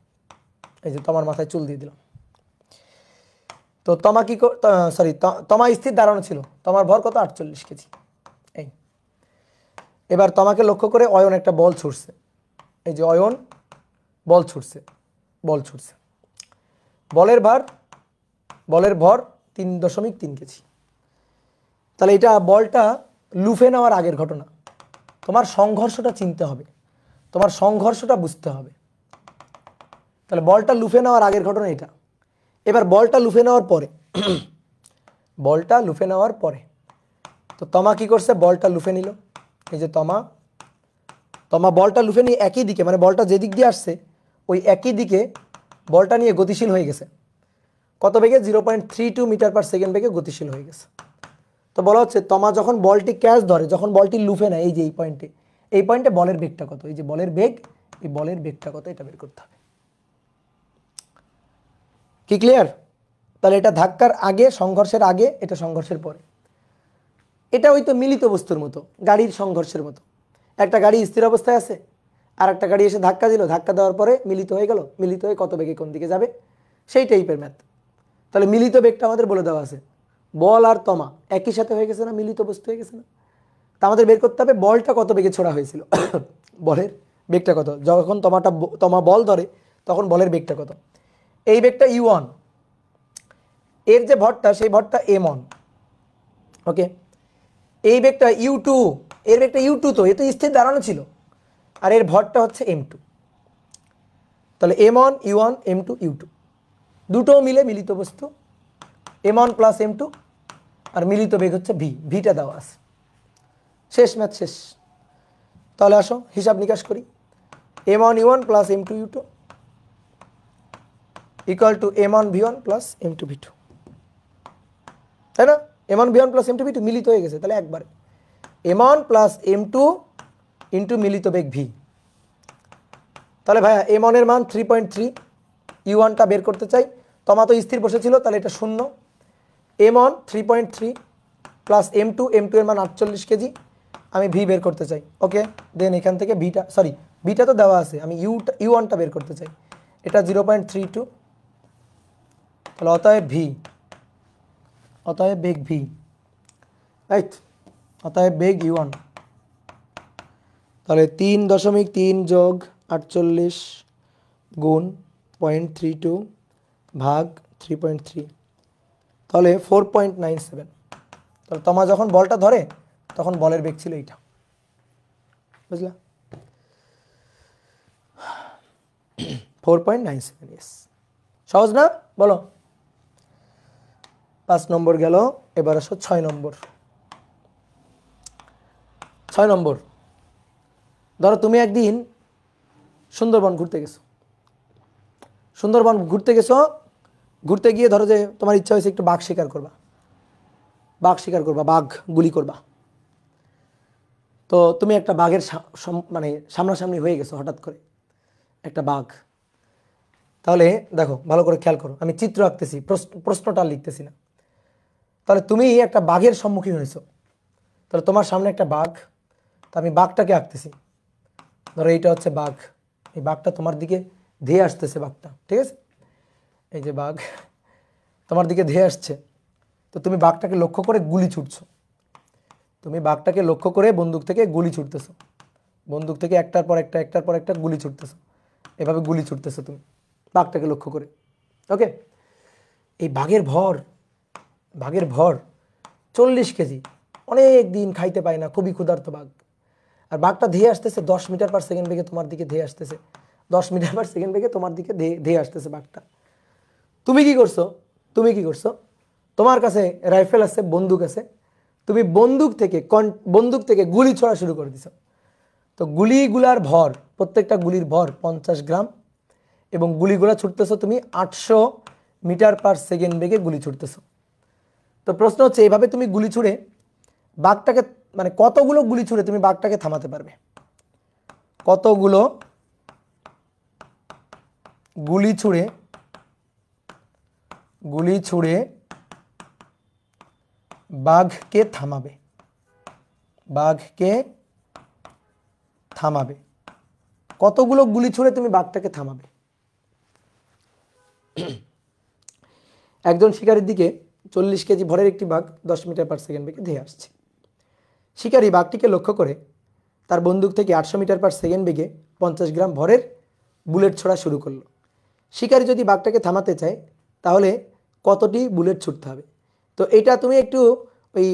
এই যে তোমার মাথায় চুল দিয়ে দিলাম। তো তমা কি, সরি, তমা স্থির দাঁড়ানো ছিল, তোমার ভর কত? 48 কেজি। এই এবার তোমাকে লক্ষ্য করে অয়ন একটা বল ছুটছে, এই যে অয়ন বল ছুটছে, বল ছুটছে, বলের ভর 3.3 কেজি। তাহলে এটা বলটা লুফে নেওয়ার আগের ঘটনা। তোমার সংঘর্ষটা চিনতে হবে, তোমার সংঘর্ষটা বুঝতে হবে। তাহলে বলটা লুফে নেওয়ার আগের ঘটনা এটা। এবার বলটা লুফে নেওয়ার পরে, বলটা লুফে নেওয়ার পরে তো তমা কি করছে? বলটা লুফে নিল, এই যে তমা বলটা লুফে নিয়ে একই দিকে, মানে বলটা যে দিক দিয়ে আসছে ওই একই দিকে বলটা নিয়ে গতিশীল হয়ে গেছে। কত বেগে? 0.32 মিটার পার সেকেন্ড বেগে গতিশীল হয়ে গেছে। তো বলা হচ্ছে তমা যখন বলটি ক্যাচ ধরে, যখন বলটি লুফে নেয়, এই যে এই পয়েন্টে বলের বেগটা কত? এই যে বলের বেগ, এই বলের বেগটা কত এটা বের করতে হবে। কি ক্লিয়ার? তাহলে এটা ধাক্কার আগে, সংঘর্ষের আগে, এটা সংঘর্ষের পরে। এটা হয়তো মিলিত বস্তুর মতো, গাড়ির সংঘর্ষের মতো। একটা গাড়ি স্থির অবস্থায় আছে, আর একটা গাড়ি এসে ধাক্কা দিল, ধাক্কা দেওয়ার পরে মিলিত হয়ে গেল, মিলিত হয়ে কত বেগে কোন দিকে যাবে সেই টাইপের ম্যাথ। তাহলে মিলিত বেগটা আমাদের বলে দেওয়া আছে, বল আর তমা একই সাথে হয়ে গেছে না, মিলিত বস্তু হয়ে গেছে না। তা আমাদের বের করতে হবে বলটা কত বেগে ছোড়া হয়েছিল বলের বেগটা কত, যখন তমা বল ধরে তখন বলের বেগটা কত। এই বেগটা u1, এর যে ভরটা সেই ভরটা m1, ওকে। এই বেগটা u2, এর বেগটা u2, তো এ তো স্থির দাঁড়ানো ছিল, আর এর ভরটা হচ্ছে m2। তাহলে m1 u1 m2 u2 দুটো মিলে মিলিত বস্তু, m1 প্লাস m2, আর মিলিত বেগ হচ্ছে v, ভিটা দেওয়া আছে। শেষ ম্যাথ শেষ। তাহলে আসো হিসাব নিকাশ করি। m1 u1 plus m2 u2 equal to m1 v1 plus m2 v2, তাই না? m1 v1 plus m2 v2 মিলিত হয়ে গেছে, তাহলে একবারে m1 প্লাস m2 ইন্টু মিলিত বেগ v। তাহলে ভাইয়া m1 এর মান 3.3, u1টা বের করতে চাই, তমা তো স্থির বসেছিল, তাহলে এটা 0। m1 3.3 প্লাস m2, m2 এর মান 48 কেজি, আমি v বের করতে চাই, ওকে। দেন এখান থেকে ভিটা, সরি ভিটা তো দেওয়া আছে, আমি u1টা বের করতে চাই, এটা 0.32, তাহলে অতএব v, অতএব বেগ v, রাইট, অতএব বেগ u1। তাহলে 3.3 যোগ 48 গুণ 0.32 ভাগ 3.3, তাহলে 4.97। তাহলে তোমার যখন বলটা ধরে তখন বলের বেগ ছিল এইটা, বুঝলা? 4.97, ইয়েস। সহজ না? বলো। 5 নম্বর গেল, এবার আসো 6 নম্বর। 6 নম্বর, ধরো তুমি একদিন সুন্দরবন ঘুরতে গেছো। সুন্দরবন ঘুরতে গেছো, ঘুরতে গিয়ে ধরো যে তোমার ইচ্ছা হয়েছে একটু বাঘ শিকার করবা, বাঘ শিকার করবা, বাঘ গুলি করবা। তো তুমি একটা বাঘের মানে সামনাসামনি হয়ে গেছো হঠাৎ করে, একটা বাঘ। তাহলে দেখো ভালো করে খেয়াল করো, আমি চিত্র আঁকতেছি, প্রশ্নটা লিখতেছি না। তাহলে তুমি একটা বাঘের সম্মুখীন হয়েছো, তাহলে তোমার সামনে একটা বাঘ, তো আমি বাঘটাকে আঁকতেছি। ধরো এইটা হচ্ছে বাঘ, এই বাঘটা তোমার দিকে ধেয়ে আসতেছে, বাঘটা, ঠিক আছে? এই যে বাঘ তোমার দিকে ধেয়ে আসছে, তো তুমি বাঘটাকে লক্ষ্য করে গুলি ছুটছো। তুমি বাঘটাকে লক্ষ্য করে বন্দুক থেকে গুলি ছুটতেছো, বন্দুক থেকে একটার পর একটা, একটার পর একটা গুলি ছুটতেছো, এভাবে গুলি ছুটতেছো তুমি বাঘটাকে লক্ষ্য করে, ওকে। এই বাঘের ভর 40 কেজি, অনেক দিন খাইতে পায় না, খুবই ক্ষুধার্ত বাঘ। আর বাঘটা ধেয়ে আসতেছে 10 মিটার পার সেকেন্ড বেগে তোমার দিকে ধেয়ে আসতেছে, 10 মিটার পার সেকেন্ড বেগে তোমার দিকে ধেয়ে আসতেছে বাঘটা। তুমি কি করছো? তোমার কাছে রাইফেল আছে, বন্দুক আছে, তুমি বন্দুক থেকে গুলি ছোড়া শুরু করে দিছো। তো গুলিগুলার ভর, প্রত্যেকটা গুলির ভর 50 গ্রাম, এবং গুলিগুলা ছুটতেছো তুমি 800 মিটার পার সেকেন্ড বেগে গুলি ছুটতেছো। তো প্রশ্ন হচ্ছে, এইভাবে তুমি গুলি ছুড়ে বাঘটাকে, মানে কতগুলো গুলি ছুড়ে তুমি বাঘটাকে থামাতে পারবে? কতগুলো গুলি ছুড়ে বাঘকে থামাবে? কতগুলো গুলি ছুড়ে তুমি বাঘটাকে থামাবে? একজন শিকারীর দিকে 40 কেজি ভরের একটি বাঘ 10 মিটার পার সেকেন্ড বেগে ধেয়ে আসছে। শিকারী বাঘটিকে লক্ষ্য করে তার বন্দুক থেকে 800 মিটার পার সেকেন্ড বেগে 50 গ্রাম ভরের বুলেট ছোড়া শুরু করলো। শিকারী যদি বাঘটাকে থামাতে চায় তাহলে কতটি বুলেট ছুটতে হবে? তো এটা তুমি একটু ওই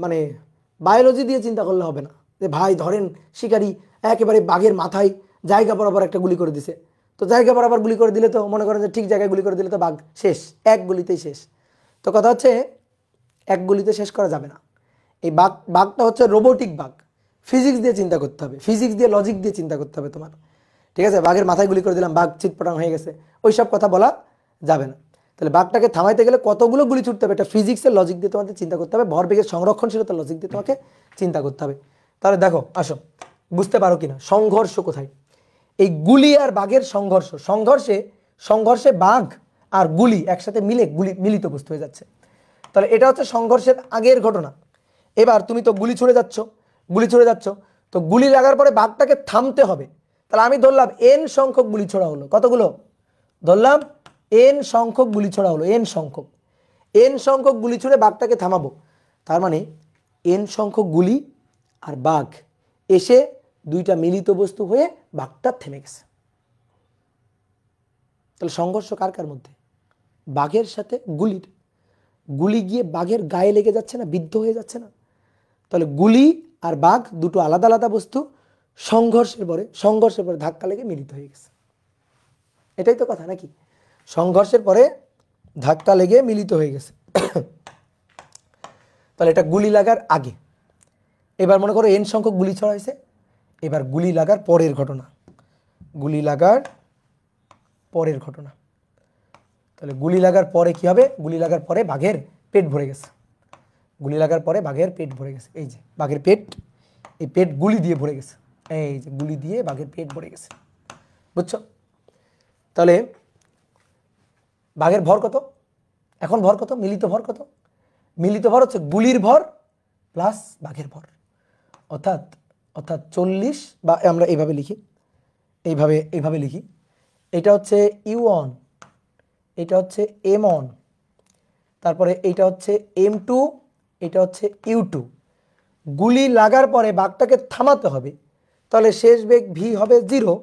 মানে বায়োলজি দিয়ে চিন্তা করলে হবে না, যে ভাই ধরেন শিকারী একেবারে বাঘের মাথায় জায়গা বরাবর একটা গুলি করে দিছে, তো জায়গা বরাবর গুলি করে দিলে তো মনে করেন যে ঠিক জায়গায় গুলি করে দিলে তো বাঘ শেষ, এক গুলিতেই শেষ। তো কথা হচ্ছে এক গুলিতে শেষ করা যাবে না। এই বাঘটা হচ্ছে রোবোটিক বাঘ, ফিজিক্স দিয়ে চিন্তা করতে হবে, ফিজিক্স দিয়ে লজিক দিয়ে চিন্তা করতে হবে তোমার, ঠিক আছে? বাঘের মাথায় গুলি করে দিলাম, বাঘ চিৎপটাং হয়ে গেছে, ওই সব কথা বলা যাবে না। তাহলে বাঘটাকে থামাইতে গেলে কতগুলো গুলি ছুটতে হবে, এটা ফিজিক্সের লজিক দিয়ে তোমাদের চিন্তা করতে হবে, ভরবেগের সংরক্ষণশীলতার লজিক দিয়ে তোমাকে চিন্তা করতে হবে। তাহলে দেখো, আসো বুঝতে পারো কিনা সংঘর্ষ কোথায়? এই গুলি আর বাঘের সংঘর্ষে বাঘ আর গুলি একসাথে মিলে মিলিত বস্তু হয়ে যাচ্ছে। তাহলে এটা হচ্ছে সংঘর্ষের আগের ঘটনা। এবার তুমি তো গুলি ছুড়ে যাচ্ছ, তো গুলি লাগার পরে বাঘটাকে থামতে হবে। তাহলে আমি ধরলাম এন সংখ্যক গুলি ছোড়া হলো, কতগুলো ধরলাম, এন সংখ্যক গুলি ছোড়া হলো, এন সংখ্যক গুলি ছুড়ে বাঘটাকে থামাবো। তার মানে এন সংখ্যক গুলি আর বাঘ এসে দুইটা মিলিত বস্তু হয়ে বাঘটা থেমে গেছে। তাহলে সংঘর্ষ কার কার মধ্যে? বাঘের সাথে গুলির। গুলি গিয়ে বাঘের গায়ে লেগে যাচ্ছে না, বিদ্ধ হয়ে যাচ্ছে না? তাহলে গুলি আর বাঘ দুটো আলাদা আলাদা বস্তু, সংঘর্ষের পরে ধাক্কা লেগে মিলিত হয়ে গেছে। এটাই তো কথা নাকি? সংঘর্ষের পরে ধাক্কা লেগে মিলিত হয়ে গেছে। তাহলে এটা গুলি লাগার আগে। এবার মনে করো এন সংখ্যক গুলি ছড়া হয়েছে, এবার গুলি লাগার পরের ঘটনা, তাহলে গুলি লাগার পরে কি হবে? গুলি লাগার পরে বাঘের পেট ভরে গেছে, এই যে বাঘের পেট, এই পেট গুলি দিয়ে ভরে গেছে, এই যে গুলি দিয়ে বাঘের পেট ভরে গেছে, বুঝছো? তাহলে বাঘের ভর কত? এখন ভর কত? মিলিত ভর কত? মিলিত ভর হচ্ছে গুলির ভর প্লাস বাঘের ভর, অর্থাৎ 40, বা আমরা এইভাবে লিখি, এটা হচ্ছে U1, এটা হচ্ছে M1, তারপরে এইটা হচ্ছে M2, এটা হচ্ছে U2। গুলি লাগার পরে বাঘটাকে থামাতে হবে, তাহলে শেষ বেগ V হবে 0,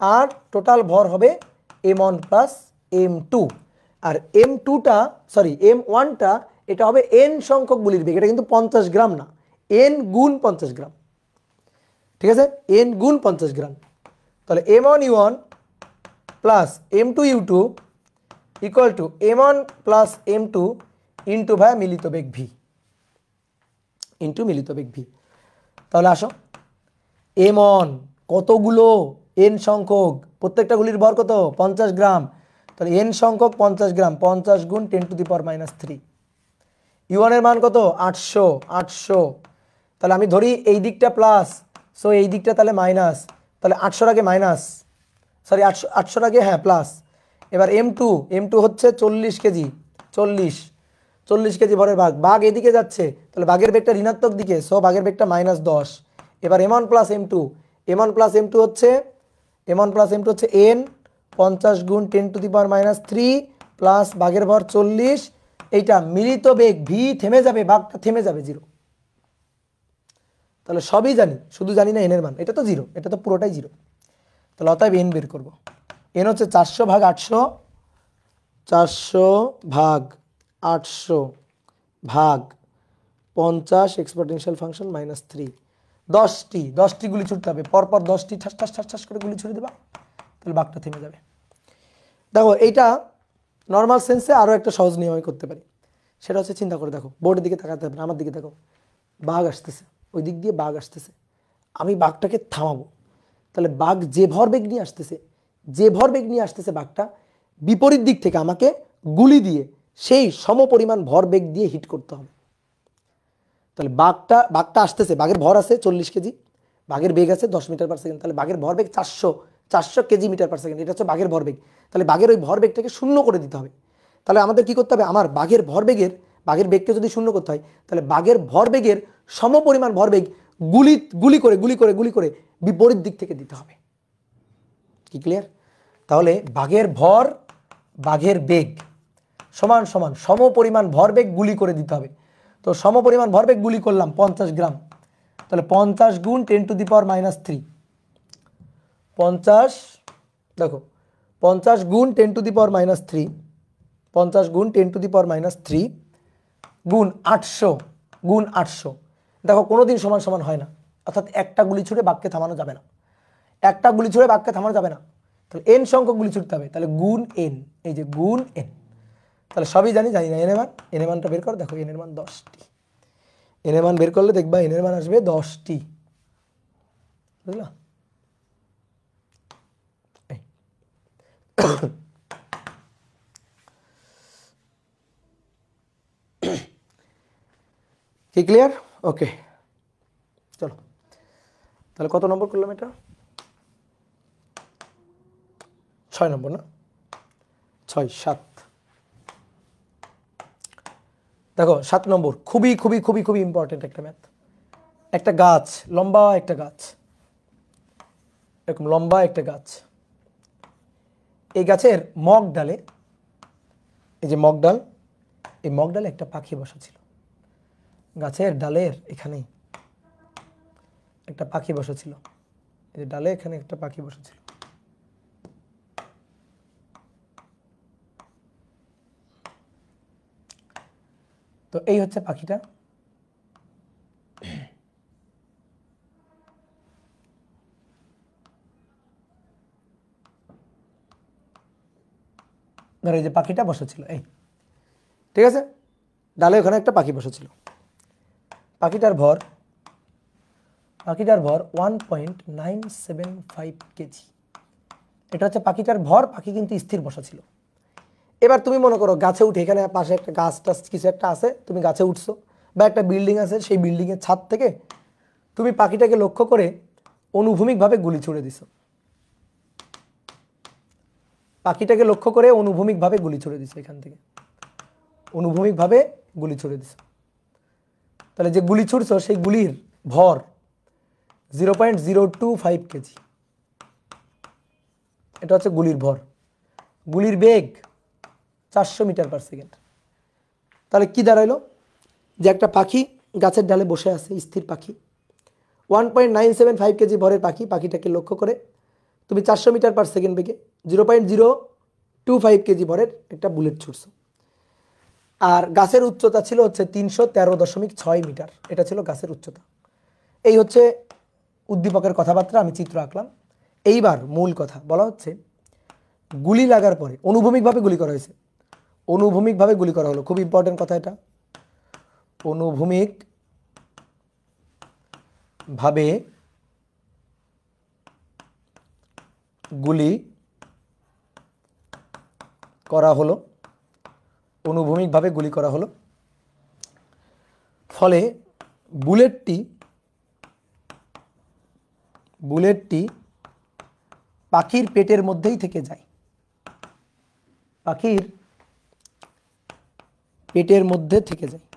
আর টোটাল ভর হবে M1 প্লাস M2। আর M1টা এটা হবে N সংখ্যক গুলির বেগ, এটা কিন্তু 50 গ্রাম না, N গুণ 50 গ্রাম, ঠিক আছে? N গুণ 50 গ্রাম। তাহলে M1U1 plus M2U2 equal to M1 plus M2 into ভাইয়া মিলিত বেগ V, তাহলে আসো M1 কতগুলো? N সংখ্যক, প্রত্যেকটা গুলির ভর কত? 50 গ্রাম। তাহলে N সংখ্যক 50 গ্রাম, 50 গুণ 10⁻³ U1 এর মান কত? 800। তাহলে আমি ধরি এই দিকটা প্লাস, সো এই দিকটা তাহলে মাইনাস, তাহলে 800 আগে মাইনাস, সরি 800 আগে হ্যাঁ প্লাস। এবার M2 হচ্ছে 40 কেজি, 40 কেজি ভরের বাঘ এদিকে যাচ্ছে, তাহলে বাঘের বেগটা ঋণাত্মক দিকে, সো বাঘের বেগটা -10। এবার M1 প্লাস M2 হচ্ছে N 50 গুণ 10⁻³ প্লাস বাঘের ভর 40, এইটা মিলিত বেগ V থেমে যাবে, বাঘটা থেমে যাবে 0। তাহলে সবই জানি, শুধু জানি না এনের মান, এটা তো 0, এটা তো পুরোটাই 0। তাহলে অতএব N বের করব। N হচ্ছে 400 ভাগ 800 ভাগ 50 এক্সপোনেনশিয়াল ফাংশন -3। 10টি গুলি ছুটতে হবে, পরপর 10টি ঠাস ঠাস ঠাস ঠাস করে গুলি ছুড়ে দেবা, তাহলে বাঘটা থেমে যাবে। দেখো এইটা নর্মাল সেন্সে আরও একটা সহজ নিয়ম আমি করতে পারি, সেটা হচ্ছে চিন্তা করে দেখো, বোর্ডের দিকে তাকাতে হবে না, আমার দিকে দেখো, বাঘ আসতেছে, ওই দিক দিয়ে বাঘ আসতেছে, আমি বাঘটাকে থামাবো। তাহলে বাঘ যে ভরবেগ নিয়ে আসতেছে বাঘটা বিপরীত দিক থেকে আমাকে গুলি দিয়ে সেই সমপরিমাণ ভরবেগ দিয়ে হিট করতে হবে। তাহলে বাঘটা আসতেছে, বাঘের ভর আছে 40 কেজি, বাঘের বেগ আছে 10 মিটার/সেকেন্ড, তাহলে বাঘের ভরবেগ 400 কেজি মিটার/সেকেন্ড, এটা হচ্ছে বাঘের ভরবেগ। তাহলে বাঘের ওই ভরবেগটাকে শূন্য করে দিতে হবে। তাহলে আমাদের কি করতে হবে? আমার বাঘের বেগকে যদি শূন্য করতে হয়, তাহলে বাঘের ভরবেগের সমপরিমাণ ভরবেগ গুলি করে বিপরীত দিক থেকে দিতে হবে। কি ক্লিয়ার? তাহলে বাঘের ভর, বাঘের বেগ সমান সমান সমপরিমাণ ভরবেগ গুলি করে দিতে হবে। তো সমপরিমাণ ভরবেগ গুলি করলাম 50 গ্রাম, তাহলে 50 গুণ 10⁻³ 50, দেখো 50 গুণ 10⁻³ 50 গুণ 10⁻³ গুণ 800 দেখো কোনোদিন সমান সমান হয় না, অর্থাৎ একটা গুলি ছুড়ে বাঘকে থামানো যাবে না, তাহলে N সংখ্যক গুলি ছুটতে হবে, তাহলে গুণ N, এই যে গুণ N। তাহলে সবই জানি না এন এর মানটা বের করো, দেখো এন এর মান 10টি, এন এর মান বের করলে দেখবা এন এর মান আসবে 10টি, বুঝলা? কি ক্লিয়ার? ওকে, চলো তাহলে কত নম্বর করলাম এটা? 6 নম্বর না? 6 7। দেখো 7 নম্বর খুবই খুবই খুবই খুবই ইম্পর্টেন্ট একটা ম্যাথ। একটা গাছ, লম্বা একটা গাছ, এরকম লম্বা একটা গাছ। এই গাছের মগ ডালে, এই যে মগ ডাল, এই মগ ডালে একটা পাখি বসা ছিল। গাছের ডালের এখানে একটা পাখি বসা ছিল, এই যে ডালে এখানে একটা পাখি বসা ছিল। তো এই হচ্ছে পাখিটা। ধরো এই যে পাখিটা বসেছিল, এই ঠিক আছে, ডালে ওখানে একটা পাখি বসেছিল। পাখিটার ভর 1.975 কেজি। এটা হচ্ছে পাখিটার ভর। পাখি কিন্তু স্থির বসা ছিল। এবার তুমি মনে করো গাছে উঠে, এখানে পাশে একটা গাছ টাছ কিছু একটা আছে, তুমি গাছে উঠছো, বা একটা বিল্ডিং আছে, সেই বিল্ডিংয়ের ছাদ থেকে তুমি পাখিটাকে লক্ষ্য করে অনুভূমিকভাবে গুলি ছুড়ে দিছো। পাখিটাকে লক্ষ্য করে অনুভূমিকভাবে গুলি ছুড়ে দিছো, এখান থেকে অনুভূমিকভাবে গুলি ছুড়ে দিছো। তাহলে যে গুলি ছুড়ছো সেই গুলির ভর 0.025 কেজি। এটা হচ্ছে গুলির ভর। গুলির বেগ 400 মিটার পার সেকেন্ড। তাহলে কি দাঁড়াইলো? যে একটা পাখি গাছের ডালে বসে আছে, স্থির পাখি, 1.975 কেজি ভরের পাখি, পাখিটাকে লক্ষ্য করে তুমি 400 মিটার পার সেকেন্ড বেগে 0.025 কেজি ভরের একটা বুলেট ছুটছো। আর গাছের উচ্চতা ছিল হচ্ছে 313.6 মিটার। এটা ছিল গাছের উচ্চতা। এই হচ্ছে উদ্দীপকের কথাবার্তা, আমি চিত্র আঁকলাম। এইবার মূল কথা বলা হচ্ছে, গুলি লাগার পরে অনুভূমিকভাবে গুলি করা হয়েছে। অনুভূমিকভাবে গুলি করা হলো, খুব ইম্পর্টেন্ট কথা এটা। অনুভূমিক ভাবে গুলি করা হলো, অনুভূমিকভাবে গুলি করা হলো। ফলে বুলেটটি পাখির পেটের মধ্যেই থেকে যায়। পাখির পেটের মধ্যে থেকে যায়,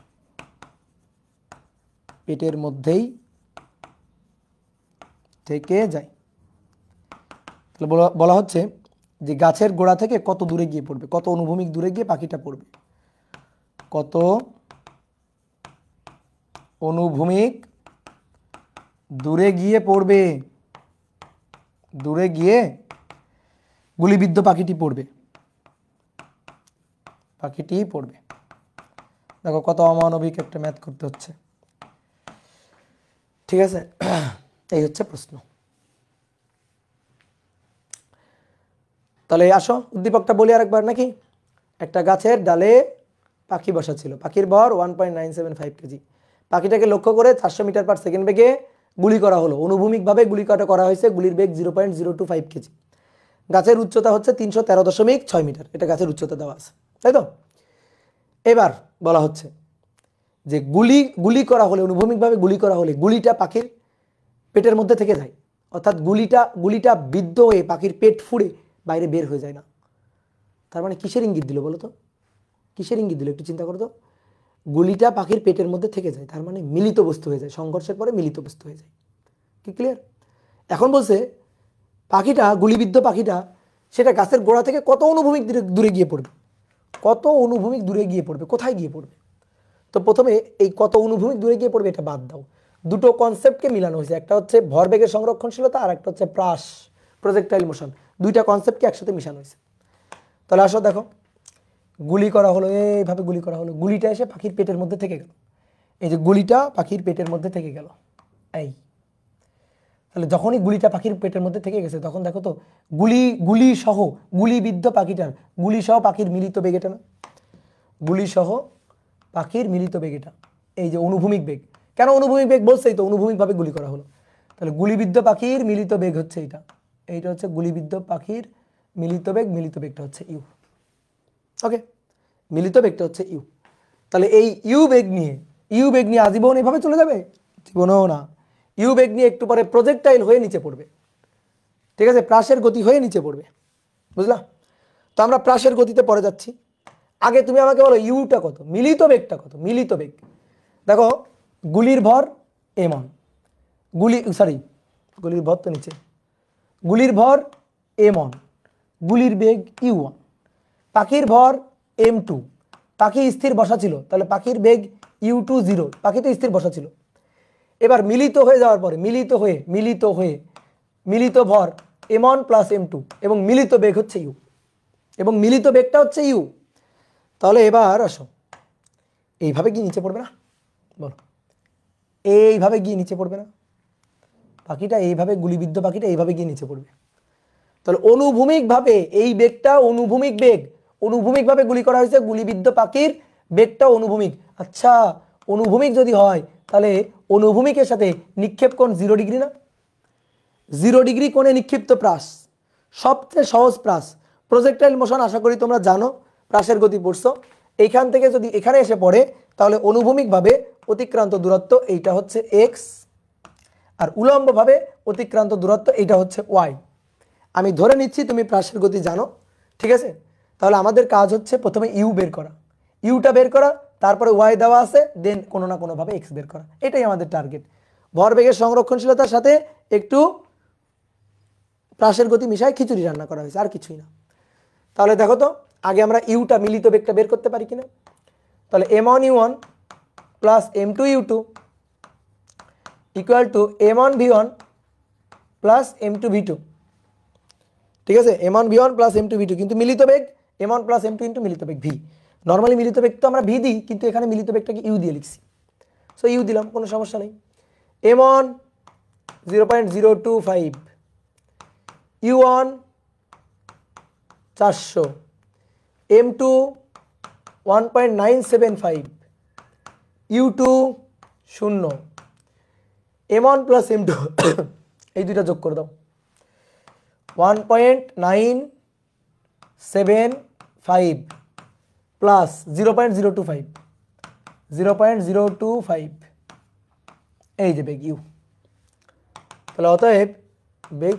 পেটের মধ্যেই থেকে যায়। তাহলে বলা হচ্ছে যে গাছের গোড়া থেকে কত দূরে গিয়ে পড়বে, কত অনুভূমিক দূরে গিয়ে পাখিটা পড়বে, কত অনুভূমিক দূরে গিয়ে পড়বে, দূরে গিয়ে গুলিবিদ্ধ পাখিটি পড়বে, পাখিটি পড়বে। দেখো কত অমানবিক একটা ম্যাথ করতে হচ্ছে, ঠিক আছে। এই হচ্ছে প্রশ্ন। তাহলে আসো উদ্দীপকটা বলি আরেকবার নাকি। একটা গাছের ডালে পাখি বসা ছিল, পাখির ভর 1.975 কেজি। পাখিটাকে লক্ষ্য করে 400 মিটার পার সেকেন্ড বেগে গুলি করা হলো। অনুভূমিকভাবে গুলি করা হয়েছে, গুলির বেগ 0.025 কেজি। গাছের উচ্চতা হচ্ছে 313.6 মিটার। এটা গাছের উচ্চতা দেওয়া আছে, তাই তো? এবার বলা হচ্ছে যে গুলি করা হলে, অনুভূমিকভাবে গুলি করা হলে গুলিটা পাখির পেটের মধ্যে থেকে যায়, অর্থাৎ গুলিটা বিদ্ধ হয়ে পাখির পেট ফুঁড়ে বাইরে বের হয়ে যায় না। তার মানে কিসের ইঙ্গিত দিল বলো তো? কিসের ইঙ্গিত দিল একটু চিন্তা করো তো। গুলিটা পাখির পেটের মধ্যে থেকে যায়, তার মানে মিলিত বস্তু হয়ে যায়, সংঘর্ষের পরে মিলিত বস্তু হয়ে যায়। কি ক্লিয়ার? এখন বলছে পাখিটা, গুলিবিদ্ধ পাখিটা, সেটা গাছের গোড়া থেকে কত অনুভূমিক দূরে গিয়ে পড়বে, কত অনুভূমিক দূরে গিয়ে পড়বে, কোথায় গিয়ে পড়বে। তো প্রথমে এই কত অনুভূমিক দূরে গিয়ে পড়বে এটা বাদ দাও। দুটো কনসেপ্টকে মিলানো হয়েছে, একটা হচ্ছে ভরবেগের সংরক্ষণশীলতা আর একটা হচ্ছে প্রজেক্টাইল মোশন। দুইটা কনসেপ্টকে একসাথে মিশানো হয়েছে। তাহলে আসো দেখো, গুলি করা হলো, এইভাবে গুলি করা হলো, গুলিটা এসে পাখির পেটের মধ্যে থেকে গেল। এই যে গুলিটা পাখির পেটের মধ্যে থেকে গেল, এই তাহলে যখনই গুলিটা পাখির পেটের মধ্যে থেকে গেছে, তখন দেখো তো গুলি সহ গুলিবিদ্ধ পাখিটার, গুলি সহ পাখির মিলিত বেগ এটা না, গুলি সহ পাখির মিলিত বেগ এটা, এই যে অনুভূমিক বেগ। কেন অনুভূমিক বেগ বলছেই তো, অনুভূমিকভাবে গুলি করা হলো। তাহলে গুলিবিদ্ধ পাখির মিলিত বেগ হচ্ছে এইটা হচ্ছে গুলিবিদ্ধ পাখির মিলিত বেগ। মিলিত বেগটা হচ্ছে ইউ। ওকে, মিলিত বেগটা হচ্ছে ইউ। তাহলে এই ইউ বেগ নিয়ে আজীবন এভাবে চলে যাবে? জীবনেও না। ইউ বেগ নিয়ে একটু পরে প্রজেক্টাইল হয়ে নিচে পড়বে, ঠিক আছে, প্রাসের গতি হয়ে নিচে পড়বে, বুঝলা? তো আমরা প্রাসের গতিতে পরে যাচ্ছি। আগে তুমি আমাকে বলো ইউটা কত, মিলিত বেগটা কত। মিলিত বেগ দেখো, গুলির ভর m1, গুলির ভর তো নিচে, গুলির ভর m1, গুলির বেগ u1, পাখির ভর m2, পাখি স্থির বসা ছিল, তাহলে পাখির বেগ u2 0, পাখি তো স্থির বসা ছিল। এবার মিলিত হয়ে যাওয়ার পরে মিলিত ভর m1 প্লাস m2 এবং মিলিত বেগ হচ্ছে u, এবং মিলিত বেগটা হচ্ছে u। তাহলে এবার আসো, এইভাবে গিয়ে নিচে পড়বে না? বলো, এইভাবে গিয়ে নিচে পড়বে না? পাখিটা এইভাবে, গুলিবিদ্ধ পাখিটা এইভাবে গিয়ে নিচে পড়বে। তাহলে অনুভূমিকভাবে এই বেগটা অনুভূমিক বেগ, অনুভূমিকভাবে গুলি করা হয়েছে, গুলিবিদ্ধ পাখির বেগটা অনুভূমিক। আচ্ছা, অনুভূমিক যদি হয় তাহলে অনুভূমিকের সাথে নিক্ষেপ কোণ 0 ডিগ্রি না? 0 ডিগ্রি কোণে নিক্ষিপ্ত প্রাস, সবচেয়ে সহজ প্রাস। প্রজেক্টাইল মোশন আশা করি তোমরা জানো, প্রাসের গতি পড়ছো। এইখান থেকে যদি এখানে এসে পড়ে তাহলে অনুভূমিকভাবে অতিক্রান্ত দূরত্ব এইটা হচ্ছে x, আর উলম্বভাবে অতিক্রান্ত দূরত্ব এইটা হচ্ছে y। আমি ধরে নিচ্ছি তুমি প্রাসের গতি জানো, ঠিক আছে? তাহলে আমাদের কাজ হচ্ছে প্রথমে ইউ বের করা, ইউটা বের করা, তারপরে y দেওয়া আছে, দেন কোনো না কোনোভাবে x বের করা। এটাই আমাদের টার্গেট। ভরবেগের সংরক্ষণশীলতার সাথে একটু প্রাসের গতি মিশায় খিচুড়ি রান্না করা হয়েছে, আর কিছুই না। তাহলে দেখো তো, আগে আমরা ইউটা, মিলিত বেগটা বের করতে পারি কিনা। তাহলে m1 u1 plus m2 u2 equal to m1 v1 plus m2 v2। ঠিক আছে, m1 v1 plus m2 v2, কিন্তু মিলিত বেগ m1 প্লাস m2 ইন্টু মিলিত বেগ v। নর্মালি মিলিত বেগ তো আমরা v দিই, কিন্তু এখানে মিলিত বেগটাকে u দিয়ে লিখছি, সো u দিলাম, কোনো সমস্যা নেই। m1 0.025, u1 400, m2 1.975, u2 0, m1 plus m2 এই দুইটা যোগ করে দাও, 1.975 প্লাস 0.025, এই যে বেগ ইউ। তাহলে অতএব বেগ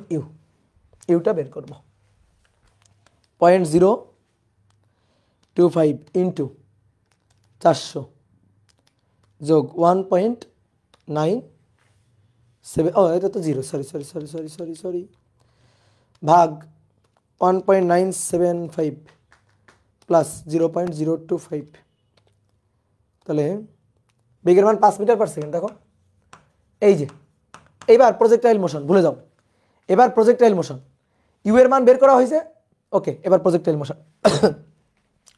ইউটা বের করব, 0.025 ইন্টু 400 যোগ 1.97, ও এটা তো 0, সরি, ভাগ 1.975 প্লাস 0.025, তাহলে বেগের মান 5 মিটার পার সেকেন্ড। দেখো এই যে, এইবার প্রজেক্টাইল মোশন ভুলে যাও, এবার প্রজেক্টাইল মোশন ইউ এর মান বের করা হয়েছে, ওকে। এবার প্রজেক্টাইল মোশন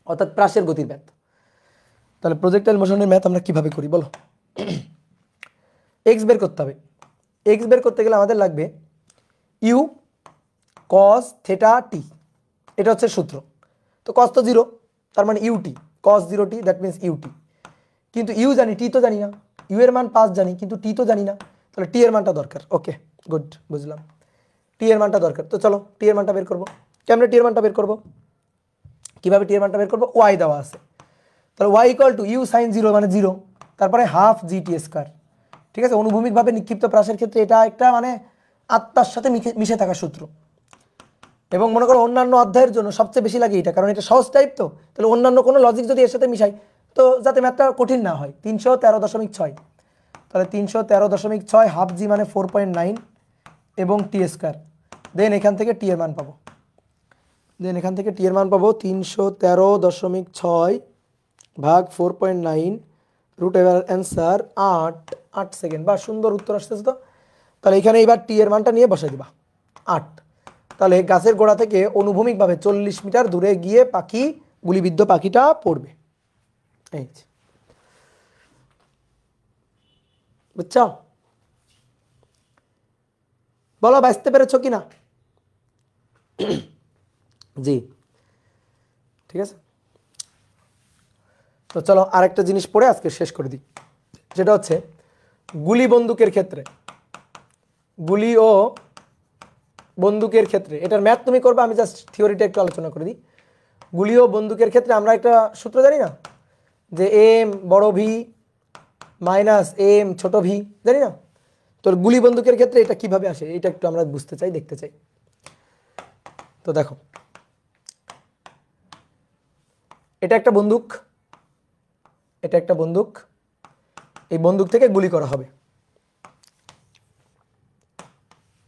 অর্থাৎ প্রাসের গতির ম্যাথ। তাহলে প্রজেক্টাইল মোশনের ম্যাথ আমরা কিভাবে করি বলো? এক্স বের করতে হবে। এক্স বের করতে গেলে আমাদের লাগবে ইউ কস থেটা টি, এটা হচ্ছে সূত্র। তো কস তো 0, তার মানে u t, cos 0t, that means u t. কিন্তু ইউ জানি, টি তো জানি না। ইউ এর মান 5 জানি, কিন্তু টি তো জানি না। তাহলে টি এর মানটা দরকার। ওকে, গুড, বুঝলাম, টি এর মানটা দরকার। তো চলো টি এর মানটা বের করবো। কেমনে টি এর মানটা বের করবো? কিভাবে টি এর মানটা বের করবো? ওয়াই দেওয়া আছে, তাহলে y equal to u sine 0 মানে 0, তারপরে হাফ জিটি স্কোয়ার। ঠিক আছে, অনুভূমিকভাবে নিক্ষিপ্ত প্রাসের ক্ষেত্রে এটা একটা মানে আত্মার সাথে মিশে থাকা সূত্র, এবং মনে করো অন্যান্য অধ্যায়ের জন্য সবচেয়ে বেশি লাগে এটা, কারণ এটা সহজ টাইপ। তো তাহলে অন্যান্য কোনো লজিক যদি এর সাথে মিশাই, তো যাতে ম্যাথটা কঠিন না হয়। 313.6, তাহলে 313.6 হাফ জি মানে 4.9 এবং টি স্কোয়ার। দেন এখান থেকে টি এর মান পাবো, 313.6 ভাগ 4.9 রুট, এবার অ্যান্সার 8 সেকেন্ড। বা সুন্দর উত্তর আসতেছে তো। তাহলে এখানে এবার টি এর মানটা নিয়ে বসাই দিবা 8। তাহলে গাছের গোড়া থেকে অনুভূমিকভাবে 40 মিটার দূরে গিয়ে পাখি, গুলিবিদ্ধ পাখিটা পড়বে। এই বুঝছো? বলো বাঁচতে পেরেছ কিনা? জি, ঠিক আছে। তো চলো আরেকটা জিনিস পড়ে আজকে শেষ করে দিই, যেটা হচ্ছে গুলি বন্দুকের ক্ষেত্রে, গুলি ও বন্দুকের ক্ষেত্রে এটার ম্যাথ তুমি করবে, আমি জাস্ট থিওরিটা একটু আলোচনা করে দিই। গুলি ও বন্দুকের ক্ষেত্রে আমরা একটা সূত্র জানি না, যে এম বড় ভি মাইনাস এম ছোট ভি, জানি না? তো গুলি বন্দুকের ক্ষেত্রে এটা কিভাবে আসে, এটা একটু আমরা বুঝতে চাই, দেখতে চাই। তো দেখো, এটা একটা বন্দুক, এটা একটা বন্দুক, এই বন্দুক থেকে গুলি করা হবে,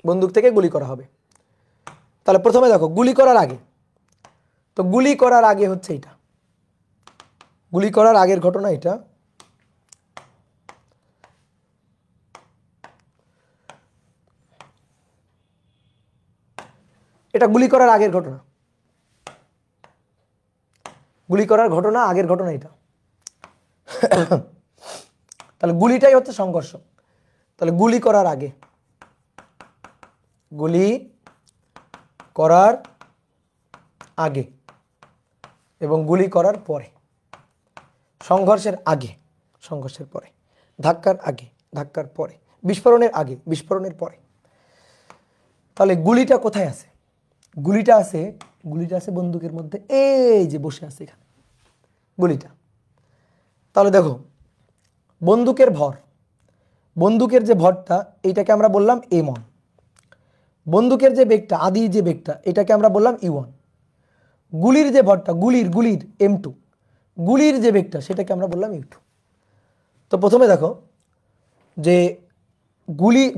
বন্দুক থেকে গুলি করা হবে। তাহলে প্রথমে দেখো গুলি করার আগে, তো গুলি করার আগে হচ্ছে এটা, গুলি করার আগের ঘটনা এটা। এটা গুলি করার আগের ঘটনা, গুলি করার ঘটনা আগের ঘটনা এটা। তাহলে গুলিটাই হচ্ছে সংঘর্ষ। তাহলে গুলি করার আগে, গুলি করার আগে এবং গুলি করার পরে, সংঘর্ষের আগে, সংঘর্ষের পরে, ধাক্কার আগে, ধাক্কার পরে, বিস্ফোরণের আগে, বিস্ফোরণের পরে। তাহলে গুলিটা কোথায় আছে? গুলিটা আছে, গুলিটা আছে বন্দুকের মধ্যে, এই যে বসে আছে এখানে গুলিটা। তাহলে দেখো বন্দুকের ভর, বন্দুকের যে ভরটা এইটাকে আমরা বললাম m1, বন্দুকের যে বেগটা, আদি যে বেগটা, এটাকে আমরা বললাম e1। গুলির যে ভরটা, গুলির গুলির m2, গুলির যে বেগটা সেটাকে আমরা বললাম u2। তো প্রথমে দেখো যে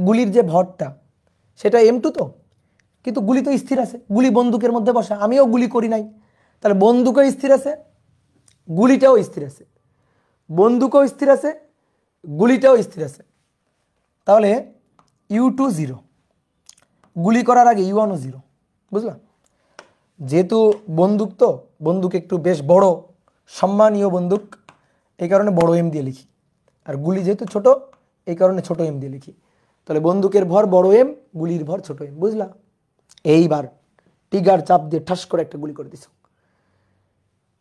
গুলির যে ভরটা সেটা m2, তো কিন্তু গুলি তো স্থির আছে, গুলি বন্দুকের মধ্যে বসা, আমিও গুলি করি নাই, তাহলে বন্দুকও স্থির আছে, গুলিটাও স্থির আছে, বন্দুকও স্থির আছে, গুলিটাও স্থির আছে। তাহলে u2 0, গুলি করার আগে u1 ও 0, বুঝলাম? যেহেতু বন্দুক, তো বন্দুক একটু বেশ বড় সম্মানীয় বন্দুক, এই কারণে বড় এম দিয়ে লিখি, আর গুলি যেহেতু ছোট এই কারণে ছোট এম দিয়ে লিখি। তাহলে বন্দুকের ভর বড় এম, গুলির ভর ছোট এম, বুঝলা? এইবার টিগার চাপ দিয়ে ঠাস করে একটা গুলি করে দিছ,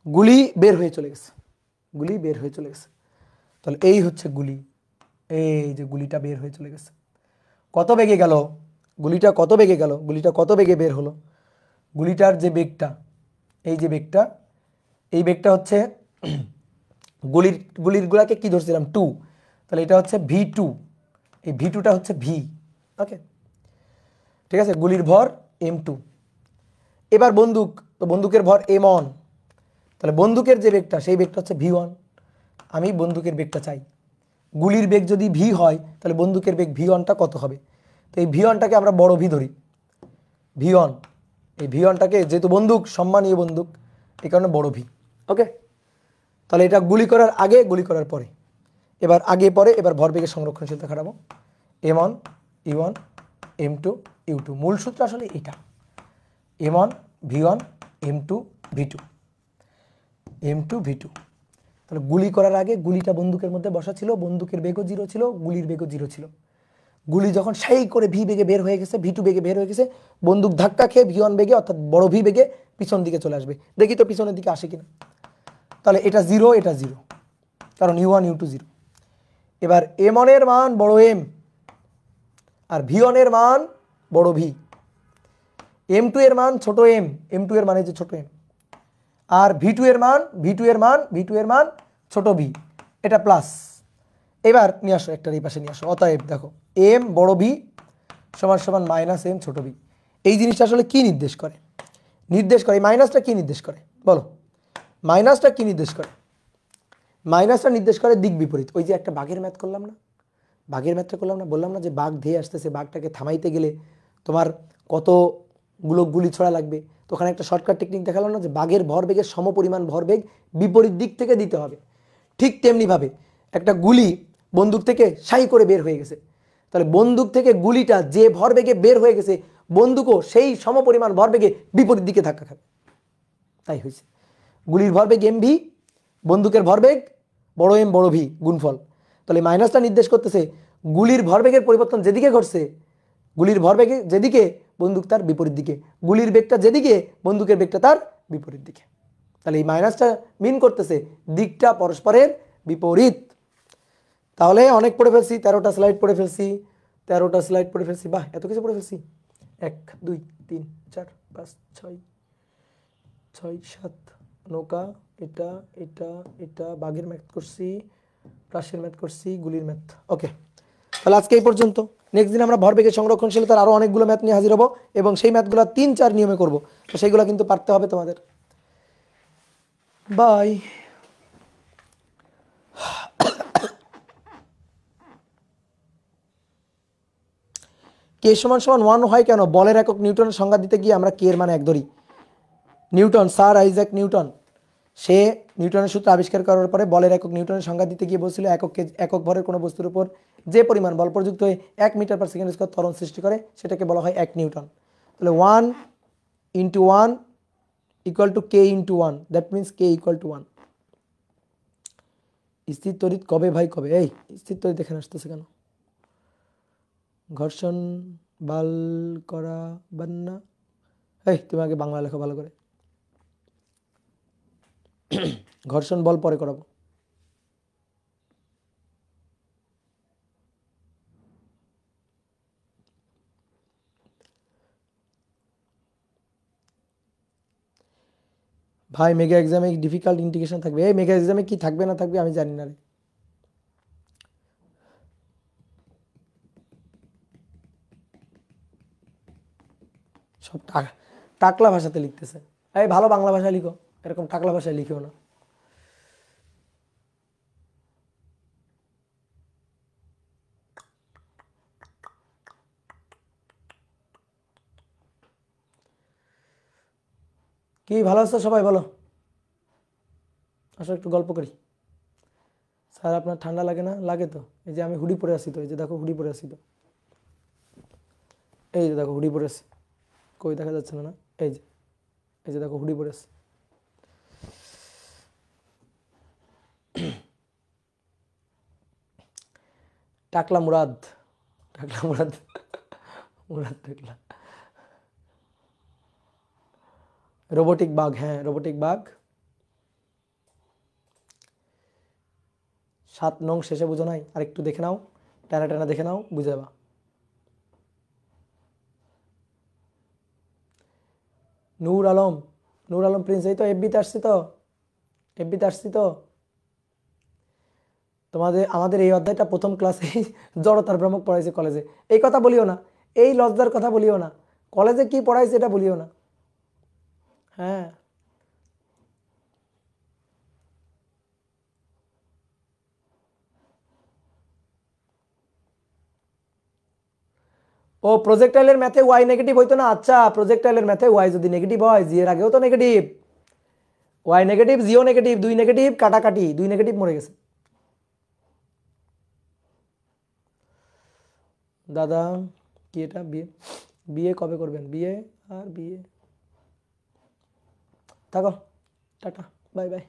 গুলি বের হয়ে চলে গেছে, গুলি বের হয়ে চলে গেছে। তাহলে এই হচ্ছে গুলি, এই যে গুলিটা বের হয়ে চলে গেছে। কত বেগে গেল গুলিটা, কত বেগে গেল গুলিটা, কত বেগে বের হলো? গুলিটার যে বেগটা, এই যে বেগটা, এই বেগটা হচ্ছে গুলির গুলাকে কি ধরছিলাম 2, তাহলে এটা হচ্ছে v2, এই v2টা হচ্ছে v, ওকে ঠিক আছে, গুলির ভর m2। এবার বন্দুক, তো বন্দুকের ভর m1, তাহলে বন্দুকের যে বেগটা সেই বেগটা হচ্ছে v1। আমি বন্দুকের বেগটা চাই, গুলির বেগ যদি v হয় তাহলে বন্দুকের বেগ v1টা কত হবে? তো এই v1টাকে আমরা বড় v ধরি, v1, এই v1টাকে, যেহেতু বন্দুক সম্মানীয় বন্দুক এই কারণে বড় v, ওকে। তাহলে এটা গুলি করার আগে, গুলি করার পরে, এবার আগে পরে, এবার ভরবেগের সংরক্ষণশীলতা খাটাবো, m1 e1 m2 u2, মূল সূত্র আসলে এটা, m1 v1 m2 v2, m2 v2। তাহলে গুলি করার আগে গুলিটা বন্দুকের মধ্যে বসা ছিল, বন্দুকের বেগও 0 ছিল, গুলির বেগও 0 ছিল। গুলি যখন সেই করে ভি বেগে বের হয়ে গেছে, v2 বেগে বের হয়ে গেছে, বন্দুক ধাক্কা খেয়ে v1 বেগে অর্থাৎ বড় ভি বেগে পিছন দিকে চলে আসবে। দেখি তো পিছনের দিকে আসে কিনা। তাহলে এটা 0, এটা 0, কারণ u1 u2 0। এবার m1 এর মান বড় m, আর v1 এর মান বড় v, m2 এর মান ছোট m, m2 এর মানে যে ছোট m, আর v2 এর মান, v2 এর মান, v2 এর মান ছোট v, এটা প্লাস। এবার নিয়ে আসো, একটা এই পাশে নিয়ে আসো। অতএব দেখো m বড় v সমান সমান মাইনাস m ছোট v। এই জিনিসটা আসলে কি নির্দেশ করে? নির্দেশ করে, মাইনাসটা কি নির্দেশ করে বলো? মাইনাসটা কি নির্দেশ করে? মাইনাসটা নির্দেশ করে দিক বিপরীত। ওই যে একটা বাঘের ম্যাথ করলাম না, বাঘের ম্যাথটা করলাম না, বললাম না যে বাঘ ধেয়ে আসতেছে, বাঘটাকে থামাইতে গেলে তোমার কতগুলো গুলি ছোড়া লাগবে। তো ওখানে একটা শর্টকাট টেকনিক দেখালাম না, যে বাঘের ভরবেগের সমপরিমাণ ভরবেগ বিপরীত দিক থেকে দিতে হবে। ঠিক তেমনিভাবে একটা গুলি বন্দুক থেকে সাই করে বের হয়ে গেছে, তাহলে বন্দুক থেকে গুলিটা যে ভরবেগে বের হয়ে গেছে, বন্দুকও সেই সমপরিমাণ ভরবেগে বিপরীত দিকে ধাক্কা খাবে। তাই হয়েছে, গুলির ভরবেগ mv, বন্দুকের ভরবেগ বড় m বড় v গুণফল। তাহলে মাইনাসটা নির্দেশ করতেছে গুলির ভরবেগের পরিবর্তন যেদিকে ঘটছে, গুলির ভরবেগে যেদিকে, বন্দুক তার বিপরীত দিকে, গুলির বেগটা যেদিকে, বন্দুকের বেগটা তার বিপরীত দিকে। তাহলে এই মাইনাসটা মিন করতেছে দিকটা পরস্পরের বিপরীত। তাহলে অনেক পড়ে ফেলছি, 13টা স্লাইড পড়ে ফেলছি, 13টা স্লাইড পড়ে ফেলছি, বাহ এত কিছু পড়ে ফেলছি। 1 2 3 4 5 6 6 7 নৌকা, এটা এটা এটা বাঘের ম্যাথ করছি, প্লাসের ম্যাথ করছি, গুলির ম্যাথ, ওকে। তাহলে আজকে এই পর্যন্ত। নেক্সট দিন আমরা ভরবেগের সংরক্ষণশীলতার আরও অনেকগুলো ম্যাথ নিয়ে হাজির হব, এবং সেই ম্যাথগুলো 3-4 নিয়মে করব, তো সেইগুলো কিন্তু পারতে হবে তোমাদের। বাই। কে সমান সমান 1 হয় কেন? বলের একক নিউটনের সংজ্ঞা দিতে গিয়ে আমরা কে এর মান 1 ধরি। নিউটন, স্যার আইজ্যাক নিউটন, সে নিউটনের সূত্র আবিষ্কার করার পরে বলের একক নিউটনের সংজ্ঞা দিতে গিয়ে বলছিল একক ভরের কোনো বস্তুর উপর যে পরিমাণ বল প্রযুক্ত হয়ে 1 মিটার পার সেকেন্ড স্কয়ার ত্বরণ সৃষ্টি করে সেটাকে বলা হয় 1 নিউটন। তাহলে 1 × 1 = k × 1, দ্যাট মিনস k = 1। স্থির তড়িৎ কবে ভাই কবে? এই স্থির তড়িৎ এখানে আসতেছে কেন? ঘর্ষণ বাল করা বান্না, এই তুমি আগে বাংলা লেখো ভালো করে। ঘর্ষণ বল পরে করাবো। ভাই মেগা এক্সামে ডিফিকাল্ট ইন্টিগ্রেশন থাকবে। এই মেগা এক্সামে কি থাকবে না থাকবে আমি জানি না রে। সব টাকলা ভাষাতে লিখতেছে। এই ভালো বাংলা ভাষায় লিখো, এরকম টাকলা ভাষায় লিখেও না। কি ভালো আছো সবাই? বলো, আসো একটু গল্প করি। স্যার আপনার ঠান্ডা লাগে না? লাগে তো, এই যে আমি হুডি পরে আছি তো, এই যে দেখো হুডি পরে আছি তো, এই যে দেখো হুডি পরে আছি, কই দেখা যাচ্ছে না? না এই যে, এই যে দেখো হুডি পরে আছি। টাকলা মুরাদ, টাকলা মুরাদ, মুরাদ টাকলা। রোবোটিক বাঘ, হ্যাঁ রোবোটিক বাঘ। 7 নং শেষে বুঝো নাই? আর একটু দেখে নাও, টানা টানা দেখে নাও, বুঝে যাবা। নূর আলম, নূর আলম প্রিন্স, এই তো এফবিতে আসছি তো, এফবিতে আসছি তো। আমাদের এই অধ্যায়টা প্রথম ক্লাসে জড়তার ভ্রমক পড়াইছে কলেজে। এই কথা বলিও না, এই লজ্জার কথা বলিও না, কলেজে কি পড়াইছে এটা বলিও না। হ্যাঁ ও প্রজেক্টাইলের ম্যাথে ওয়াই নেগেটিভ হইতো না? আচ্ছা, প্রজেক্টাইলের ম্যাথে ওয়াই যদি নেগেটিভ হয়, জি এর আগেও তো নেগেটিভ, ওয়াই নেগেটিভ জিও নেগেটিভ, 2 নেগেটিভ কাটাকাটি, 2 নেগেটিভ মরে গেছে। দাদা কি এটা? বিয়ে, বিয়ে কবে করবেন? বিয়ে আর বিয়ে, থাকো, টাটা, বাই বাই।